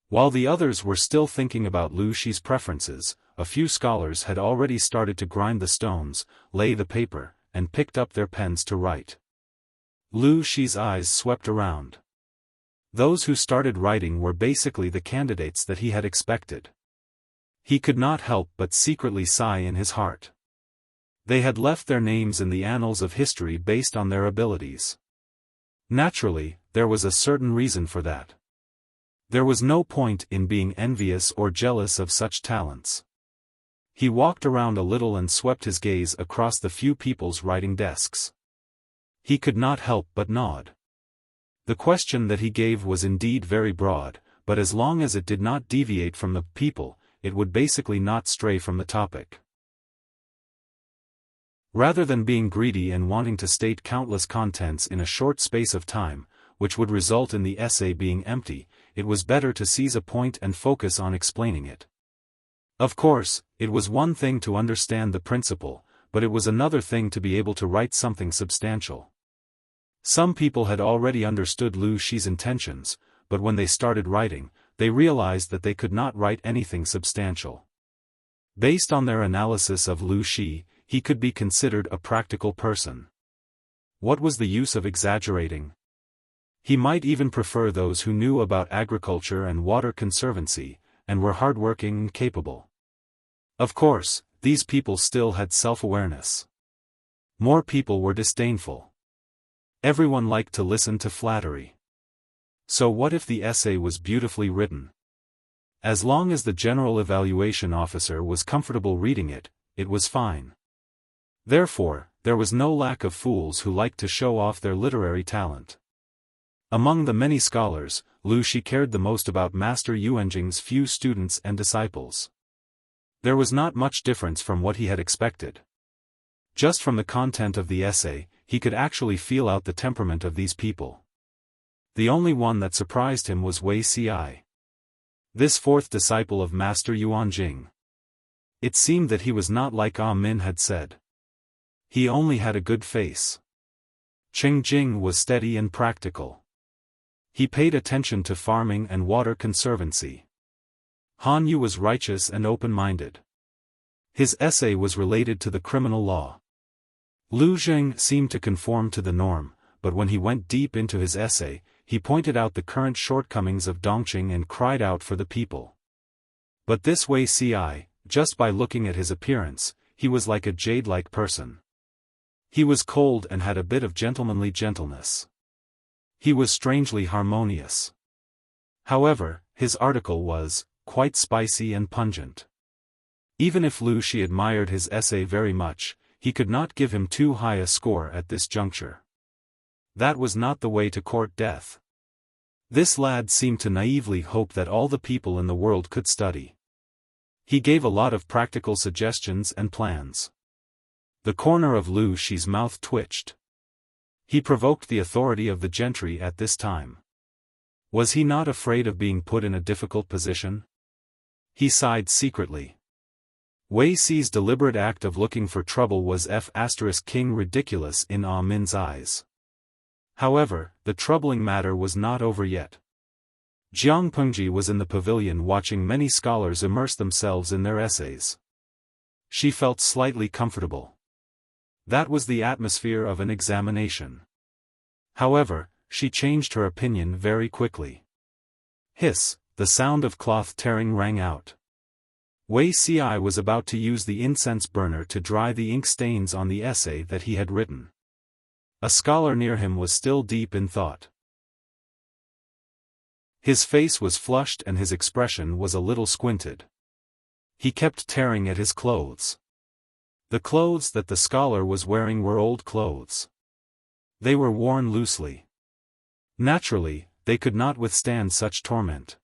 While the others were still thinking about Lu Shi's preferences, a few scholars had already started to grind the stones, lay the paper, and picked up their pens to write. Lu Shi's eyes swept around. Those who started writing were basically the candidates that he had expected. He could not help but secretly sigh in his heart. They had left their names in the annals of history based on their abilities. Naturally, there was a certain reason for that. There was no point in being envious or jealous of such talents. He walked around a little and swept his gaze across the few people's writing desks. He could not help but nod. The question that he gave was indeed very broad, but as long as it did not deviate from the people, it would basically not stray from the topic. Rather than being greedy and wanting to state countless contents in a short space of time, which would result in the essay being empty, it was better to seize a point and focus on explaining it. Of course, it was one thing to understand the principle, but it was another thing to be able to write something substantial. Some people had already understood Lu Shi's intentions, but when they started writing, they realized that they could not write anything substantial. Based on their analysis of Lu Shi, he could be considered a practical person. What was the use of exaggerating? He might even prefer those who knew about agriculture and water conservancy, and were hardworking and capable. Of course, these people still had self-awareness. More people were disdainful. Everyone liked to listen to flattery. So what if the essay was beautifully written? As long as the general evaluation officer was comfortable reading it, it was fine. Therefore, there was no lack of fools who liked to show off their literary talent. Among the many scholars, Lu Shi cared the most about Master Yuanjing's few students and disciples. There was not much difference from what he had expected. Just from the content of the essay, he could actually feel out the temperament of these people. The only one that surprised him was Wei Ci. This fourth disciple of Master Yuanjing. It seemed that he was not like Ah Min had said. He only had a good face. Cheng Jing was steady and practical. He paid attention to farming and water conservancy. Han Yu was righteous and open-minded. His essay was related to the criminal law. Lu Zheng seemed to conform to the norm, but when he went deep into his essay, he pointed out the current shortcomings of Dongqing and cried out for the people. But this Wei Ci, just by looking at his appearance, he was like a jade-like person. He was cold and had a bit of gentlemanly gentleness. He was strangely harmonious. However, his article was quite spicy and pungent. Even if Lu Xi admired his essay very much, he could not give him too high a score at this juncture. That was not the way to court death. This lad seemed to naively hope that all the people in the world could study. He gave a lot of practical suggestions and plans. The corner of Lu Xi's mouth twitched. He provoked the authority of the gentry at this time. Was he not afraid of being put in a difficult position? He sighed secretly. Wei Ci's deliberate act of looking for trouble was King ridiculous in Ah Min's eyes. However, the troubling matter was not over yet. Jiang Pengji was in the pavilion watching many scholars immerse themselves in their essays. She felt slightly comfortable. That was the atmosphere of an examination. However, she changed her opinion very quickly. Hiss, the sound of cloth tearing rang out. Wei Ci was about to use the incense burner to dry the ink stains on the essay that he had written. A scholar near him was still deep in thought. His face was flushed and his expression was a little squinted. He kept tearing at his clothes. The clothes that the scholar was wearing were old clothes. They were worn loosely. Naturally, they could not withstand such torment.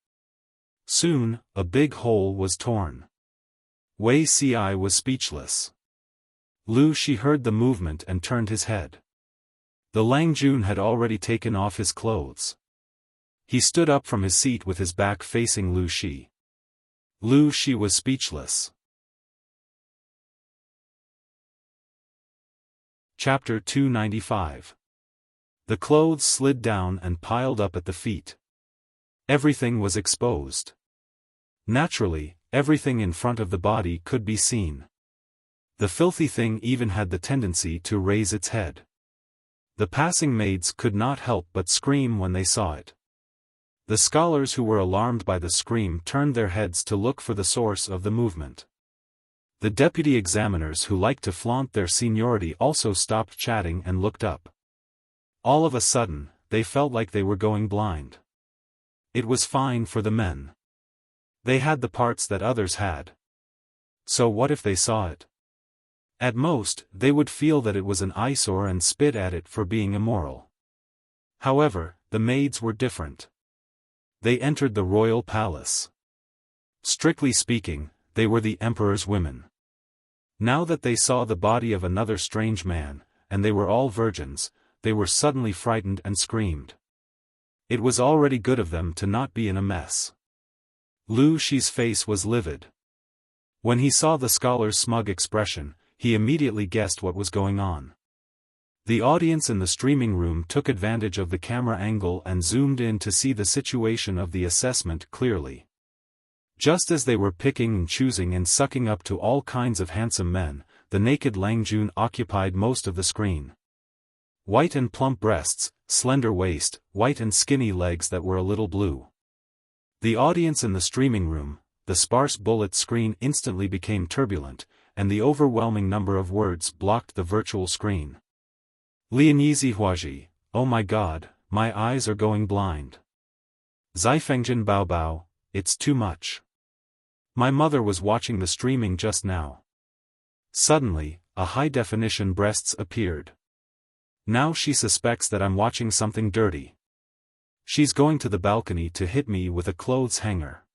Soon, a big hole was torn. Wei Ci was speechless. Lu Xi heard the movement and turned his head. The Lang Jun had already taken off his clothes. He stood up from his seat with his back facing Lu Xi. Lu Xi was speechless. Chapter 295. The clothes slid down and piled up at the feet. Everything was exposed. Naturally, everything in front of the body could be seen. The filthy thing even had the tendency to raise its head. The passing maids could not help but scream when they saw it. The scholars who were alarmed by the scream turned their heads to look for the source of the movement. The deputy examiners who liked to flaunt their seniority also stopped chatting and looked up. All of a sudden, they felt like they were going blind. It was fine for the men. They had the parts that others had. So what if they saw it? At most, they would feel that it was an eyesore and spit at it for being immoral. However, the maids were different. They entered the royal palace. Strictly speaking, they were the emperor's women. Now that they saw the body of another strange man, and they were all virgins, they were suddenly frightened and screamed. It was already good of them to not be in a mess. Lu Xi's face was livid. When he saw the scholar's smug expression, he immediately guessed what was going on. The audience in the streaming room took advantage of the camera angle and zoomed in to see the situation of the assessment clearly. Just as they were picking and choosing and sucking up to all kinds of handsome men, the naked Lang Jun occupied most of the screen. White and plump breasts, slender waist, white and skinny legs that were a little blue. The audience in the streaming room, the sparse bullet screen instantly became turbulent, and the overwhelming number of words blocked the virtual screen. Lianizi Huaji, oh my god, my eyes are going blind. Zifengjin Bao Bao, it's too much. My mother was watching the streaming just now. Suddenly, a high-definition breasts appeared. Now she suspects that I'm watching something dirty. She's going to the balcony to hit me with a clothes hanger.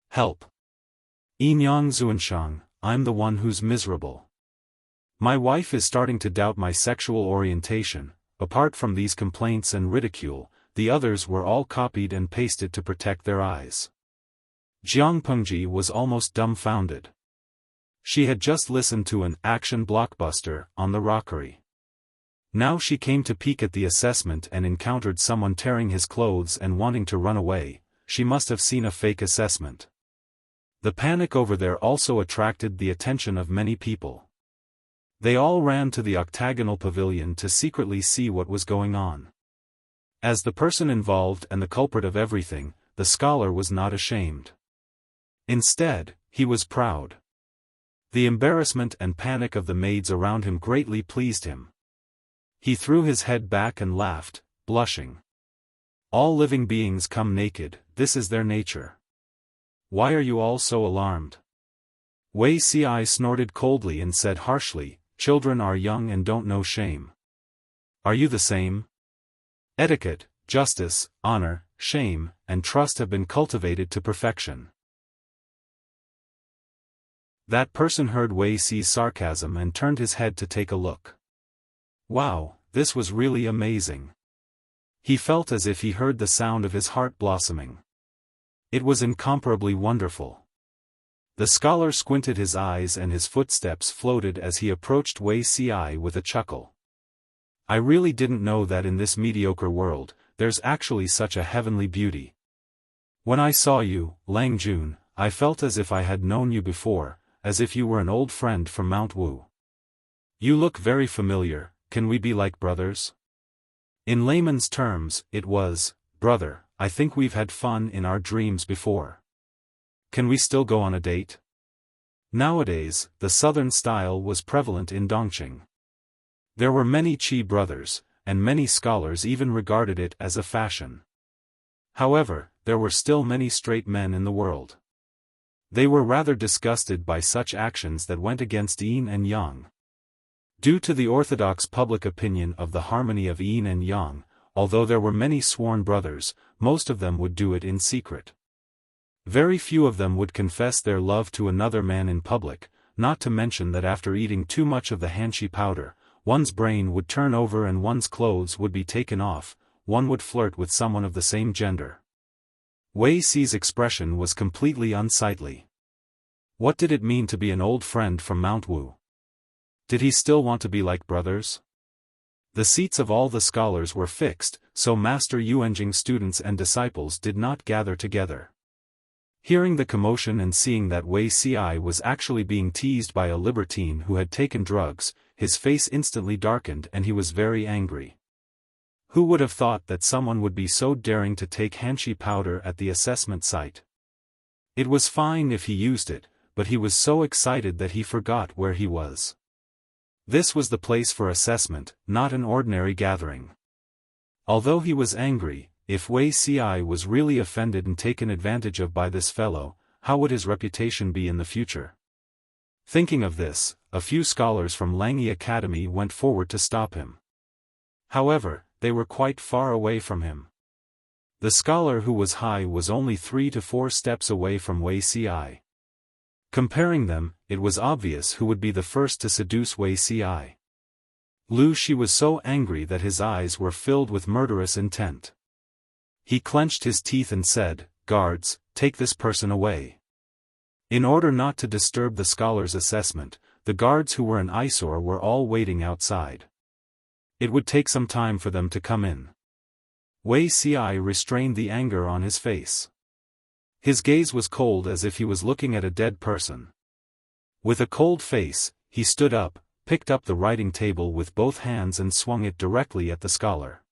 Help. Yinyang Zuanshang, I'm the one who's miserable. My wife is starting to doubt my sexual orientation. Apart from these complaints and ridicule, the others were all copied and pasted to protect their eyes. Jiang Pengji was almost dumbfounded. She had just listened to an action blockbuster on the rockery. Now she came to peek at the assessment and encountered someone tearing his clothes and wanting to run away. She must have seen a fake assessment. The panic over there also attracted the attention of many people. They all ran to the octagonal pavilion to secretly see what was going on. As the person involved and the culprit of everything, the scholar was not ashamed. Instead, he was proud. The embarrassment and panic of the maids around him greatly pleased him. He threw his head back and laughed, blushing. All living beings come naked, this is their nature. Why are you all so alarmed? Wuxia snorted coldly and said harshly, children are young and don't know shame. Are you the same? Etiquette, justice, honor, shame, and trust have been cultivated to perfection. That person heard Wuxia's sarcasm and turned his head to take a look. Wow, this was really amazing. He felt as if he heard the sound of his heart blossoming. It was incomparably wonderful. The scholar squinted his eyes and his footsteps floated as he approached Wuxia with a chuckle. I really didn't know that in this mediocre world, there's actually such a heavenly beauty. When I saw you, Lang Jun, I felt as if I had known you before, as if you were an old friend from Mount Wu. You look very familiar, can we be like brothers? In layman's terms, it was, brother, I think we've had fun in our dreams before. Can we still go on a date? Nowadays, the southern style was prevalent in Dongqing. There were many Qi brothers, and many scholars even regarded it as a fashion. However, there were still many straight men in the world. They were rather disgusted by such actions that went against yin and yang. Due to the orthodox public opinion of the harmony of yin and yang, although there were many sworn brothers, most of them would do it in secret. Very few of them would confess their love to another man in public, not to mention that after eating too much of the hanshi powder, one's brain would turn over and one's clothes would be taken off, one would flirt with someone of the same gender. Wuxia's expression was completely unsightly. What did it mean to be an old friend from Mount Wu? Did he still want to be like brothers? The seats of all the scholars were fixed, so Master Yuanjing's students and disciples did not gather together. Hearing the commotion and seeing that Wuxia was actually being teased by a libertine who had taken drugs, his face instantly darkened and he was very angry. Who would have thought that someone would be so daring to take hanshi powder at the assessment site? It was fine if he used it, but he was so excited that he forgot where he was. This was the place for assessment, not an ordinary gathering. Although he was angry, if Wuxia was really offended and taken advantage of by this fellow, how would his reputation be in the future? Thinking of this, a few scholars from Langyi Academy went forward to stop him. However, they were quite far away from him. The scholar who was high was only 3 to 4 steps away from Wuxia. Comparing them, it was obvious who would be the first to seduce Wuxia. Lu Shi was so angry that his eyes were filled with murderous intent. He clenched his teeth and said, "Guards, take this person away." In order not to disturb the scholar's assessment, the guards who were an eyesore were all waiting outside. It would take some time for them to come in. Wuxia restrained the anger on his face. His gaze was cold as if he was looking at a dead person. With a cold face, he stood up, picked up the writing table with both hands and swung it directly at the scholar.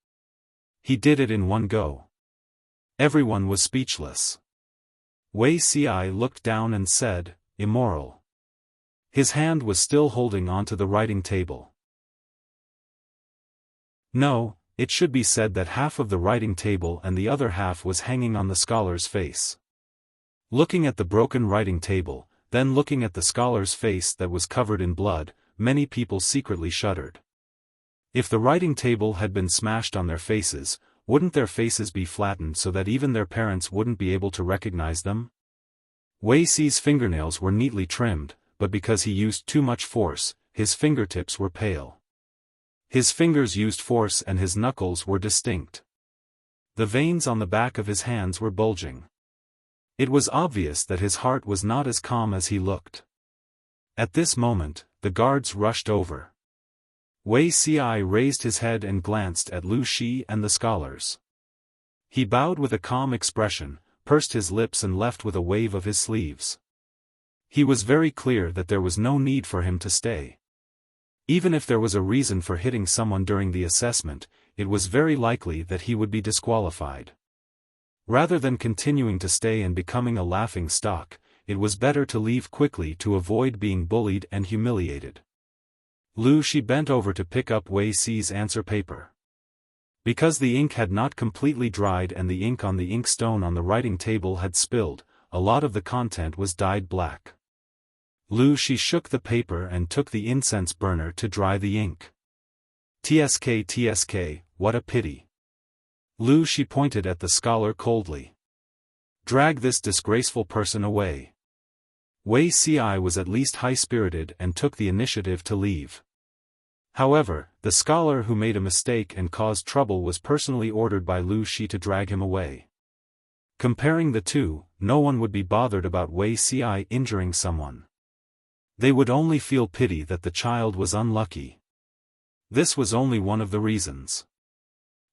He did it in one go. Everyone was speechless. Wuxia looked down and said, "Immoral." His hand was still holding onto the writing table. No, it should be said that half of the writing table and the other half was hanging on the scholar's face. Looking at the broken writing table, then looking at the scholar's face that was covered in blood, many people secretly shuddered. If the writing table had been smashed on their faces, wouldn't their faces be flattened so that even their parents wouldn't be able to recognize them? Wuxia's fingernails were neatly trimmed, but because he used too much force, his fingertips were pale. His fingers used force and his knuckles were distinct. The veins on the back of his hands were bulging. It was obvious that his heart was not as calm as he looked. At this moment, the guards rushed over. Wei Ci raised his head and glanced at Lu Shi and the scholars. He bowed with a calm expression, pursed his lips and left with a wave of his sleeves. He was very clear that there was no need for him to stay. Even if there was a reason for hitting someone during the assessment, it was very likely that he would be disqualified. Rather than continuing to stay and becoming a laughing stock, it was better to leave quickly to avoid being bullied and humiliated. Lu Shi bent over to pick up Wei Ci's answer paper. Because the ink had not completely dried and the ink on the inkstone on the writing table had spilled, a lot of the content was dyed black. Lu Shi shook the paper and took the incense burner to dry the ink. Tsk, what a pity. Lu Shi pointed at the scholar coldly. Drag this disgraceful person away. Wei Ci was at least high-spirited and took the initiative to leave. However, the scholar who made a mistake and caused trouble was personally ordered by Lu Shi to drag him away. Comparing the two, no one would be bothered about Wei Ci injuring someone. They would only feel pity that the child was unlucky. This was only one of the reasons.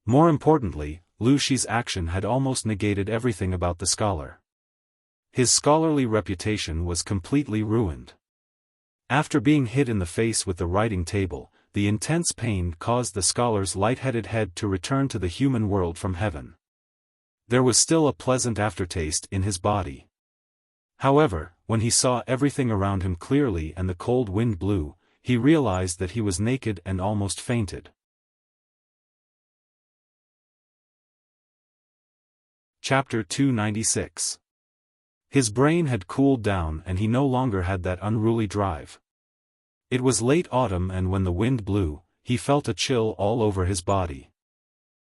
More importantly, Lu Shi's action had almost negated everything about the scholar. His scholarly reputation was completely ruined. After being hit in the face with the writing table, the intense pain caused the scholar's light-headed head to return to the human world from heaven. There was still a pleasant aftertaste in his body. However, when he saw everything around him clearly and the cold wind blew, he realized that he was naked and almost fainted. Chapter 296. His brain had cooled down and he no longer had that unruly drive. It was late autumn and when the wind blew, he felt a chill all over his body.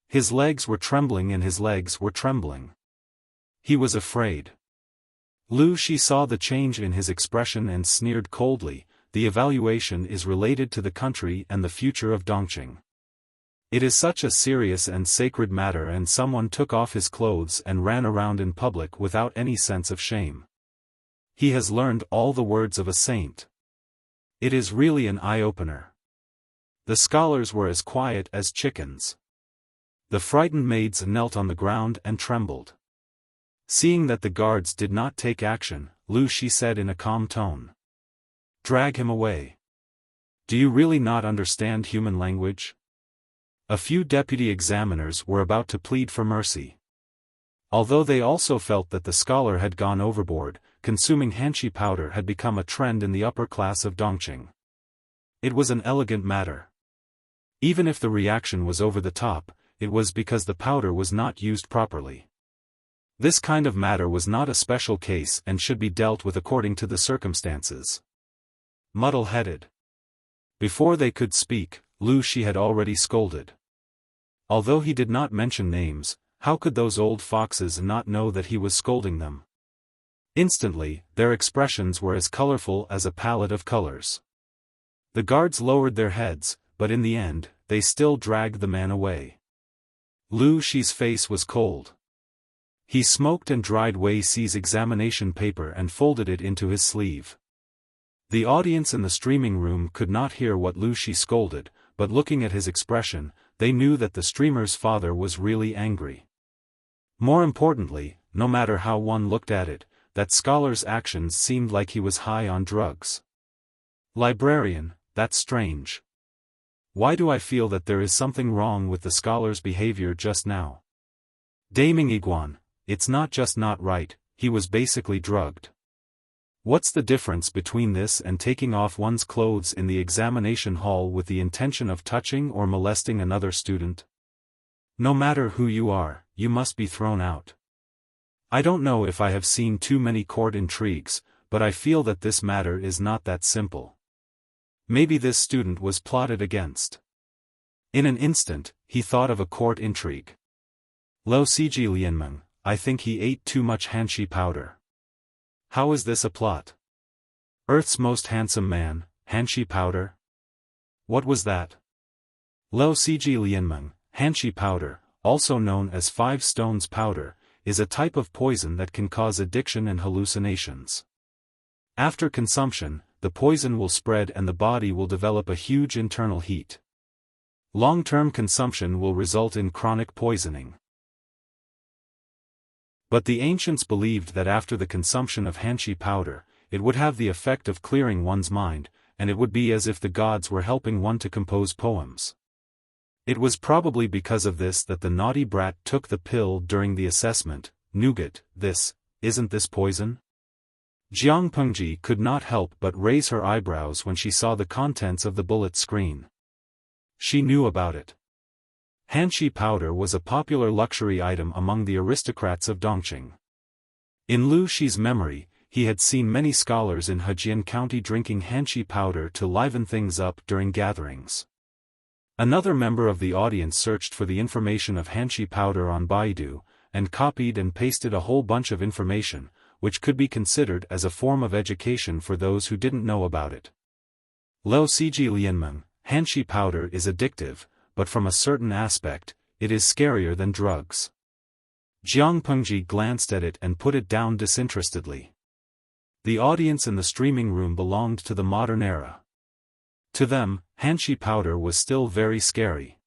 His legs were trembling and his legs were trembling. He was afraid. Lu Shi saw the change in his expression and sneered coldly, the evaluation is related to the country and the future of Dongqing. It is such a serious and sacred matter and someone took off his clothes and ran around in public without any sense of shame. He has learned all the words of a saint. It is really an eye-opener. The scholars were as quiet as chickens. The frightened maids knelt on the ground and trembled. Seeing that the guards did not take action, Lu Shi said in a calm tone. Drag him away. Do you really not understand human language? A few deputy examiners were about to plead for mercy. Although they also felt that the scholar had gone overboard, consuming hanshi powder had become a trend in the upper class of Dongqing. It was an elegant matter. Even if the reaction was over the top, it was because the powder was not used properly. This kind of matter was not a special case and should be dealt with according to the circumstances. Muddle-headed. Before they could speak, Lu Shi had already scolded. Although he did not mention names, how could those old foxes not know that he was scolding them? Instantly, their expressions were as colorful as a palette of colors. The guards lowered their heads, but in the end, they still dragged the man away. Lu Shi's face was cold. He smoked and dried Wei Ci's examination paper and folded it into his sleeve. The audience in the streaming room could not hear what Lu Shi scolded, but looking at his expression, they knew that the streamer's father was really angry. More importantly, no matter how one looked at it, that scholar's actions seemed like he was high on drugs. Librarian, that's strange. Why do I feel that there is something wrong with the scholar's behavior just now? Daming Iguan, it's not just not right, he was basically drugged. What's the difference between this and taking off one's clothes in the examination hall with the intention of touching or molesting another student? No matter who you are, you must be thrown out. I don't know if I have seen too many court intrigues, but I feel that this matter is not that simple. Maybe this student was plotted against. In an instant, he thought of a court intrigue. Lo Siji Lianmeng, I think he ate too much hanshi powder. How is this a plot? Earth's most handsome man, hanshi powder? What was that? Lo Siji Lianmeng, hanshi powder, also known as 5 stones powder, is a type of poison that can cause addiction and hallucinations. After consumption, the poison will spread and the body will develop a huge internal heat. Long-term consumption will result in chronic poisoning. But the ancients believed that after the consumption of hanshi powder, it would have the effect of clearing one's mind, and it would be as if the gods were helping one to compose poems. It was probably because of this that the naughty brat took the pill during the assessment. Nougat, isn't this poison? Jiang Pengji could not help but raise her eyebrows when she saw the contents of the bullet screen. She knew about it. Hanshi powder was a popular luxury item among the aristocrats of Dongqing. In Lu Shi's memory, he had seen many scholars in Hejian County drinking hanshi powder to liven things up during gatherings. Another member of the audience searched for the information of hanshi powder on Baidu, and copied and pasted a whole bunch of information, which could be considered as a form of education for those who didn't know about it. Lo Siji Lianmeng, hanshi powder is addictive, but from a certain aspect, it is scarier than drugs. Jiang Pengji glanced at it and put it down disinterestedly. The audience in the streaming room belonged to the modern era. To them, hanshi powder was still very scary.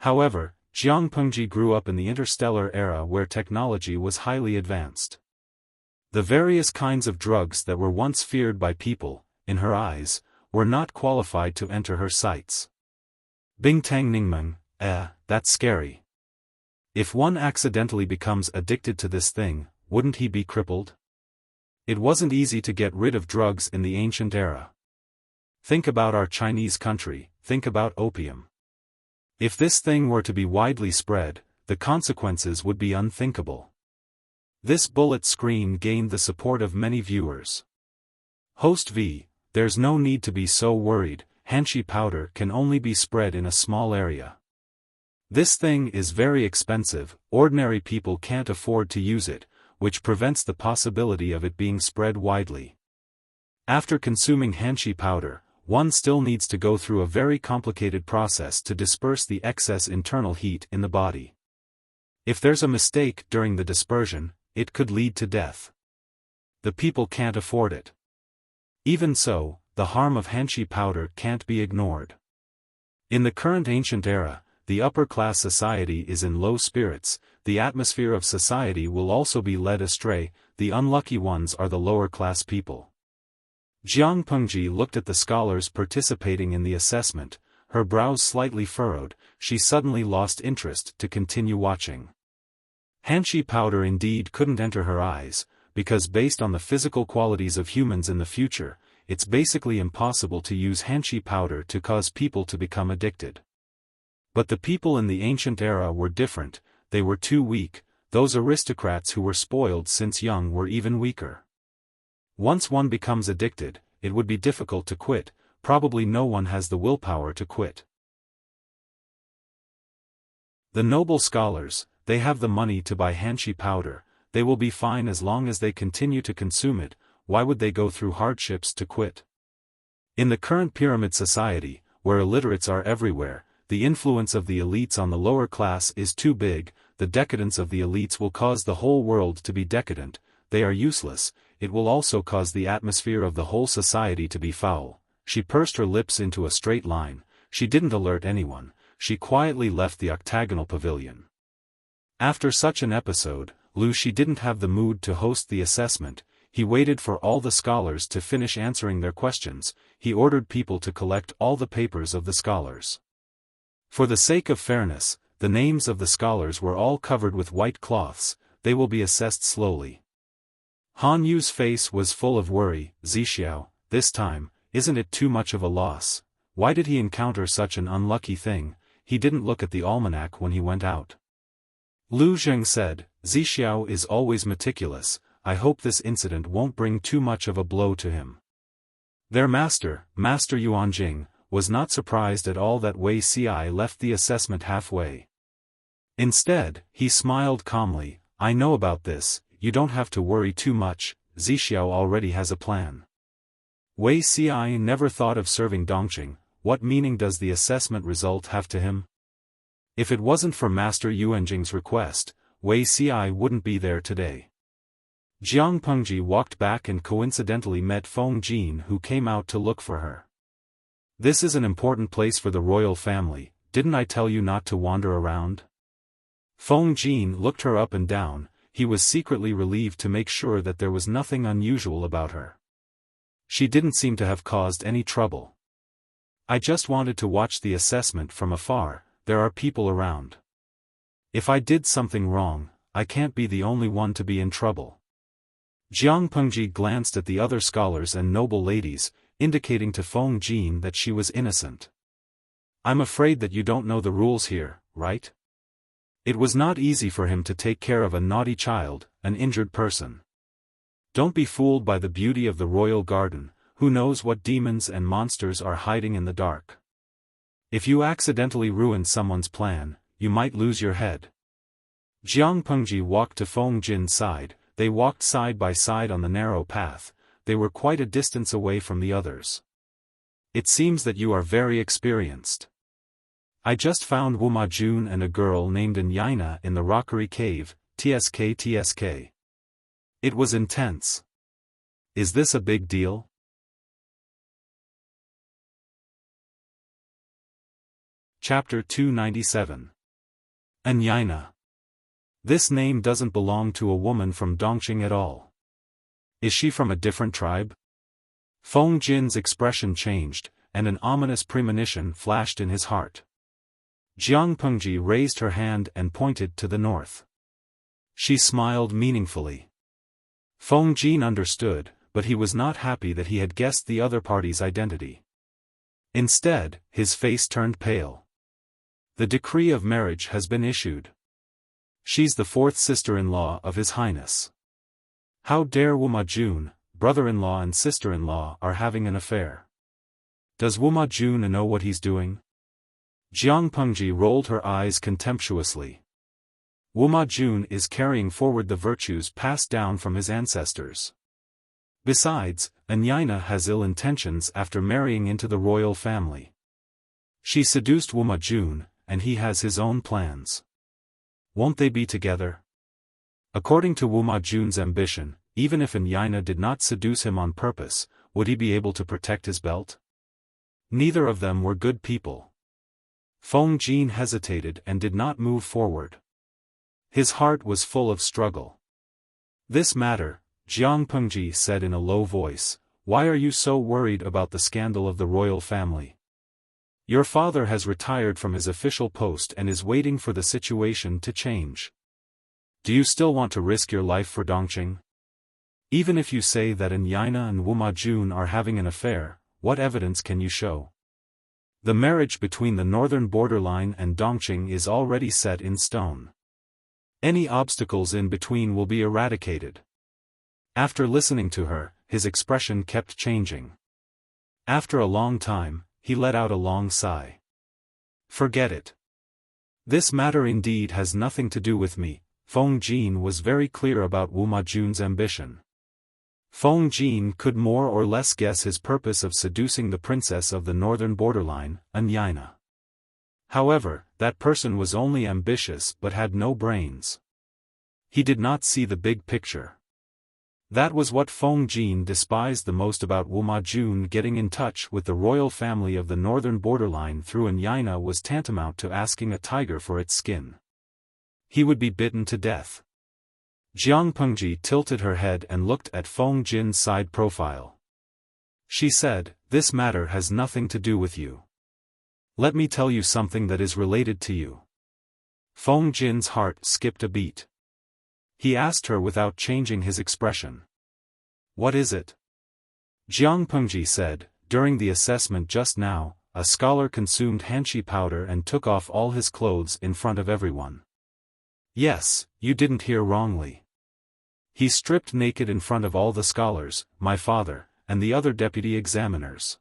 However, Jiang Pengji grew up in the interstellar era where technology was highly advanced. The various kinds of drugs that were once feared by people, in her eyes, were not qualified to enter her sights. Bing Tang Ningmeng, that's scary. If one accidentally becomes addicted to this thing, wouldn't he be crippled? It wasn't easy to get rid of drugs in the ancient era. Think about our Chinese country, think about opium. If this thing were to be widely spread, the consequences would be unthinkable. This bullet screen gained the support of many viewers. Host V, there's no need to be so worried, hanshi powder can only be spread in a small area. This thing is very expensive, ordinary people can't afford to use it, which prevents the possibility of it being spread widely. After consuming hanshi powder, one still needs to go through a very complicated process to disperse the excess internal heat in the body. If there's a mistake during the dispersion, it could lead to death. The people can't afford it. Even so, the harm of hanshi powder can't be ignored. In the current ancient era, the upper-class society is in low spirits, the atmosphere of society will also be led astray, the unlucky ones are the lower-class people. Jiang Pengji looked at the scholars participating in the assessment, her brows slightly furrowed, she suddenly lost interest to continue watching. Hanshi powder indeed couldn't enter her eyes, because based on the physical qualities of humans in the future, it's basically impossible to use hanshi powder to cause people to become addicted. But the people in the ancient era were different, they were too weak, those aristocrats who were spoiled since young were even weaker. Once one becomes addicted, it would be difficult to quit, probably no one has the willpower to quit. The noble scholars, they have the money to buy hanshi powder, they will be fine as long as they continue to consume it, why would they go through hardships to quit? In the current pyramid society, where illiterates are everywhere, the influence of the elites on the lower class is too big, the decadence of the elites will cause the whole world to be decadent, they are useless, it will also cause the atmosphere of the whole society to be foul. She pursed her lips into a straight line, she didn't alert anyone, she quietly left the octagonal pavilion. After such an episode, Lu Shi didn't have the mood to host the assessment, he waited for all the scholars to finish answering their questions, he ordered people to collect all the papers of the scholars. For the sake of fairness, the names of the scholars were all covered with white cloths, they will be assessed slowly. Han Yu's face was full of worry, Zixiao, this time, isn't it too much of a loss? Why did he encounter such an unlucky thing? He didn't look at the almanac when he went out. Lu Zheng said, Zixiao is always meticulous, I hope this incident won't bring too much of a blow to him. Their master, Master Yuanjing, was not surprised at all that Wei Ci left the assessment halfway. Instead, he smiled calmly, I know about this, you don't have to worry too much, Zixiao already has a plan. Wei Ci never thought of serving Dongqing, what meaning does the assessment result have to him? If it wasn't for Master Yuanjing's request, Wei Ci wouldn't be there today. Jiang Pengji walked back and coincidentally met Feng Jin who came out to look for her. This is an important place for the royal family, didn't I tell you not to wander around? Feng Jin looked her up and down. He was secretly relieved to make sure that there was nothing unusual about her. She didn't seem to have caused any trouble. I just wanted to watch the assessment from afar. There are people around. If I did something wrong, I can't be the only one to be in trouble. Jiang Pengji glanced at the other scholars and noble ladies, indicating to Feng Jin that she was innocent. I'm afraid that you don't know the rules here, right? It was not easy for him to take care of a naughty child, an injured person. Don't be fooled by the beauty of the royal garden. Who knows what demons and monsters are hiding in the dark? If you accidentally ruin someone's plan, you might lose your head. Jiang Pengji walked to Feng Jin's side. They walked side by side on the narrow path. They were quite a distance away from the others. It seems that you are very experienced. I just found Wuma Jun and a girl named Anyina in the rockery cave, tsk. It was intense. Is this a big deal? Chapter 297. Anyina. This name doesn't belong to a woman from Dongqing at all. Is she from a different tribe? Feng Jin's expression changed, and an ominous premonition flashed in his heart. Jiang Pengji raised her hand and pointed to the north. She smiled meaningfully. Feng Jin understood, but he was not happy that he had guessed the other party's identity. Instead, his face turned pale. The decree of marriage has been issued. She's the fourth sister-in-law of His Highness. How dare Wuma Jun, brother-in-law and sister-in-law are having an affair? Does Wuma Jun know what he's doing? Jiang Pengji rolled her eyes contemptuously. Wuma Jun is carrying forward the virtues passed down from his ancestors. Besides, Anyina has ill intentions after marrying into the royal family. She seduced Wuma Jun, and he has his own plans. Won't they be together? According to Wuma Jun's ambition, even if Anyina did not seduce him on purpose, would he be able to protect his belt? Neither of them were good people. Feng Jin hesitated and did not move forward. His heart was full of struggle. This matter, Jiang Pengji said in a low voice, why are you so worried about the scandal of the royal family? Your father has retired from his official post and is waiting for the situation to change. Do you still want to risk your life for Dongqing? Even if you say that Anyina and Wuma Jun are having an affair, what evidence can you show? The marriage between the northern borderline and Dongqing is already set in stone. Any obstacles in between will be eradicated. After listening to her, his expression kept changing. After a long time, he let out a long sigh. Forget it. This matter indeed has nothing to do with me. Feng Jin was very clear about Wuma Jun's ambition. Feng Jin could more or less guess his purpose of seducing the princess of the northern borderline, Anyina. However, that person was only ambitious but had no brains. He did not see the big picture. That was what Feng Jin despised the most about Wuma Jun. Getting in touch with the royal family of the northern borderline through Anyina was tantamount to asking a tiger for its skin. He would be bitten to death. Jiang Pengji tilted her head and looked at Feng Jin's side profile. She said, this matter has nothing to do with you. Let me tell you something that is related to you. Feng Jin's heart skipped a beat. He asked her without changing his expression. What is it? Jiang Pengji said, during the assessment just now, a scholar consumed hanshi powder and took off all his clothes in front of everyone. Yes, you didn't hear wrongly. He stripped naked in front of all the scholars, my father, and the other deputy examiners.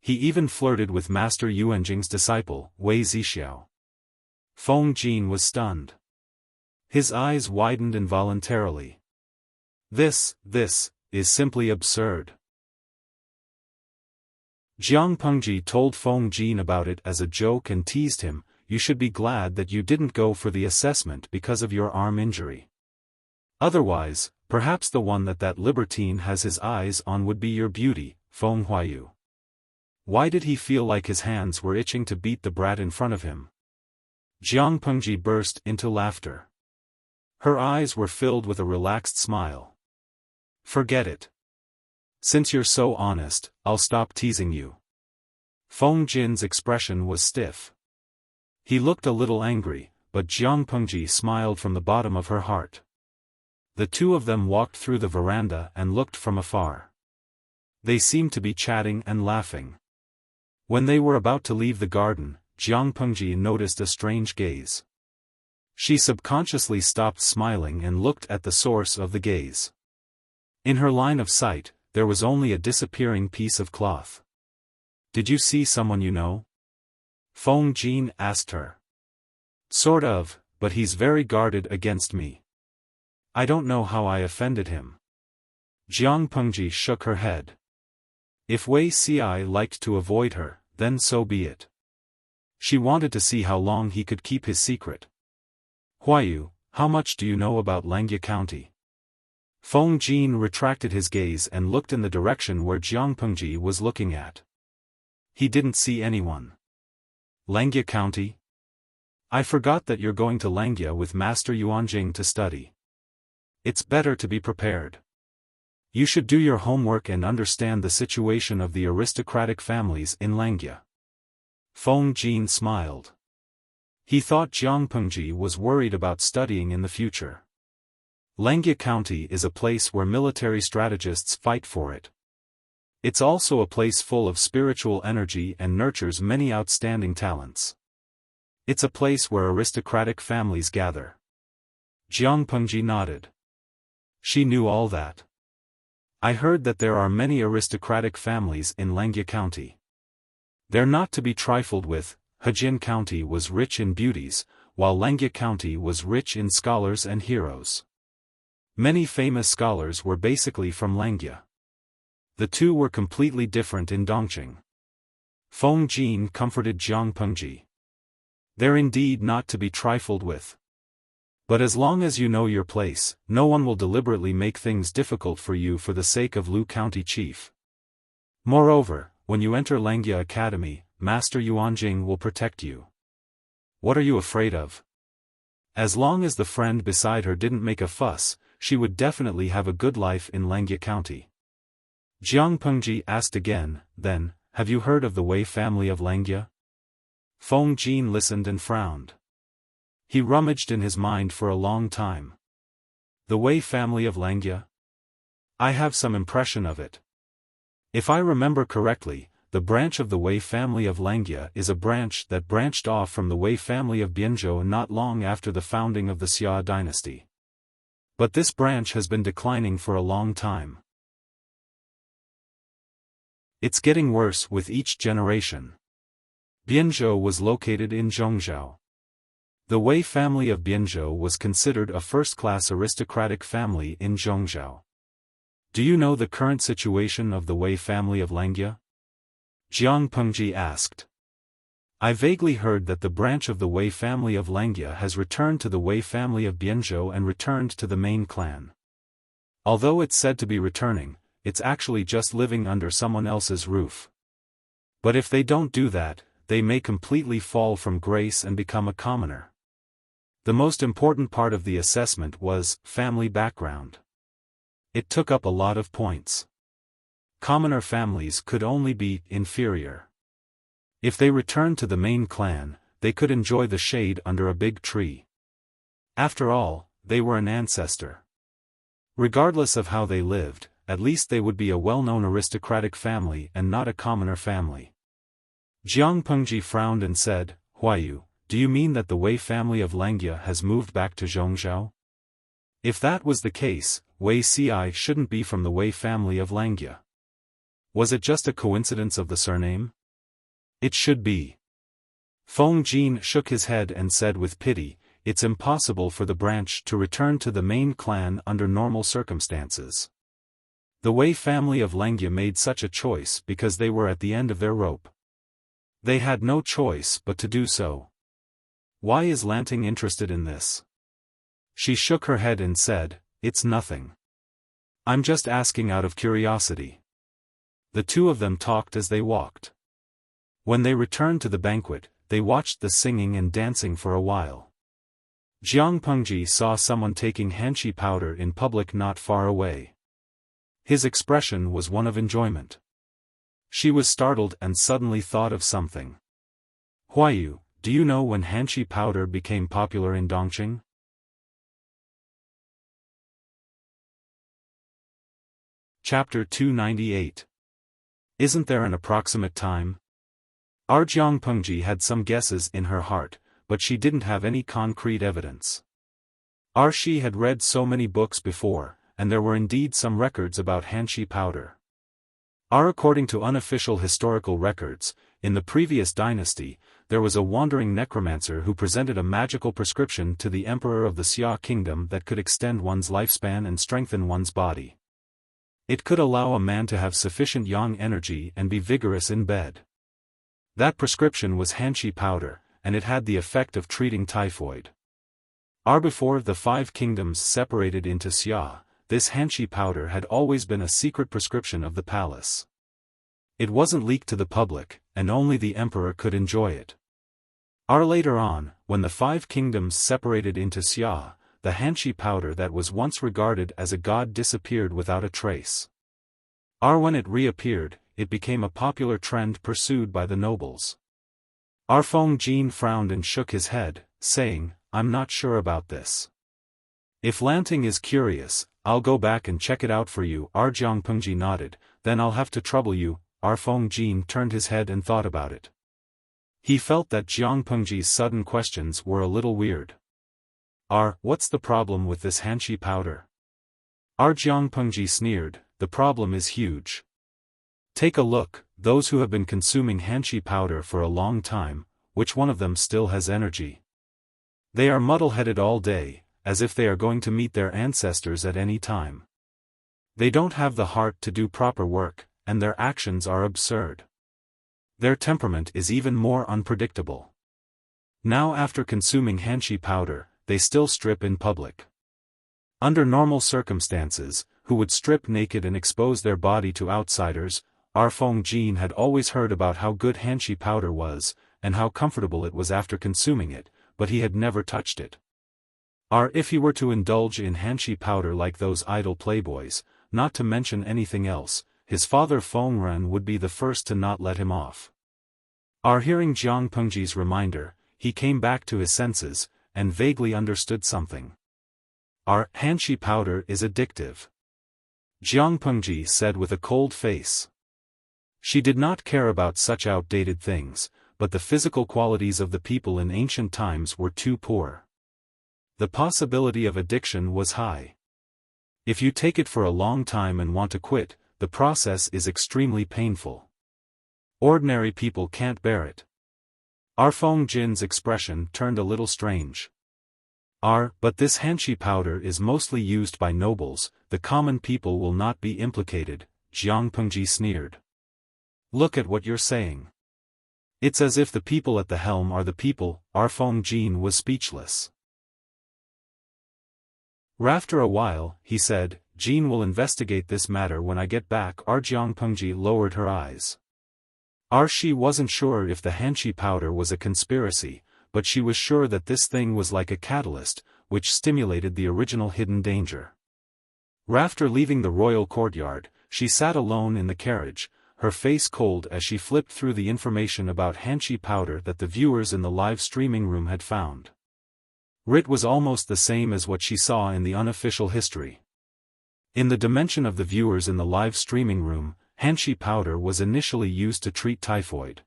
He even flirted with Master Yuanjing's disciple, Wei Zixiao. Feng Jin was stunned. His eyes widened involuntarily. This is simply absurd. Jiang Pengji told Feng Jin about it as a joke and teased him, you should be glad that you didn't go for the assessment because of your arm injury. Otherwise, perhaps the one that libertine has his eyes on would be your beauty, Feng Huayu. Why did he feel like his hands were itching to beat the brat in front of him? Jiang Pengji burst into laughter. Her eyes were filled with a relaxed smile. Forget it. Since you're so honest, I'll stop teasing you. Feng Jin's expression was stiff. He looked a little angry, but Jiang Pengji smiled from the bottom of her heart. The two of them walked through the veranda and looked from afar. They seemed to be chatting and laughing. When they were about to leave the garden, Jiang Pengji noticed a strange gaze. She subconsciously stopped smiling and looked at the source of the gaze. In her line of sight, there was only a disappearing piece of cloth. Did you see someone you know? Feng Jin asked her. Sort of, but he's very guarded against me. I don't know how I offended him. Jiang Pengji shook her head. If Wei Ci liked to avoid her, then so be it. She wanted to see how long he could keep his secret. Huayu, how much do you know about Langya County? Feng Jin retracted his gaze and looked in the direction where Jiang Pengji was looking at. He didn't see anyone. Langya County? I forgot that you're going to Langya with Master Yuanjing to study. It's better to be prepared. You should do your homework and understand the situation of the aristocratic families in Langya. Feng Jin smiled. He thought Jiang Pengji was worried about studying in the future. Langya County is a place where military strategists fight for it. It's also a place full of spiritual energy and nurtures many outstanding talents. It's a place where aristocratic families gather. Jiang Pengji nodded. She knew all that. I heard that there are many aristocratic families in Langya County. They're not to be trifled with. Hejin County was rich in beauties, while Langya County was rich in scholars and heroes. Many famous scholars were basically from Langya. The two were completely different in Dongqing. Feng Jin comforted Jiang Pengji. They're indeed not to be trifled with. But as long as you know your place, no one will deliberately make things difficult for you for the sake of Lu County Chief. Moreover, when you enter Langya Academy, Master Yuanjing will protect you. What are you afraid of? As long as the friend beside her didn't make a fuss, she would definitely have a good life in Langya County. Jiang Pengji asked again, then, have you heard of the Wei family of Langya? Feng Jin listened and frowned. He rummaged in his mind for a long time. The Wei family of Langya? I have some impression of it. If I remember correctly, the branch of the Wei family of Langya is a branch that branched off from the Wei family of Bianzhou not long after the founding of the Xia dynasty. But this branch has been declining for a long time. It's getting worse with each generation. Bianzhou was located in Zhongzhou. The Wei family of Bianzhou was considered a first-class aristocratic family in Zhongzhou. Do you know the current situation of the Wei family of Langya? Jiang Pengji asked. I vaguely heard that the branch of the Wei family of Langya has returned to the Wei family of Bianzhou and returned to the main clan. Although it's said to be returning, it's actually just living under someone else's roof. But if they don't do that, they may completely fall from grace and become a commoner. The most important part of the assessment was family background. It took up a lot of points. Commoner families could only be inferior. If they returned to the main clan, they could enjoy the shade under a big tree. After all, they were an ancestor. Regardless of how they lived, at least they would be a well-known aristocratic family and not a commoner family. Jiang Pengji frowned and said, Huayu, do you mean that the Wei family of Langya has moved back to Zhongzhou? If that was the case, Wei Ci shouldn't be from the Wei family of Langya. Was it just a coincidence of the surname? It should be. Feng Jin shook his head and said with pity, it's impossible for the branch to return to the main clan under normal circumstances. The Wei family of Langya made such a choice because they were at the end of their rope. They had no choice but to do so. Why is Lanting interested in this? She shook her head and said, it's nothing. I'm just asking out of curiosity. The two of them talked as they walked. When they returned to the banquet, they watched the singing and dancing for a while. Jiang Pengji saw someone taking hanshi powder in public not far away. His expression was one of enjoyment. She was startled and suddenly thought of something. Huayu, do you know when hanshi powder became popular in Dongqing? Chapter 298. Isn't there an approximate time? Jiang Pengji had some guesses in her heart, but she didn't have any concrete evidence. She had read so many books before, and there were indeed some records about hanshi powder. According to unofficial historical records, in the previous dynasty, there was a wandering necromancer who presented a magical prescription to the emperor of the Xia kingdom that could extend one's lifespan and strengthen one's body. It could allow a man to have sufficient yang energy and be vigorous in bed. That prescription was hanshi powder, and it had the effect of treating typhoid. Before the 5 kingdoms separated into Xia, this hanshi powder had always been a secret prescription of the palace. It wasn't leaked to the public, and only the emperor could enjoy it. Later on, when the 5 kingdoms separated into Xia, the hanshi powder that was once regarded as a god disappeared without a trace. When it reappeared, it became a popular trend pursued by the nobles. Feng Jin frowned and shook his head, saying, I'm not sure about this. If Lanting is curious, I'll go back and check it out for you. Jiang Pengji nodded, then I'll have to trouble you. Feng Jin turned his head and thought about it. He felt that Jiang Pengji's sudden questions were a little weird. What's the problem with this hanshi powder? Jiang Pengji sneered, the problem is huge. Take a look, those who have been consuming hanshi powder for a long time, which one of them still has energy? They are muddle-headed all day, as if they are going to meet their ancestors at any time. They don't have the heart to do proper work, and their actions are absurd. Their temperament is even more unpredictable. Now after consuming hanshi powder, they still strip in public. Under normal circumstances, who would strip naked and expose their body to outsiders? Feng Jin had always heard about how good hanshi powder was, and how comfortable it was after consuming it, but he had never touched it. If he were to indulge in hanshi powder like those idle playboys, not to mention anything else, his father Feng Ren would be the first to not let him off. Hearing Jiang Pengji's reminder, he came back to his senses, and vaguely understood something. Hanshi powder is addictive. Jiang Pengji said with a cold face. She did not care about such outdated things, but the physical qualities of the people in ancient times were too poor. The possibility of addiction was high. If you take it for a long time and want to quit, the process is extremely painful. Ordinary people can't bear it. Feng Jin's expression turned a little strange. But this hanshi powder is mostly used by nobles, the common people will not be implicated, Jiang Pengji sneered. Look at what you're saying. It's as if the people at the helm are the people. Feng Jin was speechless. After a while, he said, Jin will investigate this matter when I get back. Jiang Pengji lowered her eyes. She wasn't sure if the hanshi powder was a conspiracy, but she was sure that this thing was like a catalyst, which stimulated the original hidden danger. After leaving the royal courtyard, she sat alone in the carriage, her face cold as she flipped through the information about hanshi powder that the viewers in the live streaming room had found. It was almost the same as what she saw in the unofficial history. In the dimension of the viewers in the live streaming room, hanshi powder was initially used to treat typhoid.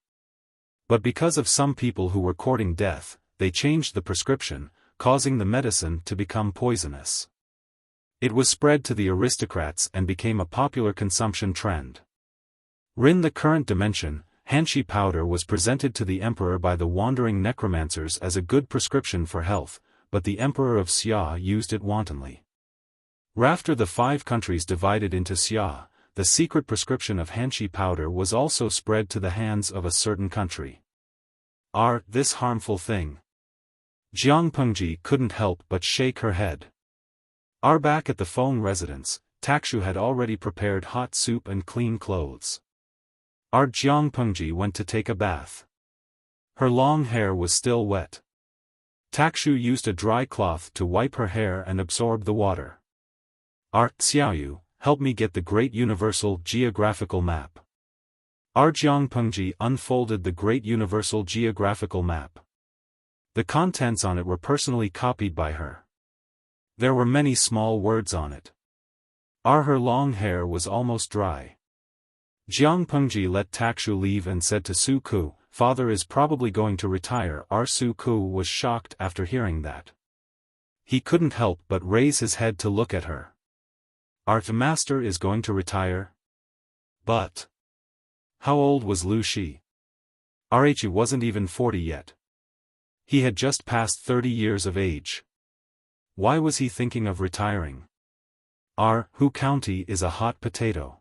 But because of some people who were courting death, they changed the prescription, causing the medicine to become poisonous. It was spread to the aristocrats and became a popular consumption trend. In the current dimension, hanshi powder was presented to the emperor by the wandering necromancers as a good prescription for health, but the emperor of Xia used it wantonly. After the 5 countries divided into Xia, the secret prescription of hanshi powder was also spread to the hands of a certain country. This harmful thing? Jiang Pengji couldn't help but shake her head. Back at the Feng residence, Takshu had already prepared hot soup and clean clothes. Our Jiang Pengji went to take a bath. Her long hair was still wet. Takshu used a dry cloth to wipe her hair and absorb the water. Our Xiaoyu, help me get the Great Universal Geographical Map. Our Jiang Pengji unfolded the Great Universal Geographical Map. The contents on it were personally copied by her. There were many small words on it. Her long hair was almost dry. Jiang Pengji let Takshu leave and said to Su Ku, "Father is probably going to retire." Su Ku was shocked after hearing that. He couldn't help but raise his head to look at her. The master is going to retire? But how old was Lu Shi? He wasn't even 40 yet. He had just passed 30 years of age. Why was he thinking of retiring? Hu County is a hot potato.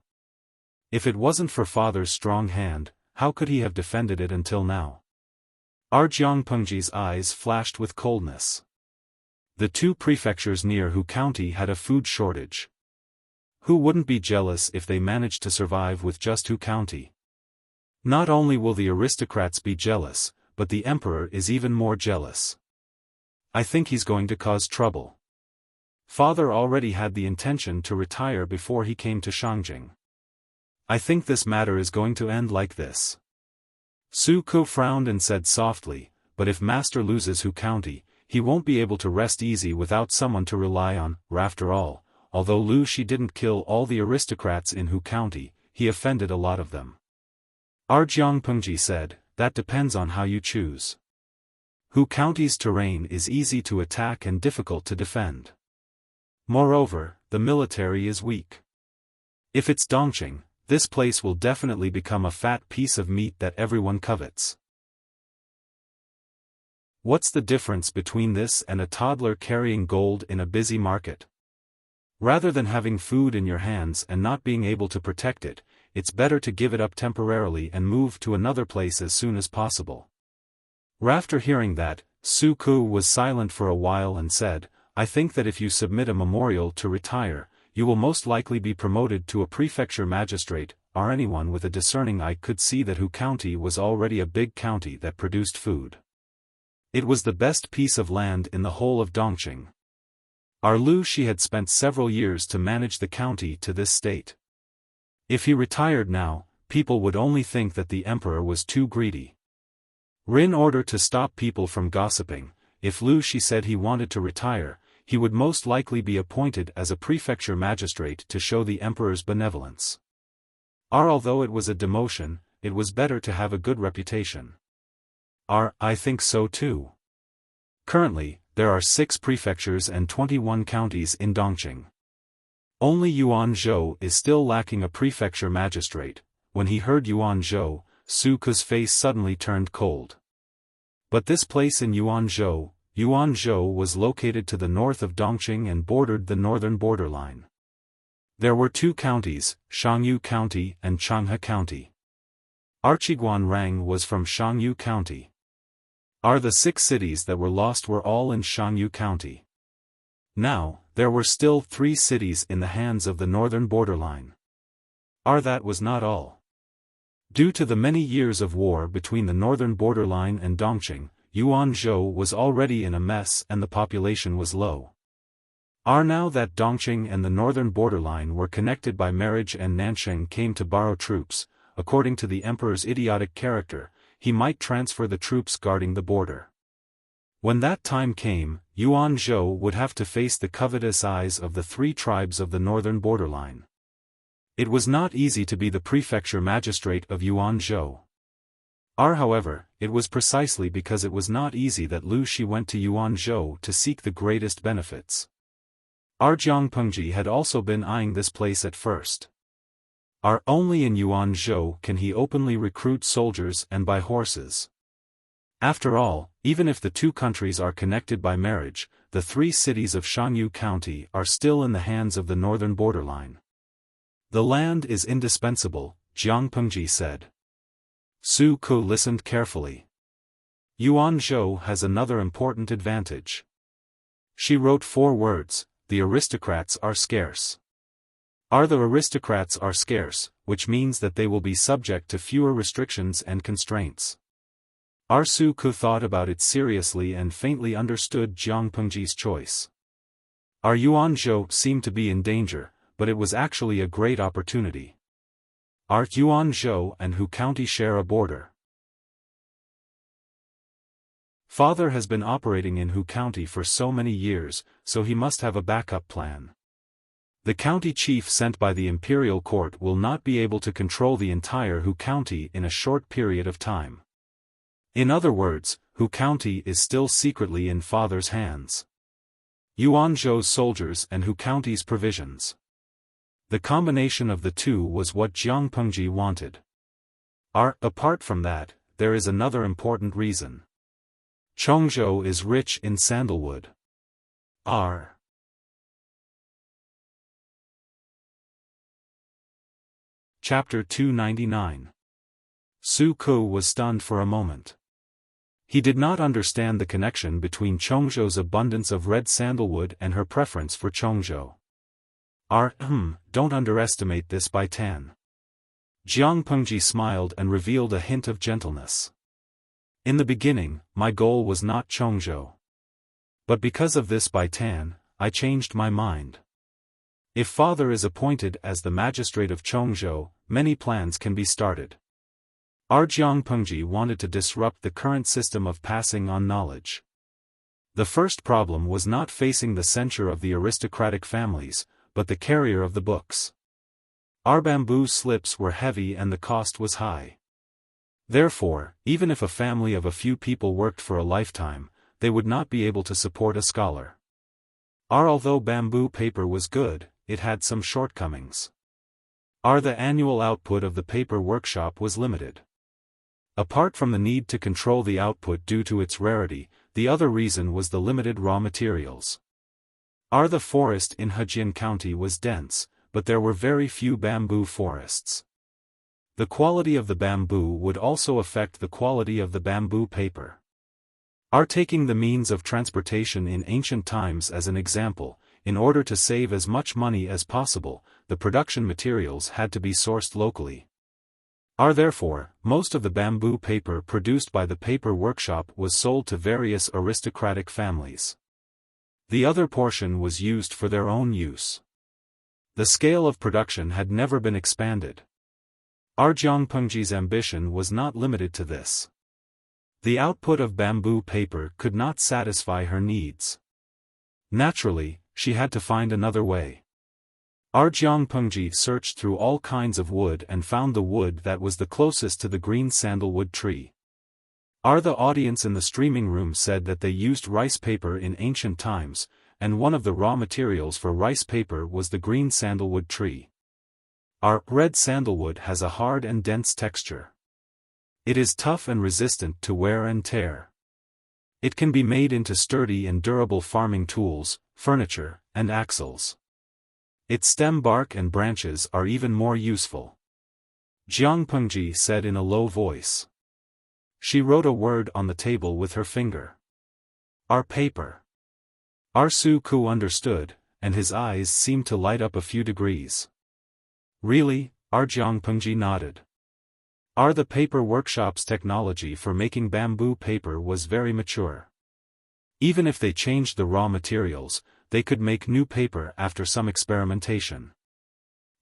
If it wasn't for father's strong hand, how could he have defended it until now? Jiang Pengji's eyes flashed with coldness. The two prefectures near Hu County had a food shortage. Who wouldn't be jealous if they managed to survive with just Hu County? Not only will the aristocrats be jealous, but the emperor is even more jealous. I think he's going to cause trouble. Father already had the intention to retire before he came to Shangjing. I think this matter is going to end like this. Su Ku frowned and said softly, "But if master loses Hu County, he won't be able to rest easy without someone to rely on." After all, although Lu Shi didn't kill all the aristocrats in Hu County, he offended a lot of them. Jiang Pengji said, "That depends on how you choose. Hu County's terrain is easy to attack and difficult to defend. Moreover, the military is weak. If it's Dongqing, this place will definitely become a fat piece of meat that everyone covets." What's the difference between this and a toddler carrying gold in a busy market? Rather than having food in your hands and not being able to protect it, it's better to give it up temporarily and move to another place as soon as possible. After hearing that, Su Ku was silent for a while and said, "I think that if you submit a memorial to retire, you will most likely be promoted to a prefecture magistrate." Anyone with a discerning eye could see that Hu County was already a big county that produced food. It was the best piece of land in the whole of Dongqing. Lu Shi had spent several years to manage the county to this state. If he retired now, people would only think that the emperor was too greedy. In order to stop people from gossiping, if Lu Shi said he wanted to retire, he would most likely be appointed as a prefecture magistrate to show the emperor's benevolence. Although it was a demotion, it was better to have a good reputation. I think so too. Currently, there are 6 prefectures and 21 counties in Dongqing. Only Yuanzhou is still lacking a prefecture magistrate. When he heard Yuanzhou, Su Ku's face suddenly turned cold. But this place in Yuanzhou was located to the north of Dongqing and bordered the northern borderline. There were 2 counties, Shangyu County and Changhe County. Qiguanrang was from Shangyu County. The 6 cities that were lost were all in Shangyu County. Now, there were still 3 cities in the hands of the northern borderline. That was not all. Due to the many years of war between the northern borderline and Dongqing, Yuanzhou was already in a mess and the population was low. Now that Dongqing and the northern borderline were connected by marriage and Nansheng came to borrow troops, according to the emperor's idiotic character, he might transfer the troops guarding the border. When that time came, Yuanzhou would have to face the covetous eyes of the 3 tribes of the northern borderline. It was not easy to be the prefecture magistrate of Yuanzhou. However, it was precisely because it was not easy that Lu Shi went to Yuanzhou to seek the greatest benefits. Jiang Pengji had also been eyeing this place at first. Only in Yuanzhou can he openly recruit soldiers and buy horses. After all, even if the 2 countries are connected by marriage, the 3 cities of Shangyu County are still in the hands of the northern borderline. The land is indispensable, Jiang Pengji said. Su Ku listened carefully. Yuanzhou has another important advantage. She wrote 4 words, "The aristocrats are scarce." The aristocrats are scarce, which means that they will be subject to fewer restrictions and constraints. Su Ku thought about it seriously and faintly understood Jiang Pengji's choice. Yuanzhou seemed to be in danger, but it was actually a great opportunity. Yuanzhou and Hu County share a border. Father has been operating in Hu County for so many years, so he must have a backup plan. The county chief sent by the imperial court will not be able to control the entire Hu County in a short period of time. In other words, Hu County is still secretly in father's hands. Yuanzhou's soldiers and Hu County's provisions. The combination of the two was what Jiang Pengji wanted. Apart from that, there is another important reason. Chongzhou is rich in sandalwood. Chapter 299. Su Ku was stunned for a moment. He did not understand the connection between Chongzhou's abundance of red sandalwood and her preference for Chongzhou. Don't underestimate this by Tan. Jiang Pengji smiled and revealed a hint of gentleness. In the beginning, my goal was not Chongzhou. But because of this by Tan, I changed my mind. If father is appointed as the magistrate of Chongzhou, many plans can be started. Jiang Pengji wanted to disrupt the current system of passing on knowledge. The first problem was not facing the censure of the aristocratic families, but the carrier of the books. Our bamboo slips were heavy and the cost was high. Therefore, even if a family of a few people worked for a lifetime, they would not be able to support a scholar. Although bamboo paper was good, it had some shortcomings. The annual output of the paper workshop was limited. Apart from the need to control the output due to its rarity, the other reason was the limited raw materials. The forest in Hejian County was dense, but there were very few bamboo forests. The quality of the bamboo would also affect the quality of the bamboo paper. Taking the means of transportation in ancient times as an example, in order to save as much money as possible, the production materials had to be sourced locally. Therefore, most of the bamboo paper produced by the paper workshop was sold to various aristocratic families. The other portion was used for their own use. The scale of production had never been expanded. Jiang Pengji's ambition was not limited to this. The output of bamboo paper could not satisfy her needs. Naturally, she had to find another way. Jiang Pengji searched through all kinds of wood and found the wood that was the closest to the green sandalwood tree. The audience in the streaming room said that they used rice paper in ancient times, and one of the raw materials for rice paper was the green sandalwood tree. Red sandalwood has a hard and dense texture. It is tough and resistant to wear and tear. It can be made into sturdy and durable farming tools, furniture, and axles. Its stem bark and branches are even more useful. Jiang Pengji said in a low voice. She wrote a word on the table with her finger. Paper. Su Ku understood, and his eyes seemed to light up a few degrees. Really? Jiang Pengji nodded. The paper workshop's technology for making bamboo paper was very mature. Even if they changed the raw materials, they could make new paper after some experimentation.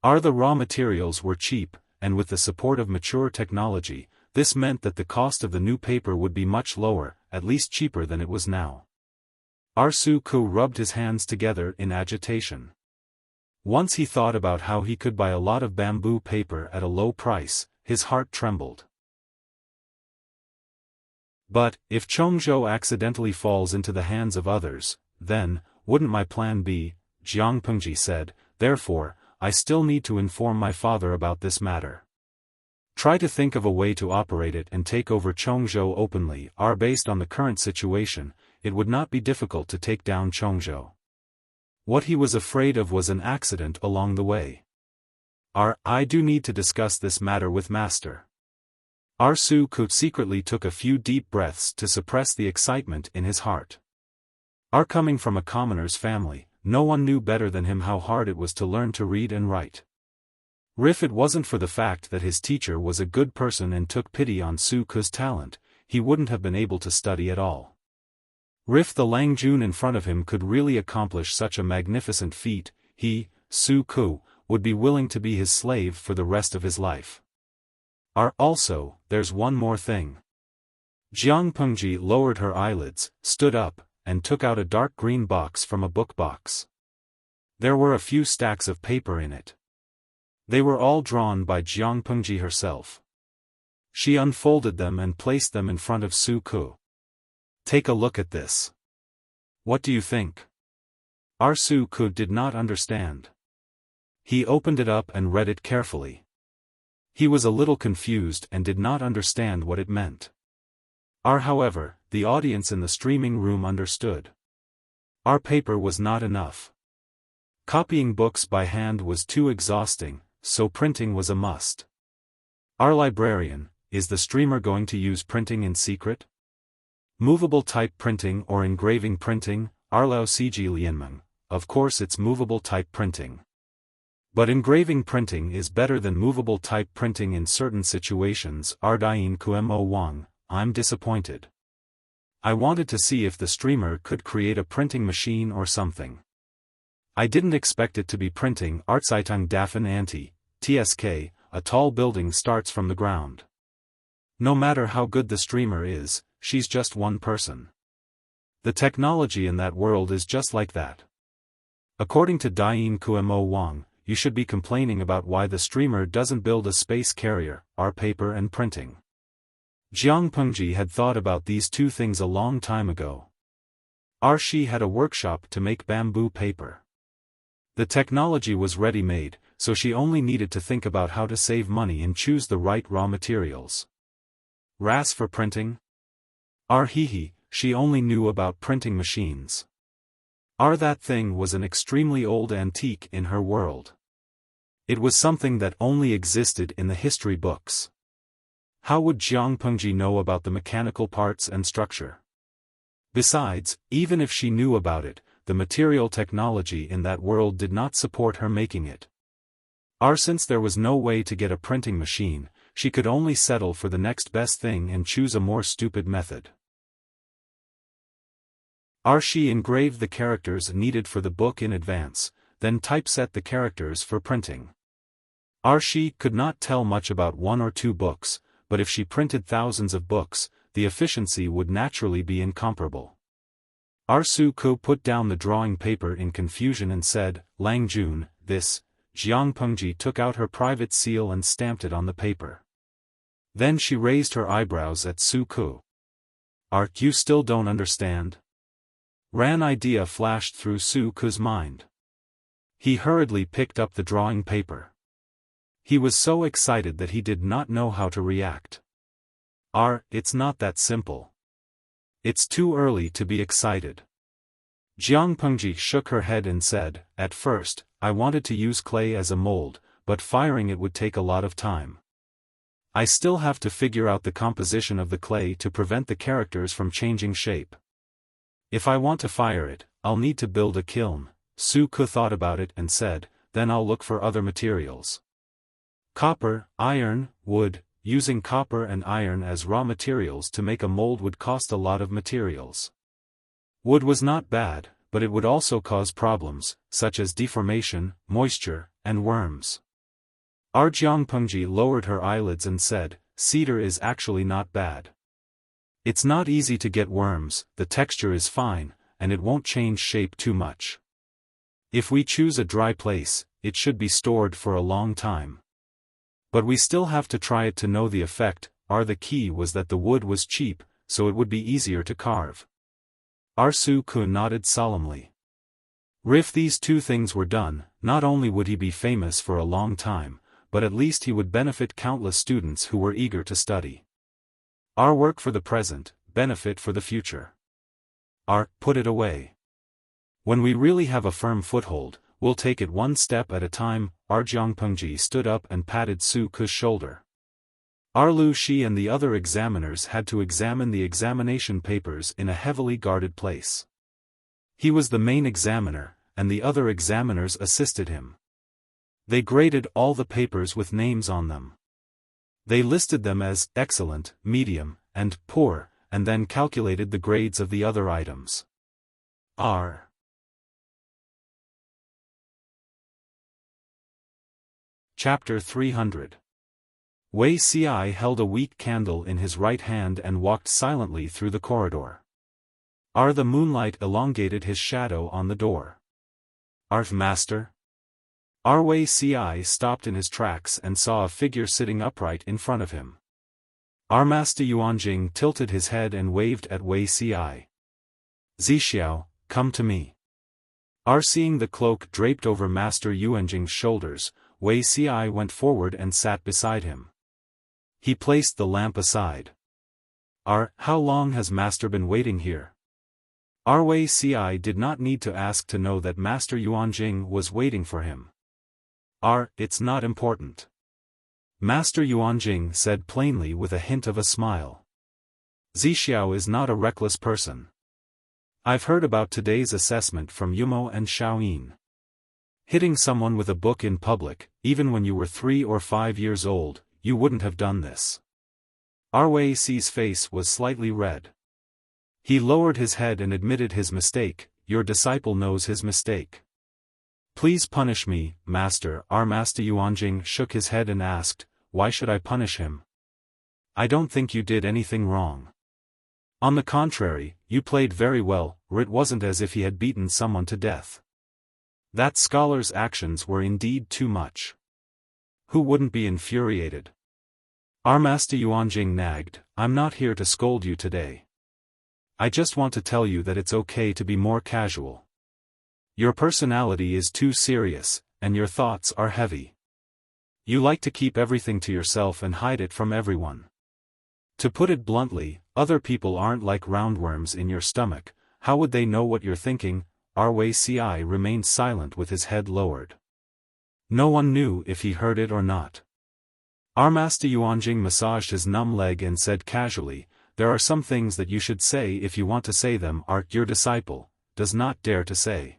The raw materials were cheap, and with the support of mature technology, this meant that the cost of the new paper would be much lower, at least cheaper than it was now. Su Ku rubbed his hands together in agitation. Once he thought about how he could buy a lot of bamboo paper at a low price, his heart trembled. But, if Chongzhou accidentally falls into the hands of others, then, wouldn't my plan be, Jiang Pengji said, therefore, I still need to inform my father about this matter. Try to think of a way to operate it and take over Chongzhou openly. Based on the current situation, it would not be difficult to take down Chongzhou. What he was afraid of was an accident along the way. I do need to discuss this matter with master. Su Ku secretly took a few deep breaths to suppress the excitement in his heart. Coming from a commoner's family, no one knew better than him how hard it was to learn to read and write. If it wasn't for the fact that his teacher was a good person and took pity on Su Ke's talent, he wouldn't have been able to study at all. If the Lang Jun in front of him could really accomplish such a magnificent feat, he, Su Ke, would be willing to be his slave for the rest of his life. Also, there's one more thing. Jiang Pengji lowered her eyelids, stood up, and took out a dark green box from a book box. There were a few stacks of paper in it. They were all drawn by Jiang Pengji herself. She unfolded them and placed them in front of Su Ke. Take a look at this. What do you think? Su Ke did not understand. He opened it up and read it carefully. He was a little confused and did not understand what it meant. However, the audience in the streaming room understood. Our paper was not enough. Copying books by hand was too exhausting, so printing was a must. Our librarian, is the streamer going to use printing in secret? Movable type printing or engraving printing, Arlao Cg Lianmeng, of course it's movable type printing. But engraving printing is better than movable type printing in certain situations. Ardain Kumo Wang, I'm disappointed. I wanted to see if the streamer could create a printing machine or something. I didn't expect it to be printing. Artzeitung Dafen Anti, TSK, a tall building starts from the ground. No matter how good the streamer is, she's just one person. The technology in that world is just like that. According to Dain Kumo Wang, you should be complaining about why the streamer doesn't build a space carrier, our paper and printing. Jiang Pengji had thought about these two things a long time ago. She had a workshop to make bamboo paper. The technology was ready-made, so she only needed to think about how to save money and choose the right raw materials. RAS for printing? She only knew about printing machines. That thing was an extremely old antique in her world. It was something that only existed in the history books. How would Jiang Pengji know about the mechanical parts and structure? Besides, even if she knew about it, the material technology in that world did not support her making it. Since there was no way to get a printing machine, she could only settle for the next best thing and choose a more stupid method. She engraved the characters needed for the book in advance, then typeset the characters for printing. She could not tell much about one or two books, but if she printed thousands of books, the efficiency would naturally be incomparable. Su Ke put down the drawing paper in confusion and said, Lang Jun, this. Jiang Pengji took out her private seal and stamped it on the paper. Then she raised her eyebrows at Su Ke. You still don't understand? An idea flashed through Su Ke's mind. He hurriedly picked up the drawing paper. He was so excited that he did not know how to react. It's not that simple. It's too early to be excited. Jiang Pengji shook her head and said, at first, I wanted to use clay as a mold, but firing it would take a lot of time. I still have to figure out the composition of the clay to prevent the characters from changing shape. If I want to fire it, I'll need to build a kiln. Su Ke thought about it and said, then I'll look for other materials. Copper, iron, wood. Using copper and iron as raw materials to make a mold would cost a lot of materials. Wood was not bad, but it would also cause problems, such as deformation, moisture, and worms. Jiang Pengji lowered her eyelids and said, cedar is actually not bad. It's not easy to get worms, the texture is fine, and it won't change shape too much. If we choose a dry place, it should be stored for a long time. But we still have to try it to know the effect. The key was that the wood was cheap, so it would be easier to carve. Su Ke nodded solemnly. If these two things were done, not only would he be famous for a long time, but at least he would benefit countless students who were eager to study. Work for the present, benefit for the future. Put it away. When we really have a firm foothold, we'll take it one step at a time. Jiang Pengji stood up and patted Su Ke's shoulder. Lu Shi and the other examiners had to examine the examination papers in a heavily guarded place. He was the main examiner, and the other examiners assisted him. They graded all the papers with names on them. They listed them as excellent, medium, and poor, and then calculated the grades of the other items. R. Chapter 300. Wuxia held a weak candle in his right hand and walked silently through the corridor. The moonlight elongated his shadow on the door. Master? Wuxia stopped in his tracks and saw a figure sitting upright in front of him. Master Yuanjing tilted his head and waved at Wuxia. Zixiao, come to me. Seeing the cloak draped over Master Yuanjing's shoulders, Wuxia went forward and sat beside him. He placed the lamp aside. How long has Master been waiting here? Wuxia did not need to ask to know that Master Yuanjing was waiting for him. It's not important. Master Yuanjing said plainly with a hint of a smile. Zixiao is not a reckless person. I've heard about today's assessment from Yumo and Xiaoyin. Hitting someone with a book in public, even when you were 3 or 5 years old, you wouldn't have done this. Wuxia's face was slightly red. He lowered his head and admitted his mistake. Your disciple knows his mistake. Please punish me, Master. Master Yuanjing shook his head and asked, why should I punish him? I don't think you did anything wrong. On the contrary, you played very well, or it wasn't as if he had beaten someone to death. That scholar's actions were indeed too much. Who wouldn't be infuriated? Master Yuanjing nagged, I'm not here to scold you today. I just want to tell you that it's okay to be more casual. Your personality is too serious, and your thoughts are heavy. You like to keep everything to yourself and hide it from everyone. To put it bluntly, other people aren't like roundworms in your stomach. How would they know what you're thinking? Wuxia remained silent with his head lowered. No one knew if he heard it or not. Master Yuanjing massaged his numb leg and said casually, there are some things that you should say if you want to say them. Your disciple does not dare to say.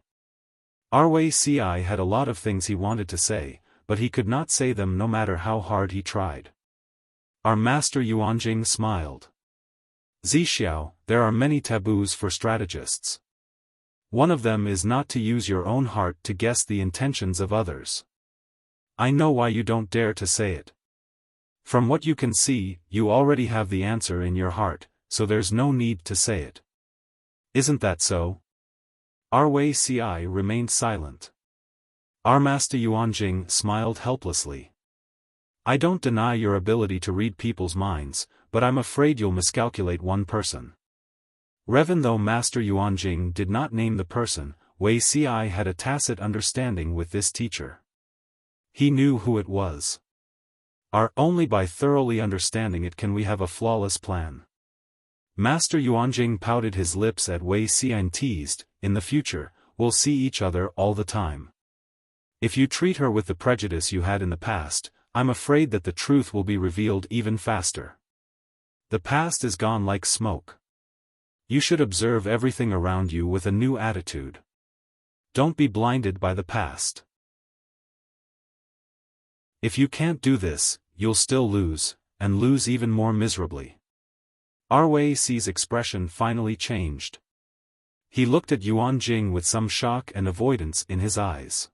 Wuxia had a lot of things he wanted to say, but he could not say them no matter how hard he tried. Master Yuanjing smiled. Zixiao, there are many taboos for strategists. One of them is not to use your own heart to guess the intentions of others. I know why you don't dare to say it. From what you can see, you already have the answer in your heart, so there's no need to say it. Isn't that so? Wuxia remained silent. Master Yuanjing smiled helplessly. I don't deny your ability to read people's minds, but I'm afraid you'll miscalculate one person. Even though Master Yuanjing did not name the person, Wuxia had a tacit understanding with this teacher. He knew who it was. Only by thoroughly understanding it can we have a flawless plan. Master Yuanjing pouted his lips at Wuxia and teased, in the future, we'll see each other all the time. If you treat her with the prejudice you had in the past, I'm afraid that the truth will be revealed even faster. The past is gone like smoke. You should observe everything around you with a new attitude. Don't be blinded by the past. If you can't do this, you'll still lose, and lose even more miserably. Wuxia's expression finally changed. He looked at Yuanjing with some shock and avoidance in his eyes.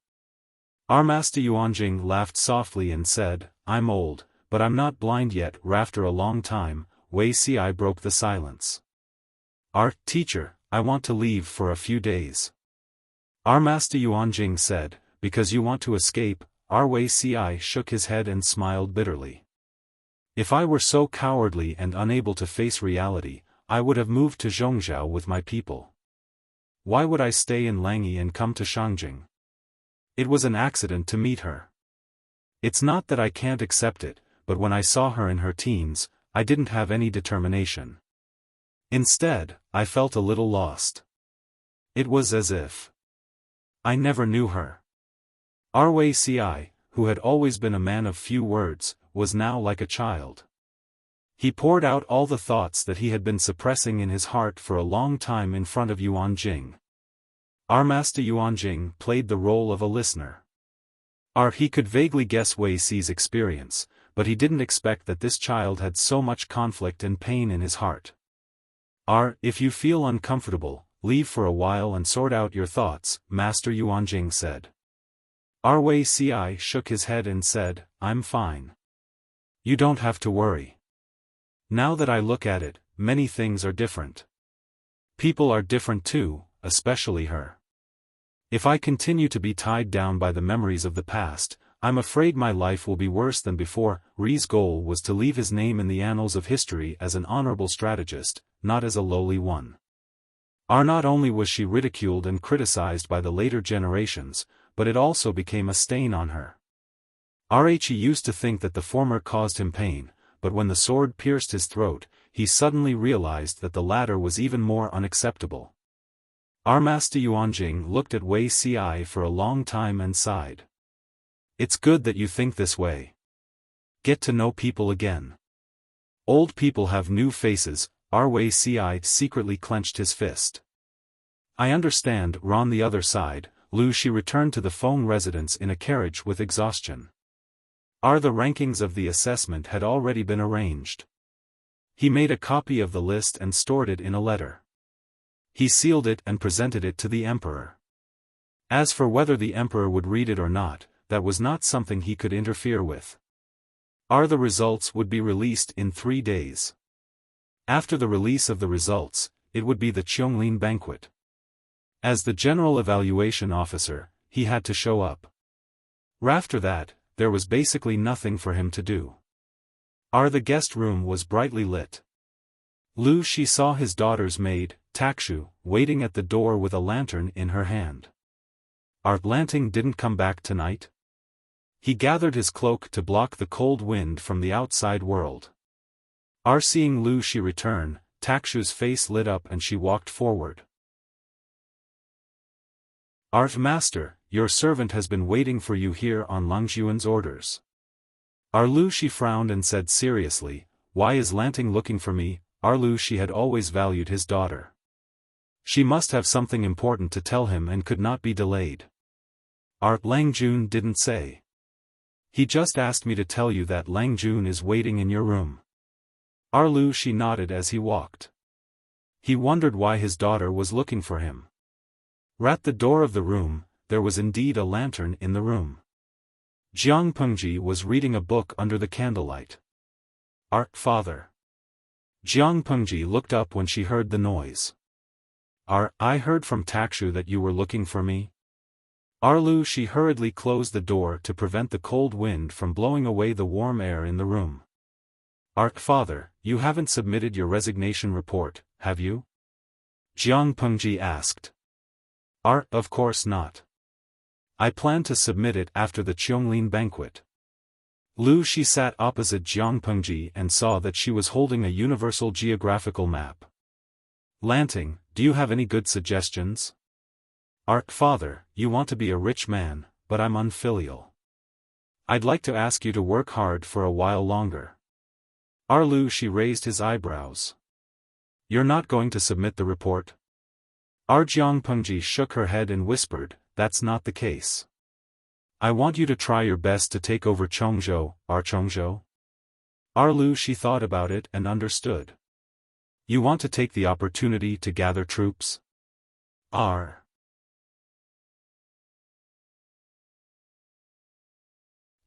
Master Yuanjing laughed softly and said, I'm old, but I'm not blind yet. After a long time, Wuxia broke the silence. Teacher, I want to leave for a few days. Master Yuanjing said, because you want to escape. Wuxia shook his head and smiled bitterly. If I were so cowardly and unable to face reality, I would have moved to Zhongzhou with my people. Why would I stay in Langyi and come to Shangjing? It was an accident to meet her. It's not that I can't accept it, but when I saw her in her teens, I didn't have any determination. Instead, I felt a little lost. It was as if I never knew her. Wuxia, who had always been a man of few words, was now like a child. He poured out all the thoughts that he had been suppressing in his heart for a long time in front of Yuanjing. Our Master Yuanjing played the role of a listener. He could vaguely guess Wei Si's experience, but he didn't expect that this child had so much conflict and pain in his heart. If you feel uncomfortable, leave for a while and sort out your thoughts, Master Yuanjing said. Wei Si shook his head and said, I'm fine. You don't have to worry. Now that I look at it, many things are different. People are different too, especially her. If I continue to be tied down by the memories of the past, I'm afraid my life will be worse than before. Ri's goal was to leave his name in the annals of history as an honorable strategist, not as a lowly one. Not only was she ridiculed and criticized by the later generations, but it also became a stain on her. He used to think that the former caused him pain, but when the sword pierced his throat, he suddenly realized that the latter was even more unacceptable. Master Yuanjing looked at Wei Si for a long time and sighed. It's good that you think this way. Get to know people again. Old people have new faces. Wei Si secretly clenched his fist. I understand. On the other side, She returned to the Feng residence in a carriage with exhaustion. The rankings of the assessment had already been arranged. He made a copy of the list and stored it in a letter. He sealed it and presented it to the emperor. As for whether the emperor would read it or not, that was not something he could interfere with. The results would be released in 3 days. After the release of the results, it would be the Qianglin banquet. As the general evaluation officer, he had to show up. After that, there was basically nothing for him to do. The guest room was brightly lit. She saw his daughter's maid, Takshu, waiting at the door with a lantern in her hand. Lanting didn't come back tonight? He gathered his cloak to block the cold wind from the outside world. Seeing She return, Takshu's face lit up and she walked forward. Master, your servant has been waiting for you here on Langjuan's orders. She frowned and said seriously, why is Lanting looking for me? She had always valued his daughter. She must have something important to tell him and could not be delayed. Langjun didn't say. He just asked me to tell you that Langjun is waiting in your room. She nodded as he walked. He wondered why his daughter was looking for him. At the door of the room, there was indeed a lantern in the room. Jiang Pengji was reading a book under the candlelight. Father. Jiang Pengji looked up when she heard the noise. I heard from Takshu that you were looking for me. She hurriedly closed the door to prevent the cold wind from blowing away the warm air in the room. Father, you haven't submitted your resignation report, have you? Jiang Pengji asked. Of course not. I plan to submit it after the Qianglin banquet. She sat opposite Jiang Pengji and saw that she was holding a universal geographical map. Lanting, do you have any good suggestions? Father, you want to be a rich man, but I'm unfilial. I'd like to ask you to work hard for a while longer. She raised his eyebrows. You're not going to submit the report? Jiang Pengji shook her head and whispered, that's not the case. I want you to try your best to take over Chongzhou, Chongzhou? She thought about it and understood. You want to take the opportunity to gather troops?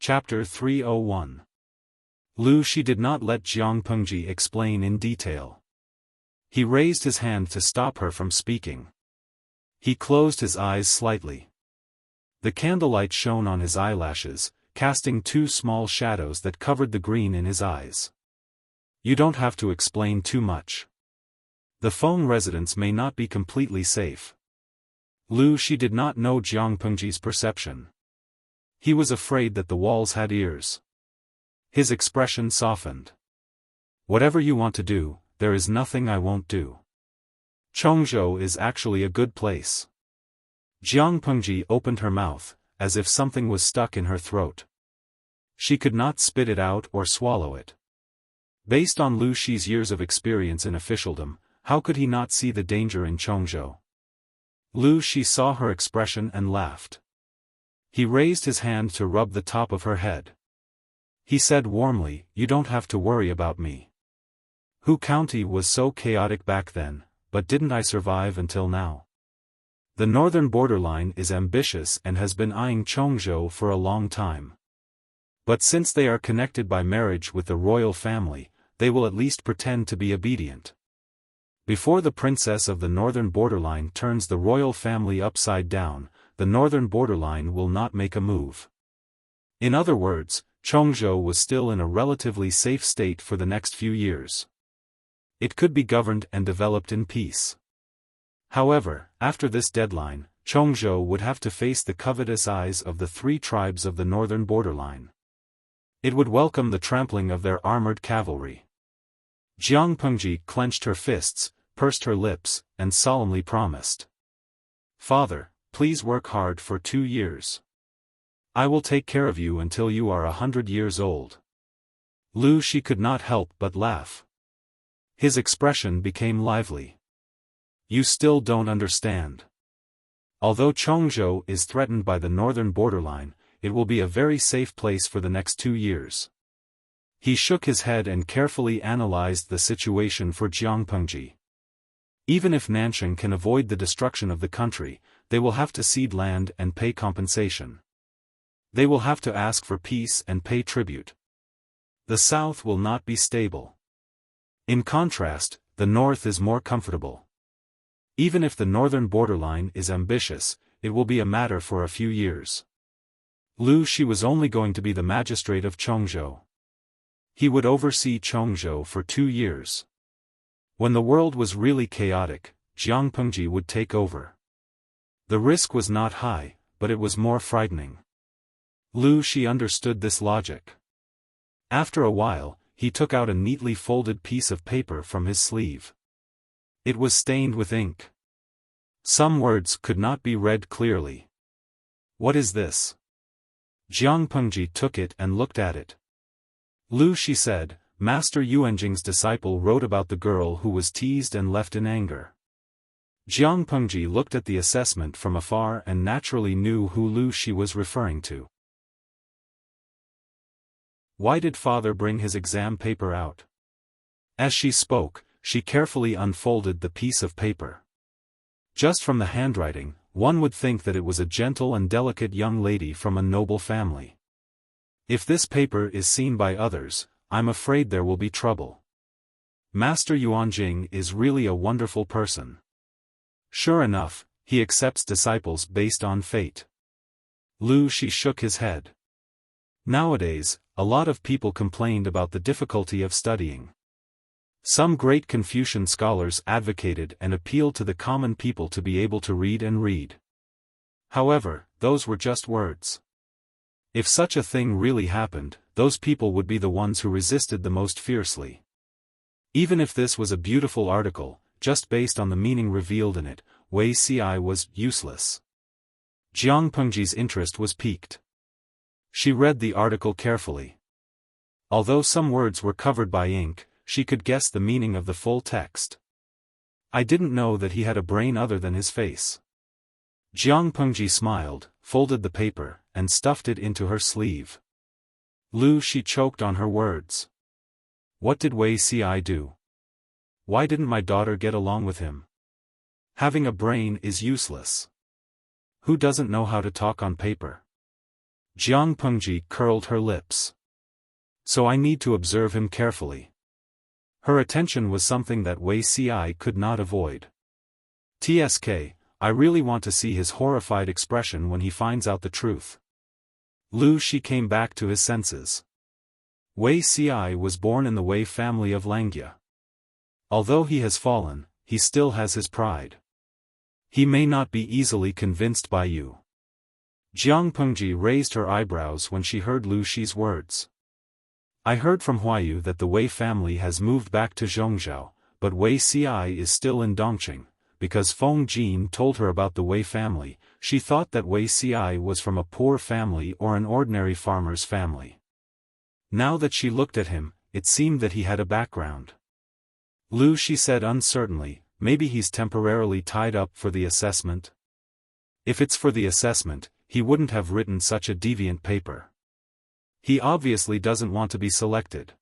Chapter 301. She did not let Jiang Pengji explain in detail. He raised his hand to stop her from speaking. He closed his eyes slightly. The candlelight shone on his eyelashes, casting 2 small shadows that covered the green in his eyes. You don't have to explain too much. The Feng residence may not be completely safe. She did not know Jiang Pengji's perception. He was afraid that the walls had ears. His expression softened. Whatever you want to do, there is nothing I won't do. Chongzhou is actually a good place. Jiang Pengji opened her mouth, as if something was stuck in her throat. She could not spit it out or swallow it. Based on Lu Shi's years of experience in officialdom, how could he not see the danger in Chongzhou? Lu Shi saw her expression and laughed. He raised his hand to rub the top of her head. He said warmly, "You don't have to worry about me. Hu County was so chaotic back then, but didn't I survive until now? The northern borderline is ambitious and has been eyeing Chongzhou for a long time. But since they are connected by marriage with the royal family, they will at least pretend to be obedient. Before the princess of the northern borderline turns the royal family upside down, the northern borderline will not make a move." In other words, Chongzhou was still in a relatively safe state for the next few years. It could be governed and developed in peace. However, after this deadline, Chongzhou would have to face the covetous eyes of the three tribes of the northern borderline. It would welcome the trampling of their armored cavalry. Jiang Pengji clenched her fists, pursed her lips, and solemnly promised. "Father, please work hard for 2 years. I will take care of you until you are 100 years old." Lu Shi could not help but laugh. His expression became lively. "You still don't understand. Although Chongzhou is threatened by the northern borderline, it will be a very safe place for the next 2 years." He shook his head and carefully analyzed the situation for Jiang Pengji. Even if Nansheng can avoid the destruction of the country, they will have to cede land and pay compensation. They will have to ask for peace and pay tribute. The south will not be stable. In contrast, the north is more comfortable. Even if the northern borderline is ambitious, it will be a matter for a few years. Lu Shi was only going to be the magistrate of Chongzhou. He would oversee Chongzhou for 2 years. When the world was really chaotic, Jiang Pengji would take over. The risk was not high, but it was more frightening. Lu Shi understood this logic. After a while, he took out a neatly folded piece of paper from his sleeve. It was stained with ink. Some words could not be read clearly. "What is this?" Jiang Pengji took it and looked at it. Lu Shi said, "Master Yuanjing's disciple wrote about the girl who was teased and left in anger." Jiang Pengji looked at the assessment from afar and naturally knew who Lu Shi was referring to. "Why did father bring his exam paper out?" As she spoke, she carefully unfolded the piece of paper. Just from the handwriting, one would think that it was a gentle and delicate young lady from a noble family. If this paper is seen by others, I'm afraid there will be trouble. Master Yuanjing is really a wonderful person. Sure enough, he accepts disciples based on fate. Lu Shi shook his head. Nowadays, a lot of people complained about the difficulty of studying. Some great Confucian scholars advocated and appealed to the common people to be able to read and read. However, those were just words. If such a thing really happened, those people would be the ones who resisted the most fiercely. Even if this was a beautiful article, just based on the meaning revealed in it, Wei Ci was useless. Jiang Pengji's interest was piqued. She read the article carefully. Although some words were covered by ink, she could guess the meaning of the full text. "I didn't know that he had a brain other than his face." Jiang Pengji smiled, folded the paper, and stuffed it into her sleeve. Lu Shi choked on her words. What did Wei Ci do? Why didn't my daughter get along with him? Having a brain is useless. Who doesn't know how to talk on paper? Jiang Pengji curled her lips. So I need to observe him carefully. Her attention was something that Wei Ci could not avoid. TSK, I really want to see his horrified expression when he finds out the truth. Lu Shi came back to his senses. Wei Ci was born in the Wei family of Langjia. Although he has fallen, he still has his pride. He may not be easily convinced by you. Jiang Pengji raised her eyebrows when she heard Lu Shi's words. I heard from Huayu that the Wei family has moved back to Zhongzhou, but Wei Ci is still in Dongqing. Because Feng Jin told her about the Wei family, she thought that Wei Ci was from a poor family or an ordinary farmer's family. Now that she looked at him, it seemed that he had a background. Lu Shi said uncertainly, maybe he's temporarily tied up for the assessment. If it's for the assessment, he wouldn't have written such a deviant paper. He obviously doesn't want to be selected.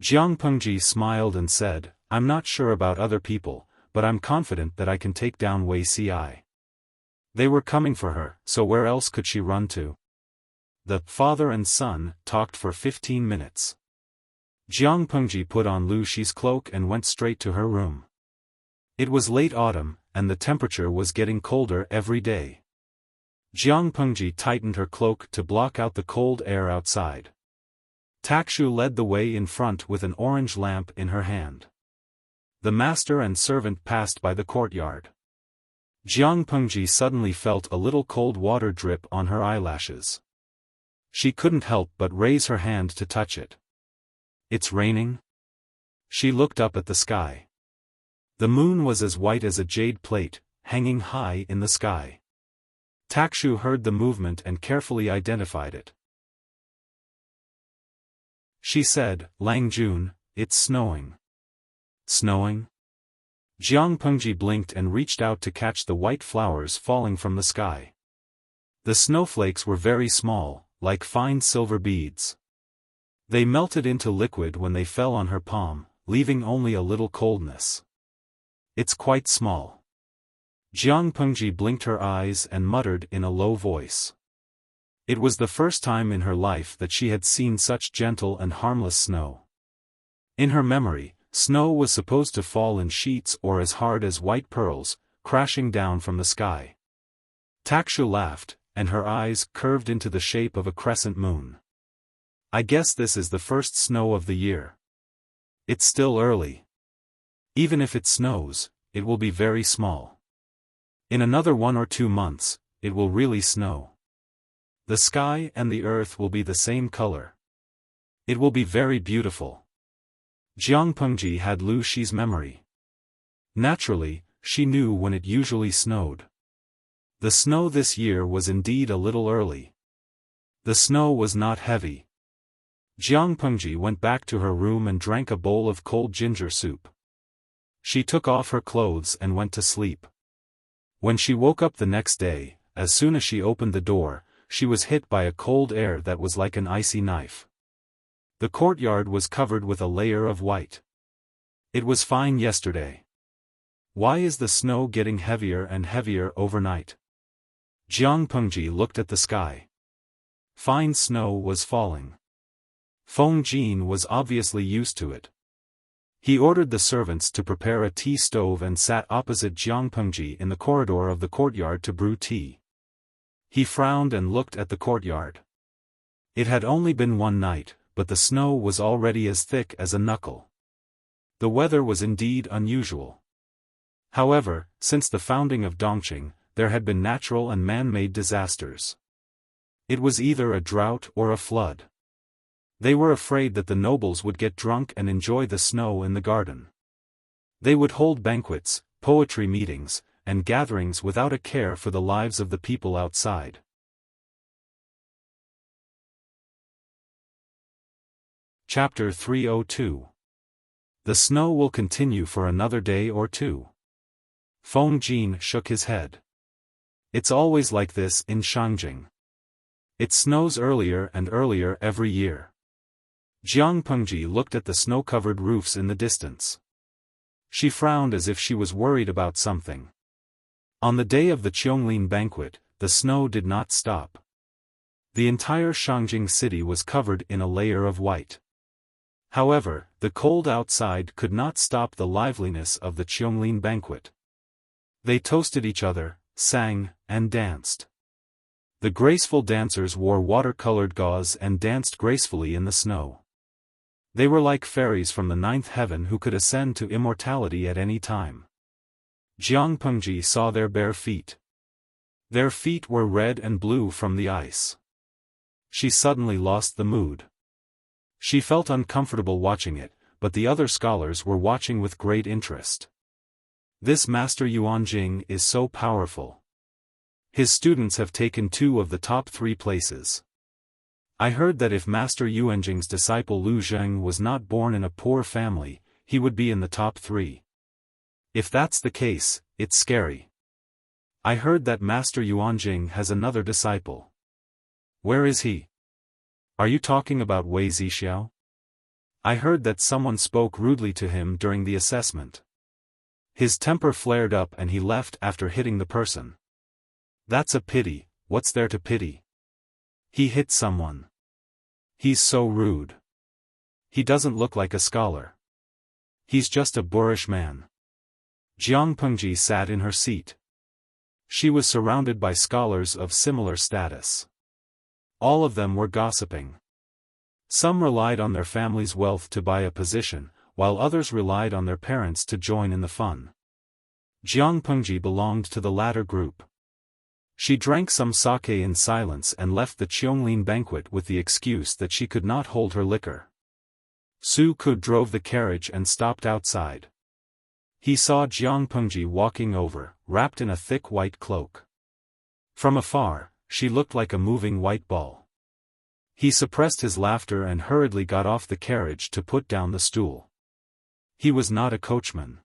Jiang Pengji smiled and said, I'm not sure about other people, but I'm confident that I can take down Wei Ci. They were coming for her, so where else could she run to? The father and son talked for 15 minutes. Jiang Pengji put on Lu Shi's cloak and went straight to her room. It was late autumn, and the temperature was getting colder every day. Jiang Pengji tightened her cloak to block out the cold air outside. Takshu led the way in front with an orange lamp in her hand. The master and servant passed by the courtyard. Jiang Pengji suddenly felt a little cold water drip on her eyelashes. She couldn't help but raise her hand to touch it. It's raining? She looked up at the sky. The moon was as white as a jade plate, hanging high in the sky. Takshu heard the movement and carefully identified it. She said, Lang Jun, it's snowing. Snowing? Jiang Pengji blinked and reached out to catch the white flowers falling from the sky. The snowflakes were very small, like fine silver beads. They melted into liquid when they fell on her palm, leaving only a little coldness. It's quite small. Jiang Pengji blinked her eyes and muttered in a low voice. It was the first time in her life that she had seen such gentle and harmless snow. In her memory, snow was supposed to fall in sheets or as hard as white pearls, crashing down from the sky. Takshu laughed, and her eyes curved into the shape of a crescent moon. I guess this is the first snow of the year. It's still early. Even if it snows, it will be very small. In another 1 or 2 months, it will really snow. The sky and the earth will be the same color. It will be very beautiful. Jiang Pengji had Lu Shi's memory. Naturally, she knew when it usually snowed. The snow this year was indeed a little early. The snow was not heavy. Jiang Pengji went back to her room and drank a bowl of cold ginger soup. She took off her clothes and went to sleep. When she woke up the next day, as soon as she opened the door, she was hit by a cold air that was like an icy knife. The courtyard was covered with a layer of white. It was fine yesterday. Why is the snow getting heavier and heavier overnight? Jiang Pengji looked at the sky. Fine snow was falling. Feng Jin was obviously used to it. He ordered the servants to prepare a tea stove and sat opposite Jiang Pengji in the corridor of the courtyard to brew tea. He frowned and looked at the courtyard. It had only been one night, but the snow was already as thick as a knuckle. The weather was indeed unusual. However, since the founding of Dongqing, there had been natural and man-made disasters. It was either a drought or a flood. They were afraid that the nobles would get drunk and enjoy the snow in the garden. They would hold banquets, poetry meetings, and gatherings without a care for the lives of the people outside. Chapter 302. The snow will continue for another day or two. Feng Jin shook his head. It's always like this in Shangjing. It snows earlier and earlier every year. Jiang Pengji looked at the snow-covered roofs in the distance. She frowned as if she was worried about something. On the day of the Qianglin banquet, the snow did not stop. The entire Shangjing city was covered in a layer of white. However, the cold outside could not stop the liveliness of the Qianglin banquet. They toasted each other, sang, and danced. The graceful dancers wore water-colored gauze and danced gracefully in the snow. They were like fairies from the 9th heaven who could ascend to immortality at any time. Jiang Pengji saw their bare feet. Their feet were red and blue from the ice. She suddenly lost the mood. She felt uncomfortable watching it, but the other scholars were watching with great interest. This Master Yuanjing is so powerful. His students have taken 2 of the top 3 places. I heard that if Master Yuanjing's disciple Lu Zheng was not born in a poor family, he would be in the top 3. If that's the case, it's scary. I heard that Master Yuanjing has another disciple. Where is he? Are you talking about Wei Zixiao? I heard that someone spoke rudely to him during the assessment. His temper flared up and he left after hitting the person. That's a pity. What's there to pity? He hit someone. He's so rude. He doesn't look like a scholar. He's just a boorish man. Jiang Pengji sat in her seat. She was surrounded by scholars of similar status. All of them were gossiping. Some relied on their family's wealth to buy a position, while others relied on their parents to join in the fun. Jiang Pengji belonged to the latter group. She drank some sake in silence and left the Qianglin banquet with the excuse that she could not hold her liquor. Su Ku drove the carriage and stopped outside. He saw Jiang Pengji walking over, wrapped in a thick white cloak. From afar, she looked like a moving white ball. He suppressed his laughter and hurriedly got off the carriage to put down the stool. He was not a coachman.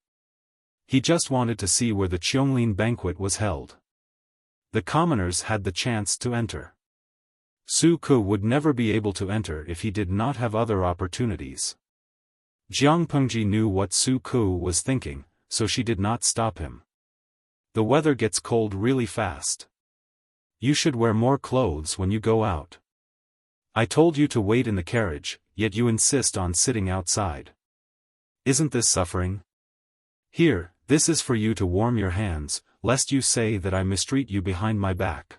He just wanted to see where the Qianglin banquet was held. The commoners had the chance to enter. Su Ku would never be able to enter if he did not have other opportunities. Jiang Pengji knew what Su Ku was thinking, so she did not stop him. The weather gets cold really fast. You should wear more clothes when you go out. I told you to wait in the carriage, yet you insist on sitting outside. Isn't this suffering? Here, this is for you to warm your hands, lest you say that I mistreat you behind my back.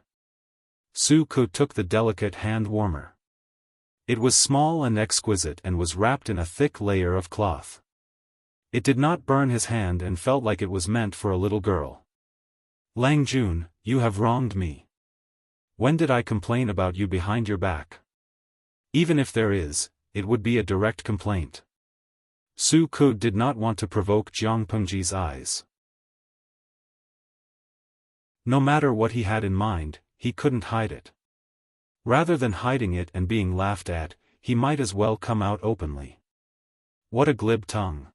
Su Ku took the delicate hand warmer. It was small and exquisite and was wrapped in a thick layer of cloth. It did not burn his hand and felt like it was meant for a little girl. Lang Jun, you have wronged me. When did I complain about you behind your back? Even if there is, it would be a direct complaint. Su Ku did not want to provoke Jiang Pengji's eyes. No matter what he had in mind, he couldn't hide it. Rather than hiding it and being laughed at, he might as well come out openly. What a glib tongue.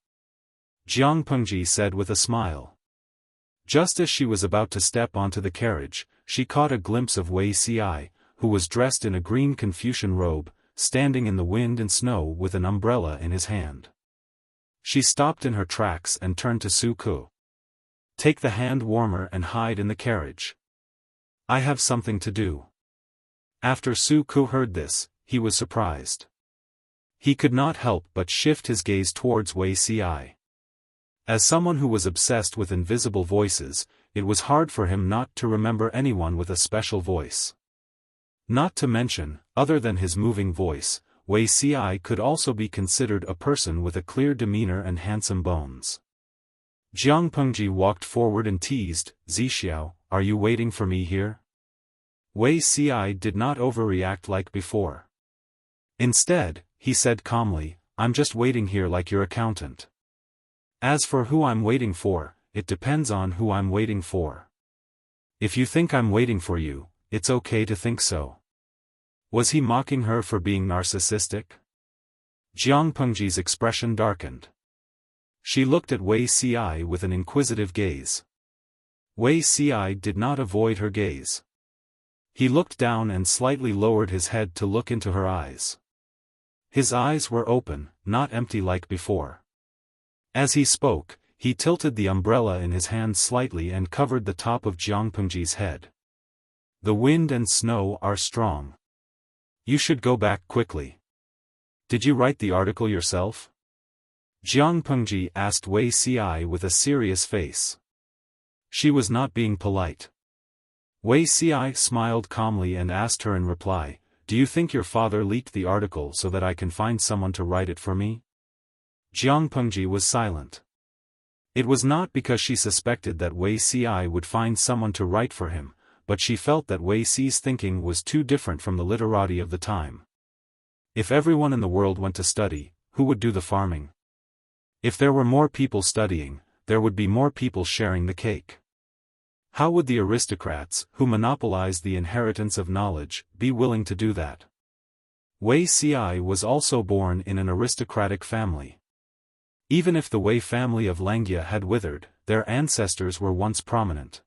Jiang Pengji said with a smile. Just as she was about to step onto the carriage, she caught a glimpse of Wei Ci, who was dressed in a green Confucian robe, standing in the wind and snow with an umbrella in his hand. She stopped in her tracks and turned to Su Ku. Take the hand warmer and hide in the carriage. I have something to do. After Su Ku heard this, he was surprised. He could not help but shift his gaze towards Wei Ci. As someone who was obsessed with invisible voices, it was hard for him not to remember anyone with a special voice. Not to mention, other than his moving voice, Wei Ci could also be considered a person with a clear demeanor and handsome bones. Jiang Pengji walked forward and teased, Zixiao, are you waiting for me here? Wei Ci did not overreact like before. Instead, he said calmly, I'm just waiting here like your accountant. As for who I'm waiting for, it depends on who I'm waiting for. If you think I'm waiting for you, it's okay to think so. Was he mocking her for being narcissistic? Jiang Pengji's expression darkened. She looked at Wei Ci with an inquisitive gaze. Wei Ci did not avoid her gaze. He looked down and slightly lowered his head to look into her eyes. His eyes were open, not empty like before. As he spoke, he tilted the umbrella in his hand slightly and covered the top of Jiang Pengji's head. The wind and snow are strong. You should go back quickly. Did you write the article yourself? Jiang Pengji asked Wei Ci with a serious face. She was not being polite. Wei Ci smiled calmly and asked her in reply, do you think your father leaked the article so that I can find someone to write it for me? Jiang Pengji was silent. It was not because she suspected that Wei Ci would find someone to write for him, but she felt that Wei Ci's thinking was too different from the literati of the time. If everyone in the world went to study, who would do the farming? If there were more people studying, there would be more people sharing the cake. How would the aristocrats, who monopolized the inheritance of knowledge, be willing to do that? Wei Ci was also born in an aristocratic family. Even if the Wei family of Langya had withered, their ancestors were once prominent.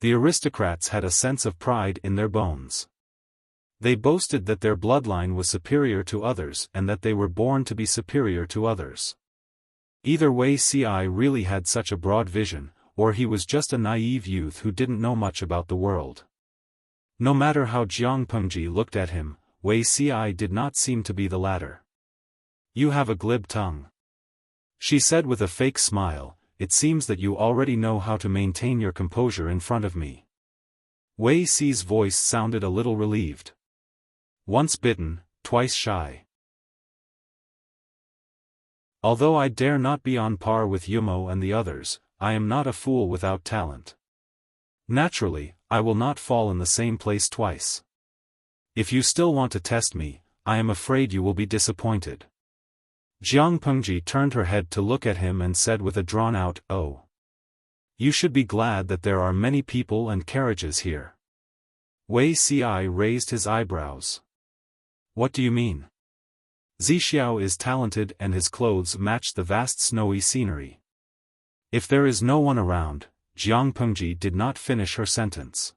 The aristocrats had a sense of pride in their bones. They boasted that their bloodline was superior to others and that they were born to be superior to others. Either way, Ci really had such a broad vision, or he was just a naive youth who didn't know much about the world. No matter how Jiang Pengji looked at him, Wei Ci did not seem to be the latter. "You have a glib tongue," she said with a fake smile. "It seems that you already know how to maintain your composure in front of me." Wei Ci's voice sounded a little relieved. "Once bitten, twice shy. Although I dare not be on par with Yumo and the others, I am not a fool without talent. Naturally, I will not fall in the same place twice. If you still want to test me, I am afraid you will be disappointed." Jiang Pengji turned her head to look at him and said with a drawn-out, "Oh. You should be glad that there are many people and carriages here." Wei Ci raised his eyebrows. "What do you mean?" "Zixiao is talented and his clothes match the vast snowy scenery." "If there is no one around," Jiang Pengji did not finish her sentence.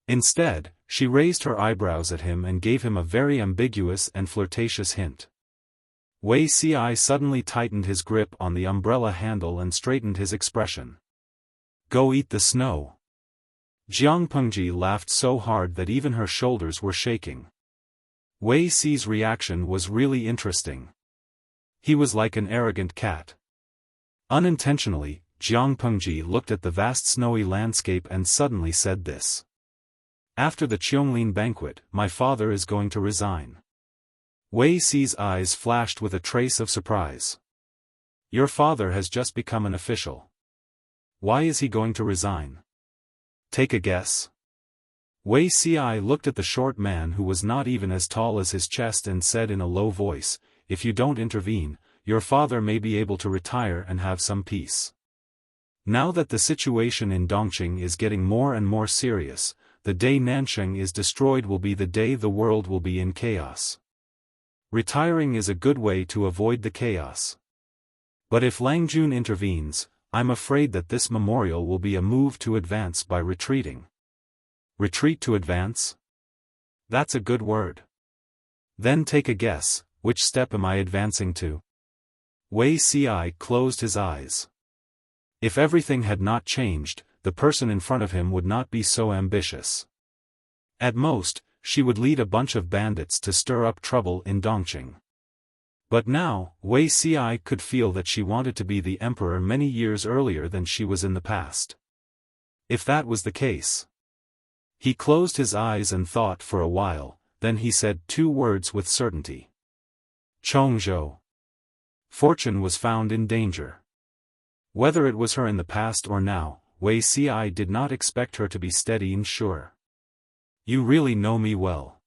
Instead, she raised her eyebrows at him and gave him a very ambiguous and flirtatious hint. Wei Ci suddenly tightened his grip on the umbrella handle and straightened his expression. "Go eat the snow." Jiang Pengji laughed so hard that even her shoulders were shaking. Wei Ci's reaction was really interesting. He was like an arrogant cat. Unintentionally, Jiang Pengji looked at the vast snowy landscape and suddenly said this. "After the Qianglin banquet, my father is going to resign." Wei Ci's eyes flashed with a trace of surprise. "Your father has just become an official. Why is he going to resign? Take a guess." Wei Ci looked at the short man who was not even as tall as his chest and said in a low voice, "If you don't intervene, your father may be able to retire and have some peace. Now that the situation in Dongqing is getting more and more serious, the day Nansheng is destroyed will be the day the world will be in chaos. Retiring is a good way to avoid the chaos. But if Langjun intervenes, I'm afraid that this memorial will be a move to advance by retreating." "Retreat to advance? That's a good word. Then take a guess, which step am I advancing to?" Wei Ci closed his eyes. If everything had not changed, the person in front of him would not be so ambitious. At most, she would lead a bunch of bandits to stir up trouble in Dongqing. But now, Wei Ci could feel that she wanted to be the emperor many years earlier than she was in the past. If that was the case. He closed his eyes and thought for a while, then he said two words with certainty. "Chongzhou." Fortune was found in danger. Whether it was her in the past or now, Wei Ci did not expect her to be steady and sure. "You really know me well."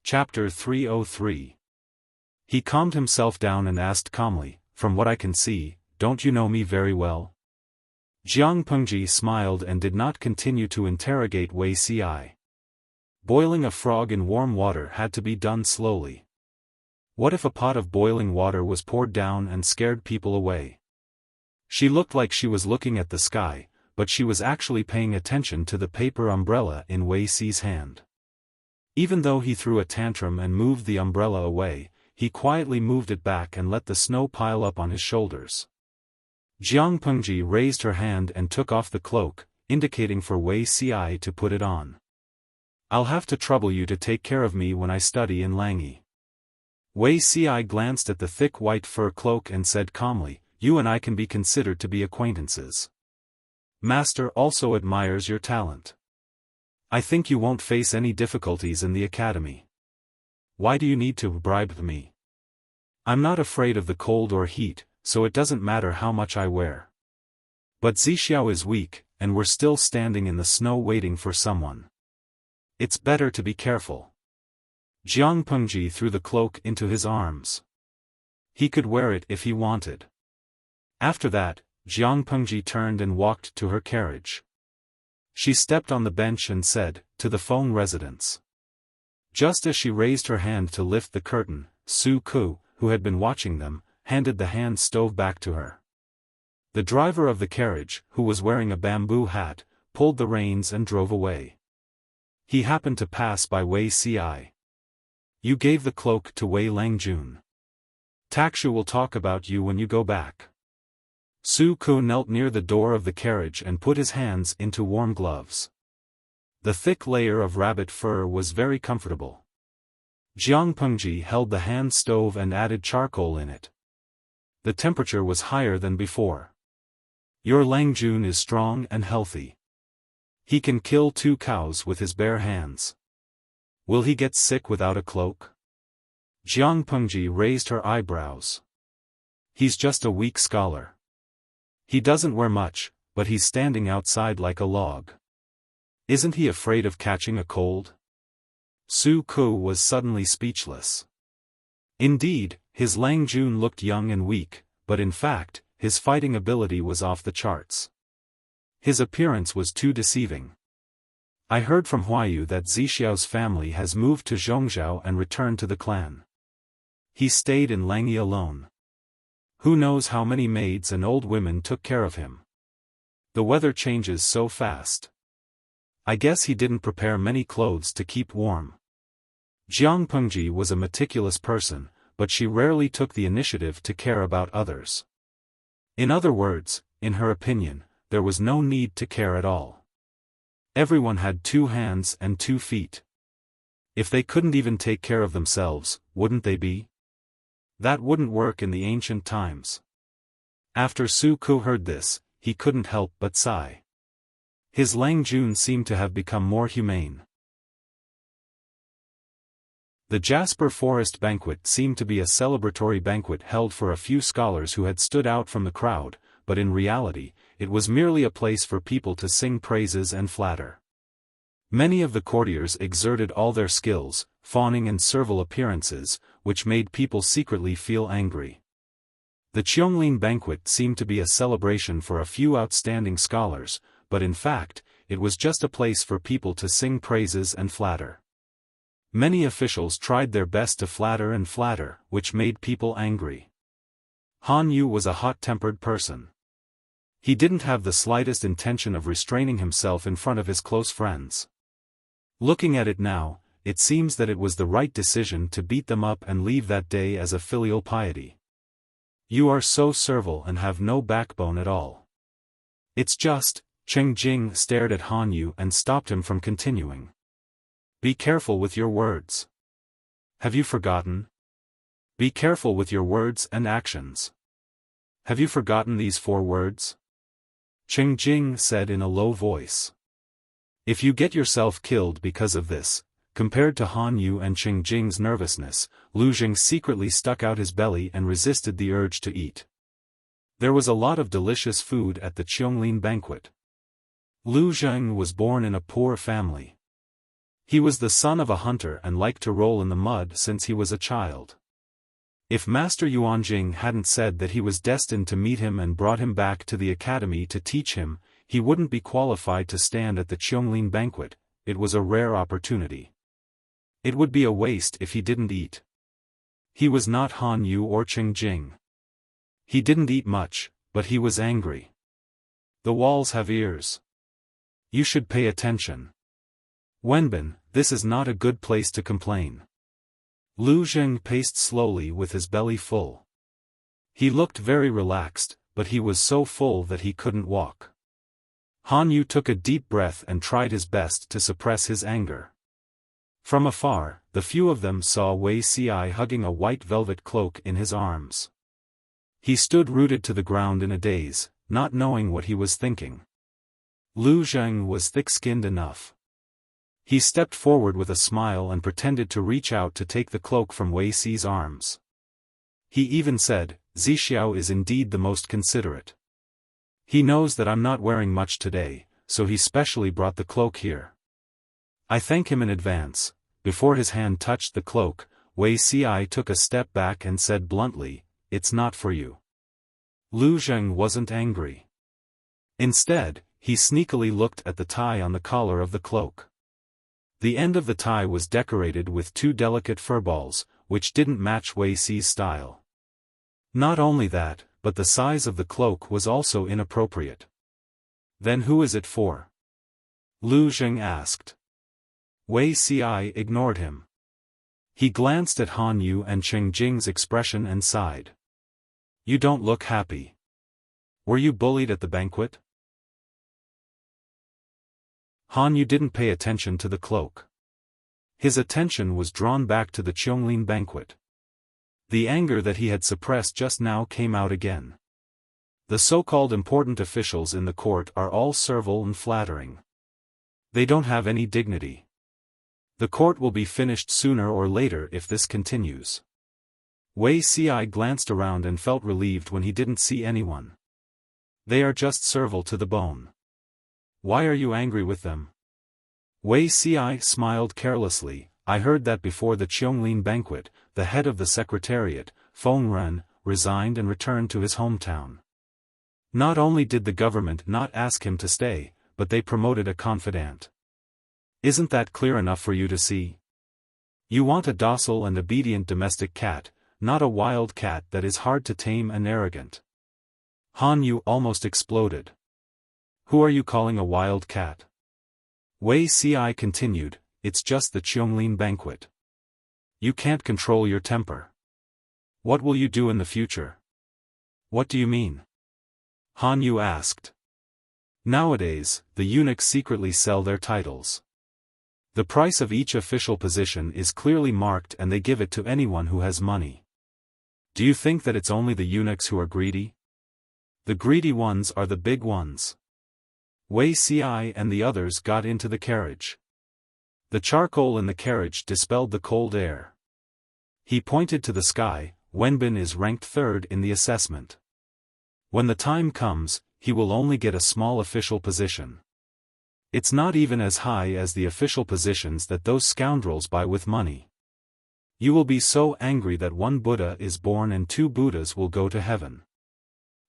Chapter 303. He calmed himself down and asked calmly, "From what I can see, don't you know me very well?" Jiang Pengji smiled and did not continue to interrogate Wei Ci. Boiling a frog in warm water had to be done slowly. What if a pot of boiling water was poured down and scared people away? She looked like she was looking at the sky, but she was actually paying attention to the paper umbrella in Wei Ci's hand. Even though he threw a tantrum and moved the umbrella away, he quietly moved it back and let the snow pile up on his shoulders. Jiang Pengji raised her hand and took off the cloak, indicating for Wei Ci to put it on. "I'll have to trouble you to take care of me when I study in Langyi." Wei Ci glanced at the thick white fur cloak and said calmly, "You and I can be considered to be acquaintances. Master also admires your talent. I think you won't face any difficulties in the academy. Why do you need to bribe me? I'm not afraid of the cold or heat, so it doesn't matter how much I wear. But Zixiao is weak, and we're still standing in the snow waiting for someone. It's better to be careful." Jiang Pengji threw the cloak into his arms. He could wear it if he wanted. After that, Jiang Pengji turned and walked to her carriage. She stepped on the bench and said, "To the Feng residence." Just as she raised her hand to lift the curtain, Su Ku, who had been watching them, handed the hand stove back to her. The driver of the carriage, who was wearing a bamboo hat, pulled the reins and drove away. He happened to pass by Wei Ci. You gave the cloak to Wei Langjun. Takshu will talk about you when you go back. Su Ku knelt near the door of the carriage and put his hands into warm gloves. The thick layer of rabbit fur was very comfortable. Jiang Pengji held the hand stove and added charcoal in it. The temperature was higher than before. Your Langjun is strong and healthy. He can kill 2 cows with his bare hands. Will he get sick without a cloak? Jiang Pengji raised her eyebrows. He's just a weak scholar. He doesn't wear much, but he's standing outside like a log. Isn't he afraid of catching a cold? Su Ku was suddenly speechless. Indeed, his Langjun looked young and weak, but in fact, his fighting ability was off the charts. His appearance was too deceiving. I heard from Huayu that Zixiao's family has moved to Zhongzhou and returned to the clan. He stayed in Langyi alone. Who knows how many maids and old women took care of him. The weather changes so fast. I guess he didn't prepare many clothes to keep warm. Jiang Pengji was a meticulous person, but she rarely took the initiative to care about others. In other words, in her opinion, there was no need to care at all. Everyone had 2 hands and 2 feet. If they couldn't even take care of themselves, wouldn't they be? That wouldn't work in the ancient times. After Su Ku heard this, he couldn't help but sigh. His Langjun seemed to have become more humane. The Jasper Forest banquet seemed to be a celebratory banquet held for a few scholars who had stood out from the crowd, but in reality, it was merely a place for people to sing praises and flatter. Many of the courtiers exerted all their skills, fawning and servile appearances, which made people secretly feel angry. The Qianglin banquet seemed to be a celebration for a few outstanding scholars, but in fact, it was just a place for people to sing praises and flatter. Many officials tried their best to flatter and flatter, which made people angry. Han Yu was a hot-tempered person. He didn't have the slightest intention of restraining himself in front of his close friends. Looking at it now, it seems that it was the right decision to beat them up and leave that day as a filial piety. You are so servile and have no backbone at all. It's just, Cheng Jing stared at Han Yu and stopped him from continuing. Be careful with your words. Have you forgotten? Be careful with your words and actions. Have you forgotten these 4 words? Cheng Jing said in a low voice. If you get yourself killed because of this, compared to Han Yu and Cheng Jing's nervousness, Lu Jing secretly stuck out his belly and resisted the urge to eat. There was a lot of delicious food at the Qianglin banquet. Lu Jing was born in a poor family. He was the son of a hunter and liked to roll in the mud since he was a child. If Master Yuanjing hadn't said that he was destined to meet him and brought him back to the academy to teach him, he wouldn't be qualified to stand at the Qianglin banquet. It was a rare opportunity. It would be a waste if he didn't eat. He was not Han Yu or Cheng Jing. He didn't eat much, but he was angry. The walls have ears. You should pay attention. Wenbin, this is not a good place to complain. Lu Jing paced slowly with his belly full. He looked very relaxed, but he was so full that he couldn't walk. Han Yu took a deep breath and tried his best to suppress his anger. From afar, the few of them saw Wei Ci hugging a white velvet cloak in his arms. He stood rooted to the ground in a daze, not knowing what he was thinking. Lu Jing was thick-skinned enough. He stepped forward with a smile and pretended to reach out to take the cloak from Wei Ci's arms. He even said, Zixiao is indeed the most considerate. He knows that I'm not wearing much today, so he specially brought the cloak here. I thank him in advance. Before his hand touched the cloak, Wei Ci took a step back and said bluntly, it's not for you. Lu Jing wasn't angry. Instead, he sneakily looked at the tie on the collar of the cloak. The end of the tie was decorated with 2 delicate furballs, which didn't match Wei Ci's style. Not only that, but the size of the cloak was also inappropriate. Then who is it for? Lu Zheng asked. Wei Ci ignored him. He glanced at Han Yu and Cheng Jing's expression and sighed. You don't look happy. Were you bullied at the banquet? Han Yu didn't pay attention to the cloak. His attention was drawn back to the Qianglin banquet. The anger that he had suppressed just now came out again. The so-called important officials in the court are all servile and flattering. They don't have any dignity. The court will be finished sooner or later if this continues. Wei Ci glanced around and felt relieved when he didn't see anyone. They are just servile to the bone. Why are you angry with them? Wei Ci smiled carelessly. I heard that before the Qianglin banquet, the head of the secretariat, Feng Ren, resigned and returned to his hometown. Not only did the government not ask him to stay, but they promoted a confidant. Isn't that clear enough for you to see? You want a docile and obedient domestic cat, not a wild cat that is hard to tame and arrogant. Han Yu almost exploded. Who are you calling a wild cat? Wei Ci continued, it's just the Qianglin banquet. You can't control your temper. What will you do in the future? What do you mean? Han Yu asked. Nowadays, the eunuchs secretly sell their titles. The price of each official position is clearly marked and they give it to anyone who has money. Do you think that it's only the eunuchs who are greedy? The greedy ones are the big ones. Wei Ci and the others got into the carriage. The charcoal in the carriage dispelled the cold air. He pointed to the sky. Wenbin is ranked third in the assessment. When the time comes, he will only get a small official position. It's not even as high as the official positions that those scoundrels buy with money. You will be so angry that one Buddha is born and 2 Buddhas will go to heaven.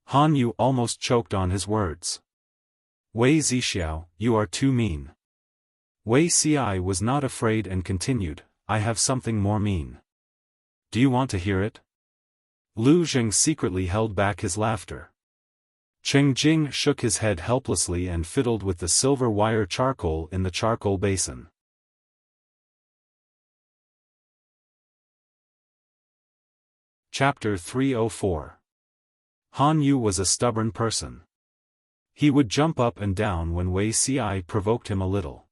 Han Yu almost choked on his words. Wei Zixiao, you are too mean. Wei Ci was not afraid and continued, I have something more mean. Do you want to hear it? Lu Zheng secretly held back his laughter. Cheng Jing shook his head helplessly and fiddled with the silver wire charcoal in the charcoal basin. Chapter 304. Han Yu was a stubborn person. He would jump up and down when Wei Ci provoked him a little.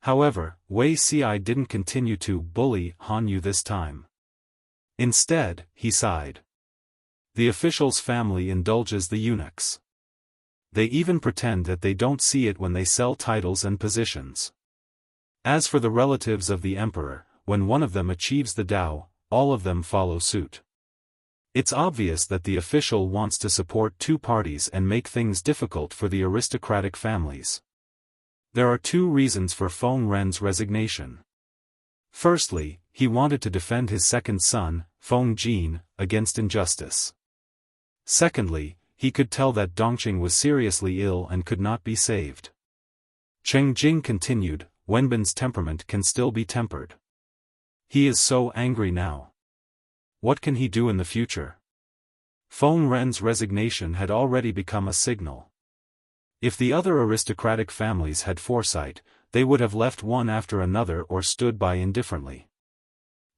However, Wei Ci didn't continue to bully Han Yu this time. Instead, he sighed. The official's family indulges the eunuchs. They even pretend that they don't see it when they sell titles and positions. As for the relatives of the emperor, when one of them achieves the Tao, all of them follow suit. It's obvious that the official wants to support 2 parties and make things difficult for the aristocratic families. There are 2 reasons for Feng Ren's resignation. Firstly, he wanted to defend his second son, Feng Jin, against injustice. Secondly, he could tell that Dongqing was seriously ill and could not be saved. Cheng Jing continued, Wenbin's temperament can still be tempered. He is so angry now. What can he do in the future? Feng Ren's resignation had already become a signal. If the other aristocratic families had foresight, they would have left one after another or stood by indifferently.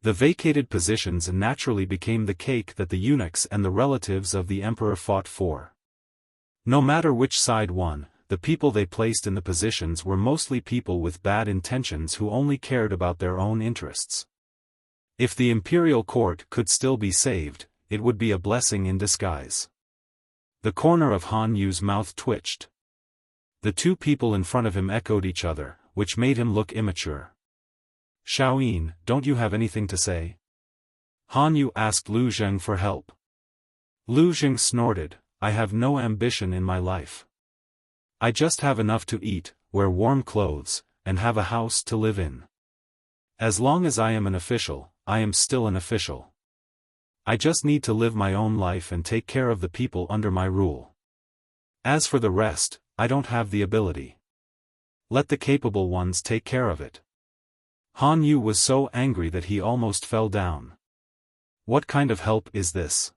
The vacated positions naturally became the cake that the eunuchs and the relatives of the emperor fought for. No matter which side won, the people they placed in the positions were mostly people with bad intentions who only cared about their own interests. If the imperial court could still be saved, it would be a blessing in disguise. The corner of Han Yu's mouth twitched. The 2 people in front of him echoed each other, which made him look immature. Xiaoyin, don't you have anything to say? Han Yu asked Lu Zheng for help. Lu Zheng snorted, I have no ambition in my life. I just have enough to eat, wear warm clothes, and have a house to live in. As long as I am an official, I am still an official. I just need to live my own life and take care of the people under my rule. As for the rest, I don't have the ability. Let the capable ones take care of it. Han Yu was so angry that he almost fell down. What kind of help is this?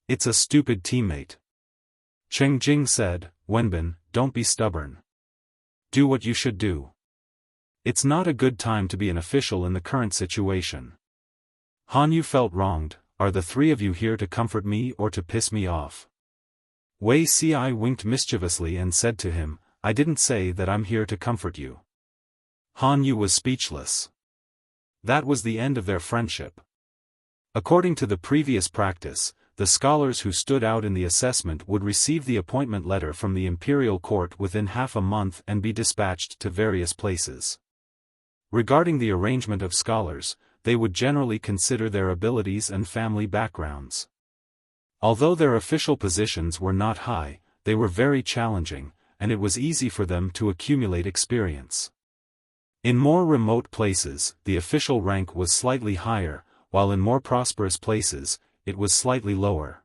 It's a stupid teammate. Cheng Jing said, Wenbin, don't be stubborn. Do what you should do. It's not a good time to be an official in the current situation. Han Yu felt wronged. Are the three of you here to comfort me or to piss me off? Wei Ci winked mischievously and said to him, I didn't say that I'm here to comfort you. Han Yu was speechless. That was the end of their friendship. According to the previous practice, the scholars who stood out in the assessment would receive the appointment letter from the imperial court within half a month and be dispatched to various places. Regarding the arrangement of scholars, they would generally consider their abilities and family backgrounds. Although their official positions were not high, they were very challenging, and it was easy for them to accumulate experience. In more remote places, the official rank was slightly higher, while in more prosperous places, it was slightly lower.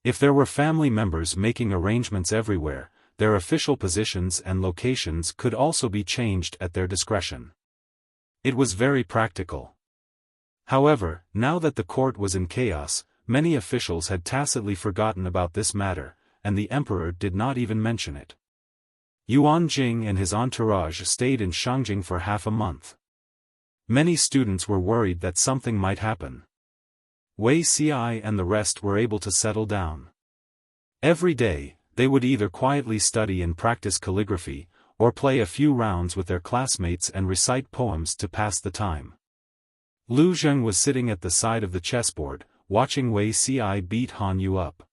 If there were family members making arrangements everywhere, their official positions and locations could also be changed at their discretion. It was very practical. However, now that the court was in chaos, many officials had tacitly forgotten about this matter, and the emperor did not even mention it. Yuan Jing and his entourage stayed in Shangjing for half a month. Many students were worried that something might happen. Wei Ci and the rest were able to settle down. Every day, they would either quietly study and practice calligraphy, or play a few rounds with their classmates and recite poems to pass the time. Lu Zheng was sitting at the side of the chessboard, watching Wei Ci beat Han Yu up.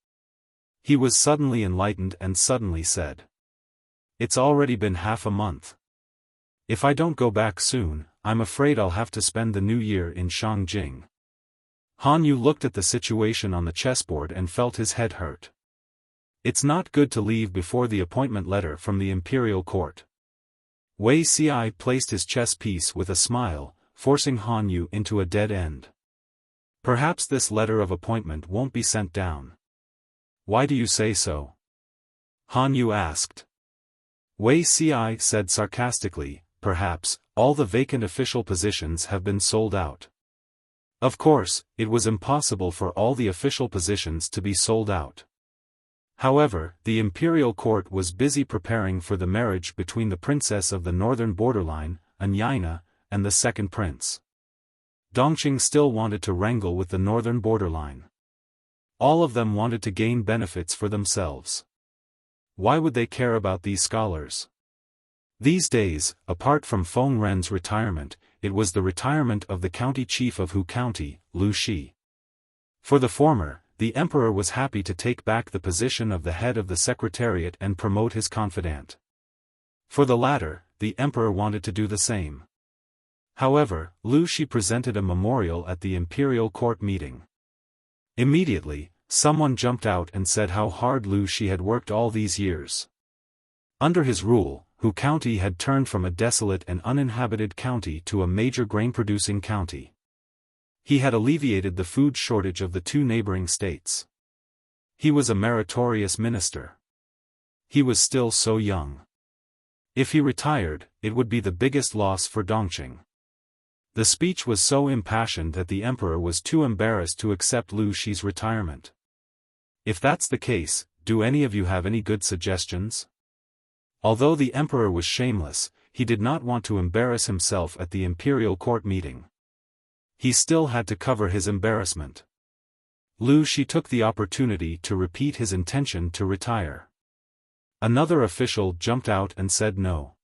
He was suddenly enlightened and suddenly said, It's already been half a month. If I don't go back soon, I'm afraid I'll have to spend the new year in Shangjing. Han Yu looked at the situation on the chessboard and felt his head hurt. It's not good to leave before the appointment letter from the imperial court. Wei Ci placed his chess piece with a smile, forcing Han Yu into a dead end. Perhaps this letter of appointment won't be sent down. Why do you say so? Han Yu asked. Wei Ci said sarcastically, perhaps, all the vacant official positions have been sold out. Of course, it was impossible for all the official positions to be sold out. However, the imperial court was busy preparing for the marriage between the princess of the northern borderline, Anyina, and the second prince. Dongqing still wanted to wrangle with the northern borderline. All of them wanted to gain benefits for themselves. Why would they care about these scholars? These days, apart from Feng Ren's retirement, it was the retirement of the county chief of Hu County, Lu Shi. For the former, the emperor was happy to take back the position of the head of the secretariat and promote his confidant. For the latter, the emperor wanted to do the same. However, Lu Shi presented a memorial at the imperial court meeting. Immediately, someone jumped out and said how hard Lu Shi had worked all these years. Under his rule, Hu County had turned from a desolate and uninhabited county to a major grain-producing county. He had alleviated the food shortage of the two neighboring states. He was a meritorious minister. He was still so young. If he retired, it would be the biggest loss for Dongqing. The speech was so impassioned that the emperor was too embarrassed to accept Lu Shi's retirement. If that's the case, do any of you have any good suggestions? Although the emperor was shameless, he did not want to embarrass himself at the imperial court meeting. He still had to cover his embarrassment. Lu Shi took the opportunity to repeat his intention to retire. Another official jumped out and said no.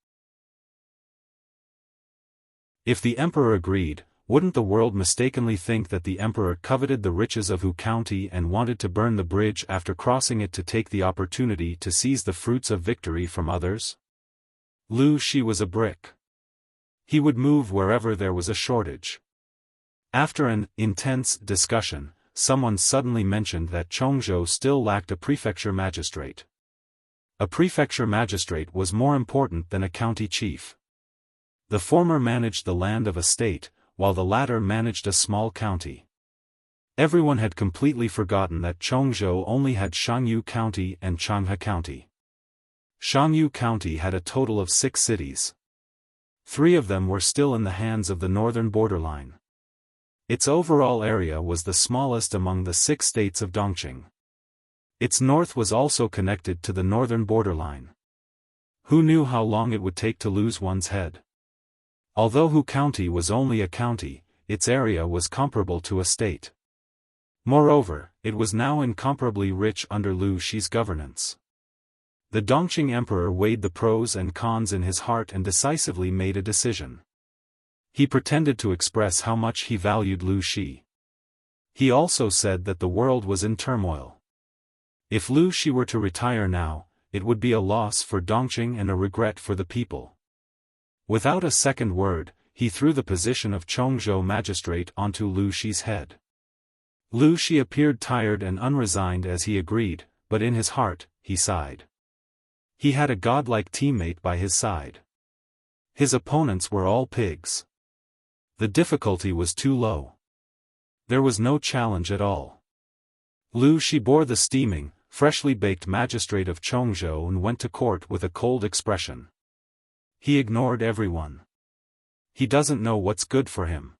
If the emperor agreed, wouldn't the world mistakenly think that the emperor coveted the riches of Hu County and wanted to burn the bridge after crossing it to take the opportunity to seize the fruits of victory from others? Lu Shi was a brick. He would move wherever there was a shortage. After an intense discussion, someone suddenly mentioned that Chongzhou still lacked a prefecture magistrate. A prefecture magistrate was more important than a county chief. The former managed the land of a state, while the latter managed a small county. Everyone had completely forgotten that Chongzhou only had Shangyu County and Changhe County. Shangyu County had a total of 6 cities. 3 of them were still in the hands of the northern borderline. Its overall area was the smallest among the 6 states of Dongqing. Its north was also connected to the northern borderline. Who knew how long it would take to lose one's head? Although Hu County was only a county, its area was comparable to a state. Moreover, it was now incomparably rich under Lu Shi's governance. The Dongqing emperor weighed the pros and cons in his heart and decisively made a decision. He pretended to express how much he valued Lu Shi. He also said that the world was in turmoil. If Lu Shi were to retire now, it would be a loss for Dongqing and a regret for the people. Without a second word, he threw the position of Chongzhou magistrate onto Lu Shi's head. Lu Shi appeared tired and unresigned as he agreed, but in his heart, he sighed. He had a godlike teammate by his side. His opponents were all pigs. The difficulty was too low. There was no challenge at all. Lu Shi bore the steaming, freshly baked magistrate of Chongzhou and went to court with a cold expression. He ignored everyone. He doesn't know what's good for him.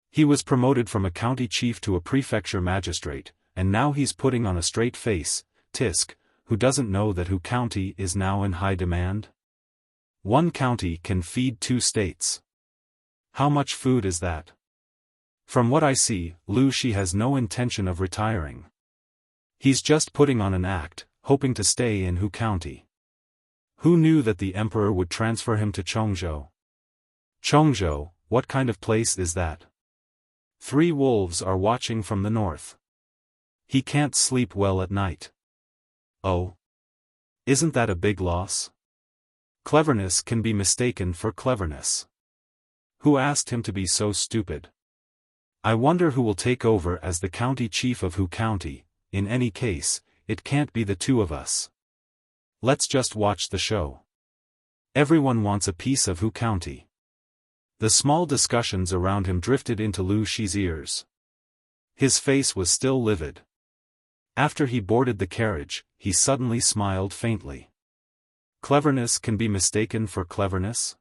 He was promoted from a county chief to a prefecture magistrate, and now he's putting on a straight face. Tisk, who doesn't know that Hu County is now in high demand? One county can feed 2 states. How much food is that? From what I see, Lu Shi has no intention of retiring. He's just putting on an act, hoping to stay in Hu County. Who knew that the emperor would transfer him to Chongzhou? Chongzhou, what kind of place is that? 3 wolves are watching from the north. He can't sleep well at night. Oh. Isn't that a big loss? Cleverness can be mistaken for cleverness. Who asked him to be so stupid? I wonder who will take over as the county chief of Hu County. In any case, it can't be the 2 of us. Let's just watch the show. Everyone wants a piece of Hu County. The small discussions around him drifted into Lu Shi's ears. His face was still livid. After he boarded the carriage, he suddenly smiled faintly. Cleverness can be mistaken for cleverness?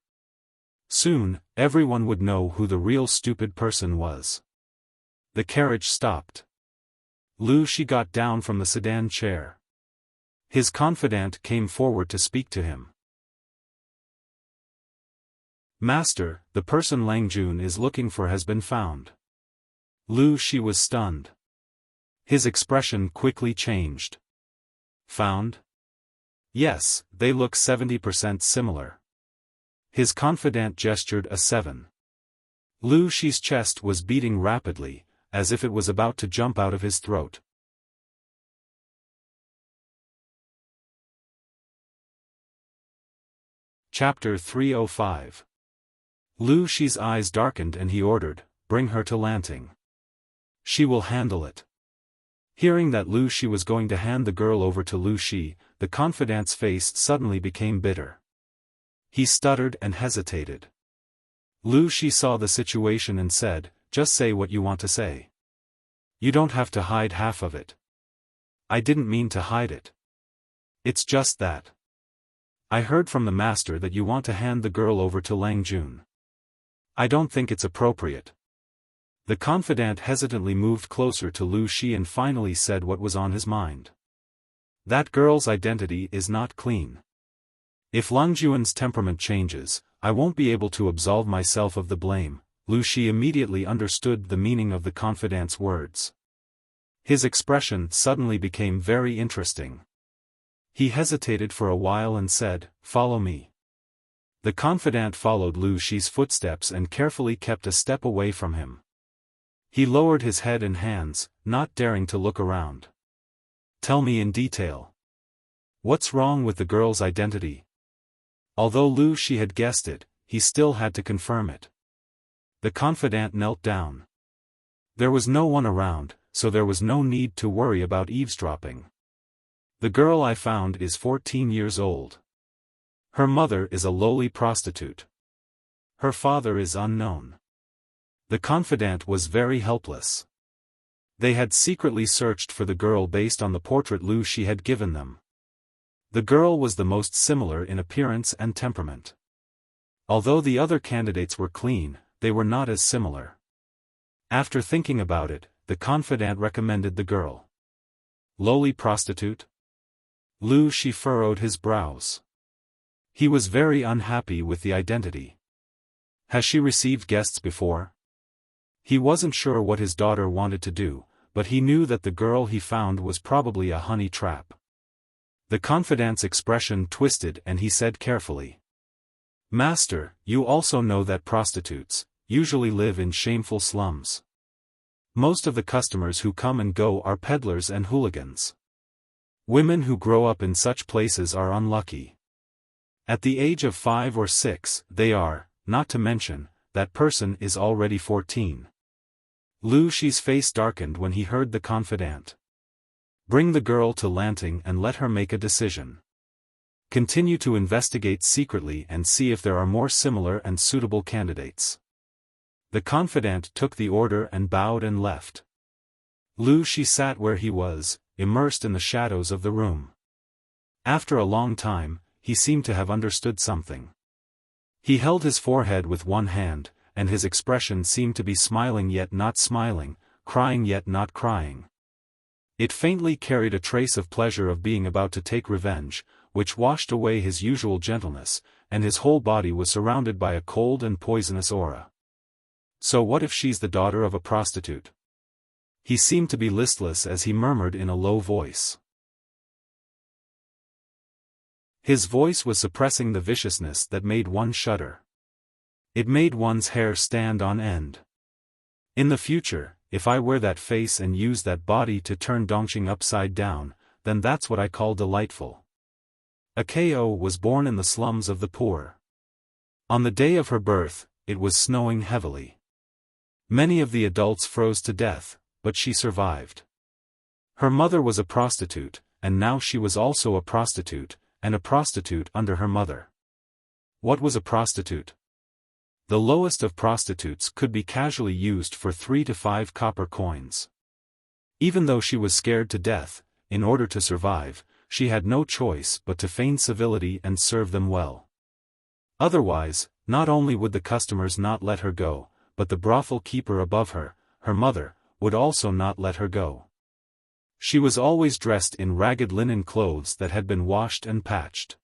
Soon, everyone would know who the real stupid person was. The carriage stopped. Lu Shi got down from the sedan chair. His confidant came forward to speak to him. Master, the person Lang Jun is looking for has been found. Lu Shi was stunned. His expression quickly changed. Found? Yes, they look 70% similar. His confidant gestured a 7. Lu Shi's chest was beating rapidly, as if it was about to jump out of his throat. Chapter 305. Lu Shi's eyes darkened and he ordered, "Bring her to Lanting. She will handle it." Hearing that Lu Shi was going to hand the girl over to Lu Shi, the confidant's face suddenly became bitter. He stuttered and hesitated. Lu Shi saw the situation and said, "Just say what you want to say. You don't have to hide half of it." "I didn't mean to hide it. It's just that I heard from the master that you want to hand the girl over to Lang Jun. I don't think it's appropriate." The confidant hesitantly moved closer to Lu Shi and finally said what was on his mind. "That girl's identity is not clean. If Lang Jun's temperament changes, I won't be able to absolve myself of the blame." Lu Shi immediately understood the meaning of the confidant's words. His expression suddenly became very interesting. He hesitated for a while and said, "Follow me." The confidant followed Lu Shi's footsteps and carefully kept a step away from him. He lowered his head and hands, not daring to look around. "Tell me in detail. What's wrong with the girl's identity?" Although Lu Shi had guessed it, he still had to confirm it. The confidant knelt down. There was no one around, so there was no need to worry about eavesdropping. "The girl I found is 14 years old. Her mother is a lowly prostitute. Her father is unknown." The confidant was very helpless. They had secretly searched for the girl based on the portrait Lu Shi had given them. The girl was the most similar in appearance and temperament. Although the other candidates were clean, they were not as similar. After thinking about it, the confidant recommended the girl. Lowly prostitute? Lu Shi furrowed his brows. He was very unhappy with the identity. Has she received guests before? He wasn't sure what his daughter wanted to do, but he knew that the girl he found was probably a honey trap. The confidant's expression twisted and he said carefully. Master, you also know that prostitutes usually live in shameful slums. Most of the customers who come and go are peddlers and hooligans. Women who grow up in such places are unlucky. At the age of 5 or 6, they are, not to mention, that person is already 14. Lu Shi's face darkened when he heard the confidant. Bring the girl to Lanting and let her make a decision. Continue to investigate secretly and see if there are more similar and suitable candidates. The confidant took the order and bowed and left. Lu Shi sat where he was, immersed in the shadows of the room. After a long time, he seemed to have understood something. He held his forehead with one hand, and his expression seemed to be smiling yet not smiling, crying yet not crying. It faintly carried a trace of pleasure of being about to take revenge, which washed away his usual gentleness, and his whole body was surrounded by a cold and poisonous aura. So what if she's the daughter of a prostitute? He seemed to be listless as he murmured in a low voice. His voice was suppressing the viciousness that made one shudder. It made one's hair stand on end. In the future, if I wear that face and use that body to turn Dongqing upside down, then that's what I call delightful. Akao was born in the slums of the poor. On the day of her birth, it was snowing heavily. Many of the adults froze to death, but she survived. Her mother was a prostitute, and now she was also a prostitute, and a prostitute under her mother. What was a prostitute? The lowest of prostitutes could be casually used for 3 to 5 copper coins. Even though she was scared to death, in order to survive, she had no choice but to feign civility and serve them well. Otherwise, not only would the customers not let her go, but the brothel keeper above her, her mother, would also not let her go. She was always dressed in ragged linen clothes that had been washed and patched.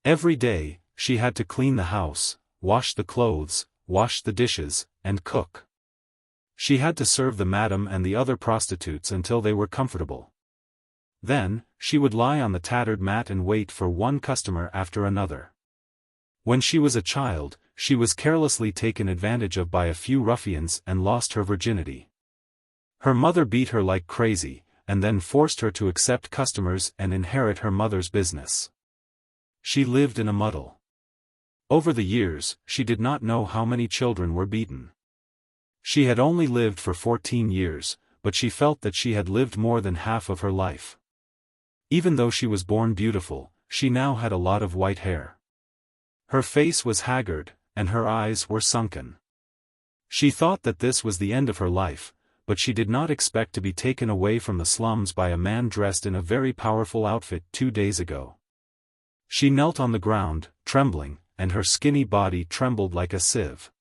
Every day, she had to clean the house, wash the clothes, wash the dishes, and cook. She had to serve the madam and the other prostitutes until they were comfortable. Then, she would lie on the tattered mat and wait for one customer after another. When she was a child, she was carelessly taken advantage of by a few ruffians and lost her virginity. Her mother beat her like crazy, and then forced her to accept customers and inherit her mother's business. She lived in a muddle. Over the years, she did not know how many children were beaten. She had only lived for 14 years, but she felt that she had lived more than half of her life. Even though she was born beautiful, she now had a lot of white hair. Her face was haggard, and her eyes were sunken. She thought that this was the end of her life, but she did not expect to be taken away from the slums by a man dressed in a very powerful outfit 2 days ago. She knelt on the ground, trembling, and her skinny body trembled like a sieve.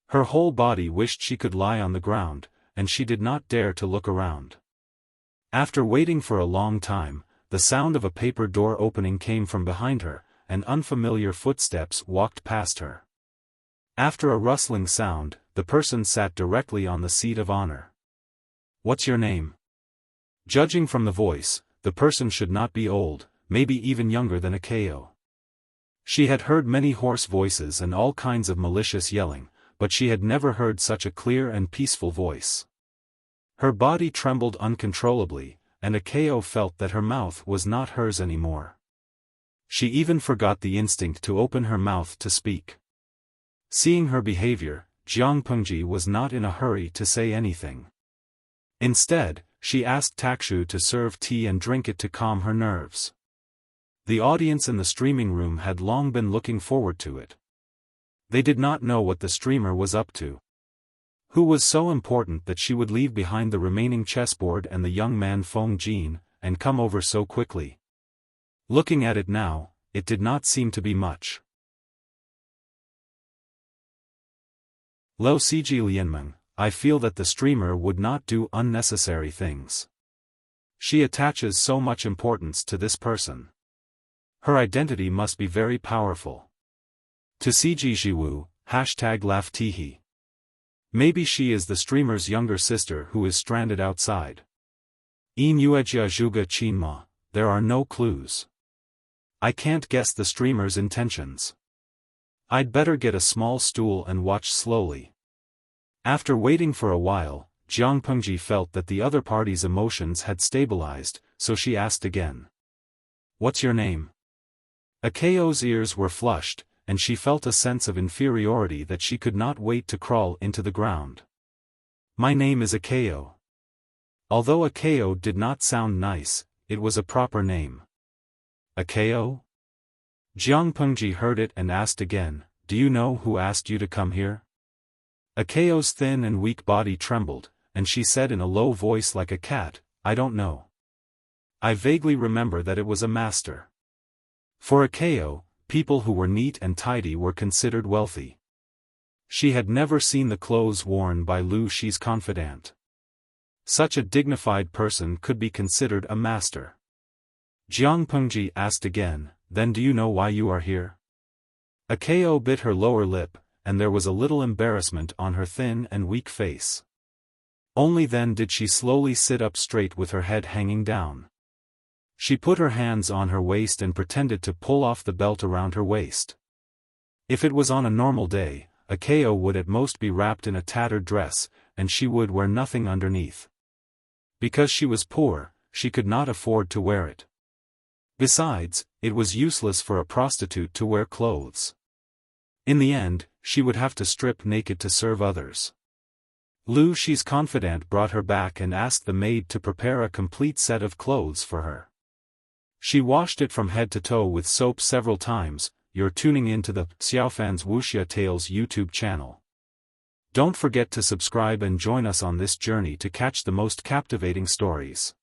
Her whole body wished she could lie on the ground, and she did not dare to look around. After waiting for a long time, the sound of a paper door opening came from behind her, and unfamiliar footsteps walked past her. After a rustling sound, the person sat directly on the seat of honor. What's your name? Judging from the voice, the person should not be old, maybe even younger than Akao. She had heard many hoarse voices and all kinds of malicious yelling, but she had never heard such a clear and peaceful voice. Her body trembled uncontrollably, and Akao felt that her mouth was not hers anymore. She even forgot the instinct to open her mouth to speak. Seeing her behavior, Jiang Pengji was not in a hurry to say anything. Instead, she asked Takshu to serve tea and drink it to calm her nerves. The audience in the streaming room had long been looking forward to it. They did not know what the streamer was up to. Who was so important that she would leave behind the remaining chessboard and the young man Feng Jin, and come over so quickly? Looking at it now, it did not seem to be much. Lo Siji Lianmeng, I feel that the streamer would not do unnecessary things. She attaches so much importance to this person. Her identity must be very powerful. To CG Jiwu, #LaughtTihi. Maybe she is the streamer's younger sister who is stranded outside. Inuejia Juga Chinma, there are no clues. I can't guess the streamer's intentions. I'd better get a small stool and watch slowly. After waiting for a while, Jiang Pengji felt that the other party's emotions had stabilized, so she asked again. What's your name? Akayo's ears were flushed, and she felt a sense of inferiority that she could not wait to crawl into the ground. My name is Akayo. Although Akayo did not sound nice, it was a proper name. Akayo? Jiang Pengji heard it and asked again, do you know who asked you to come here? Akayo's thin and weak body trembled, and she said in a low voice like a cat, I don't know. I vaguely remember that it was a master. For Akayo, people who were neat and tidy were considered wealthy. She had never seen the clothes worn by Lu Shi's confidant. Such a dignified person could be considered a master. Jiang Pengji asked again, then do you know why you are here? Akayo bit her lower lip, and there was a little embarrassment on her thin and weak face. Only then did she slowly sit up straight with her head hanging down. She put her hands on her waist and pretended to pull off the belt around her waist. If it was on a normal day, Akayo would at most be wrapped in a tattered dress, and she would wear nothing underneath. Because she was poor, she could not afford to wear it. Besides, it was useless for a prostitute to wear clothes. In the end, she would have to strip naked to serve others. Lu Shi's confidant brought her back and asked the maid to prepare a complete set of clothes for her. She washed it from head to toe with soap several times. You're tuning into the Xiaofan's Wuxia Tales YouTube channel. Don't forget to subscribe and join us on this journey to catch the most captivating stories.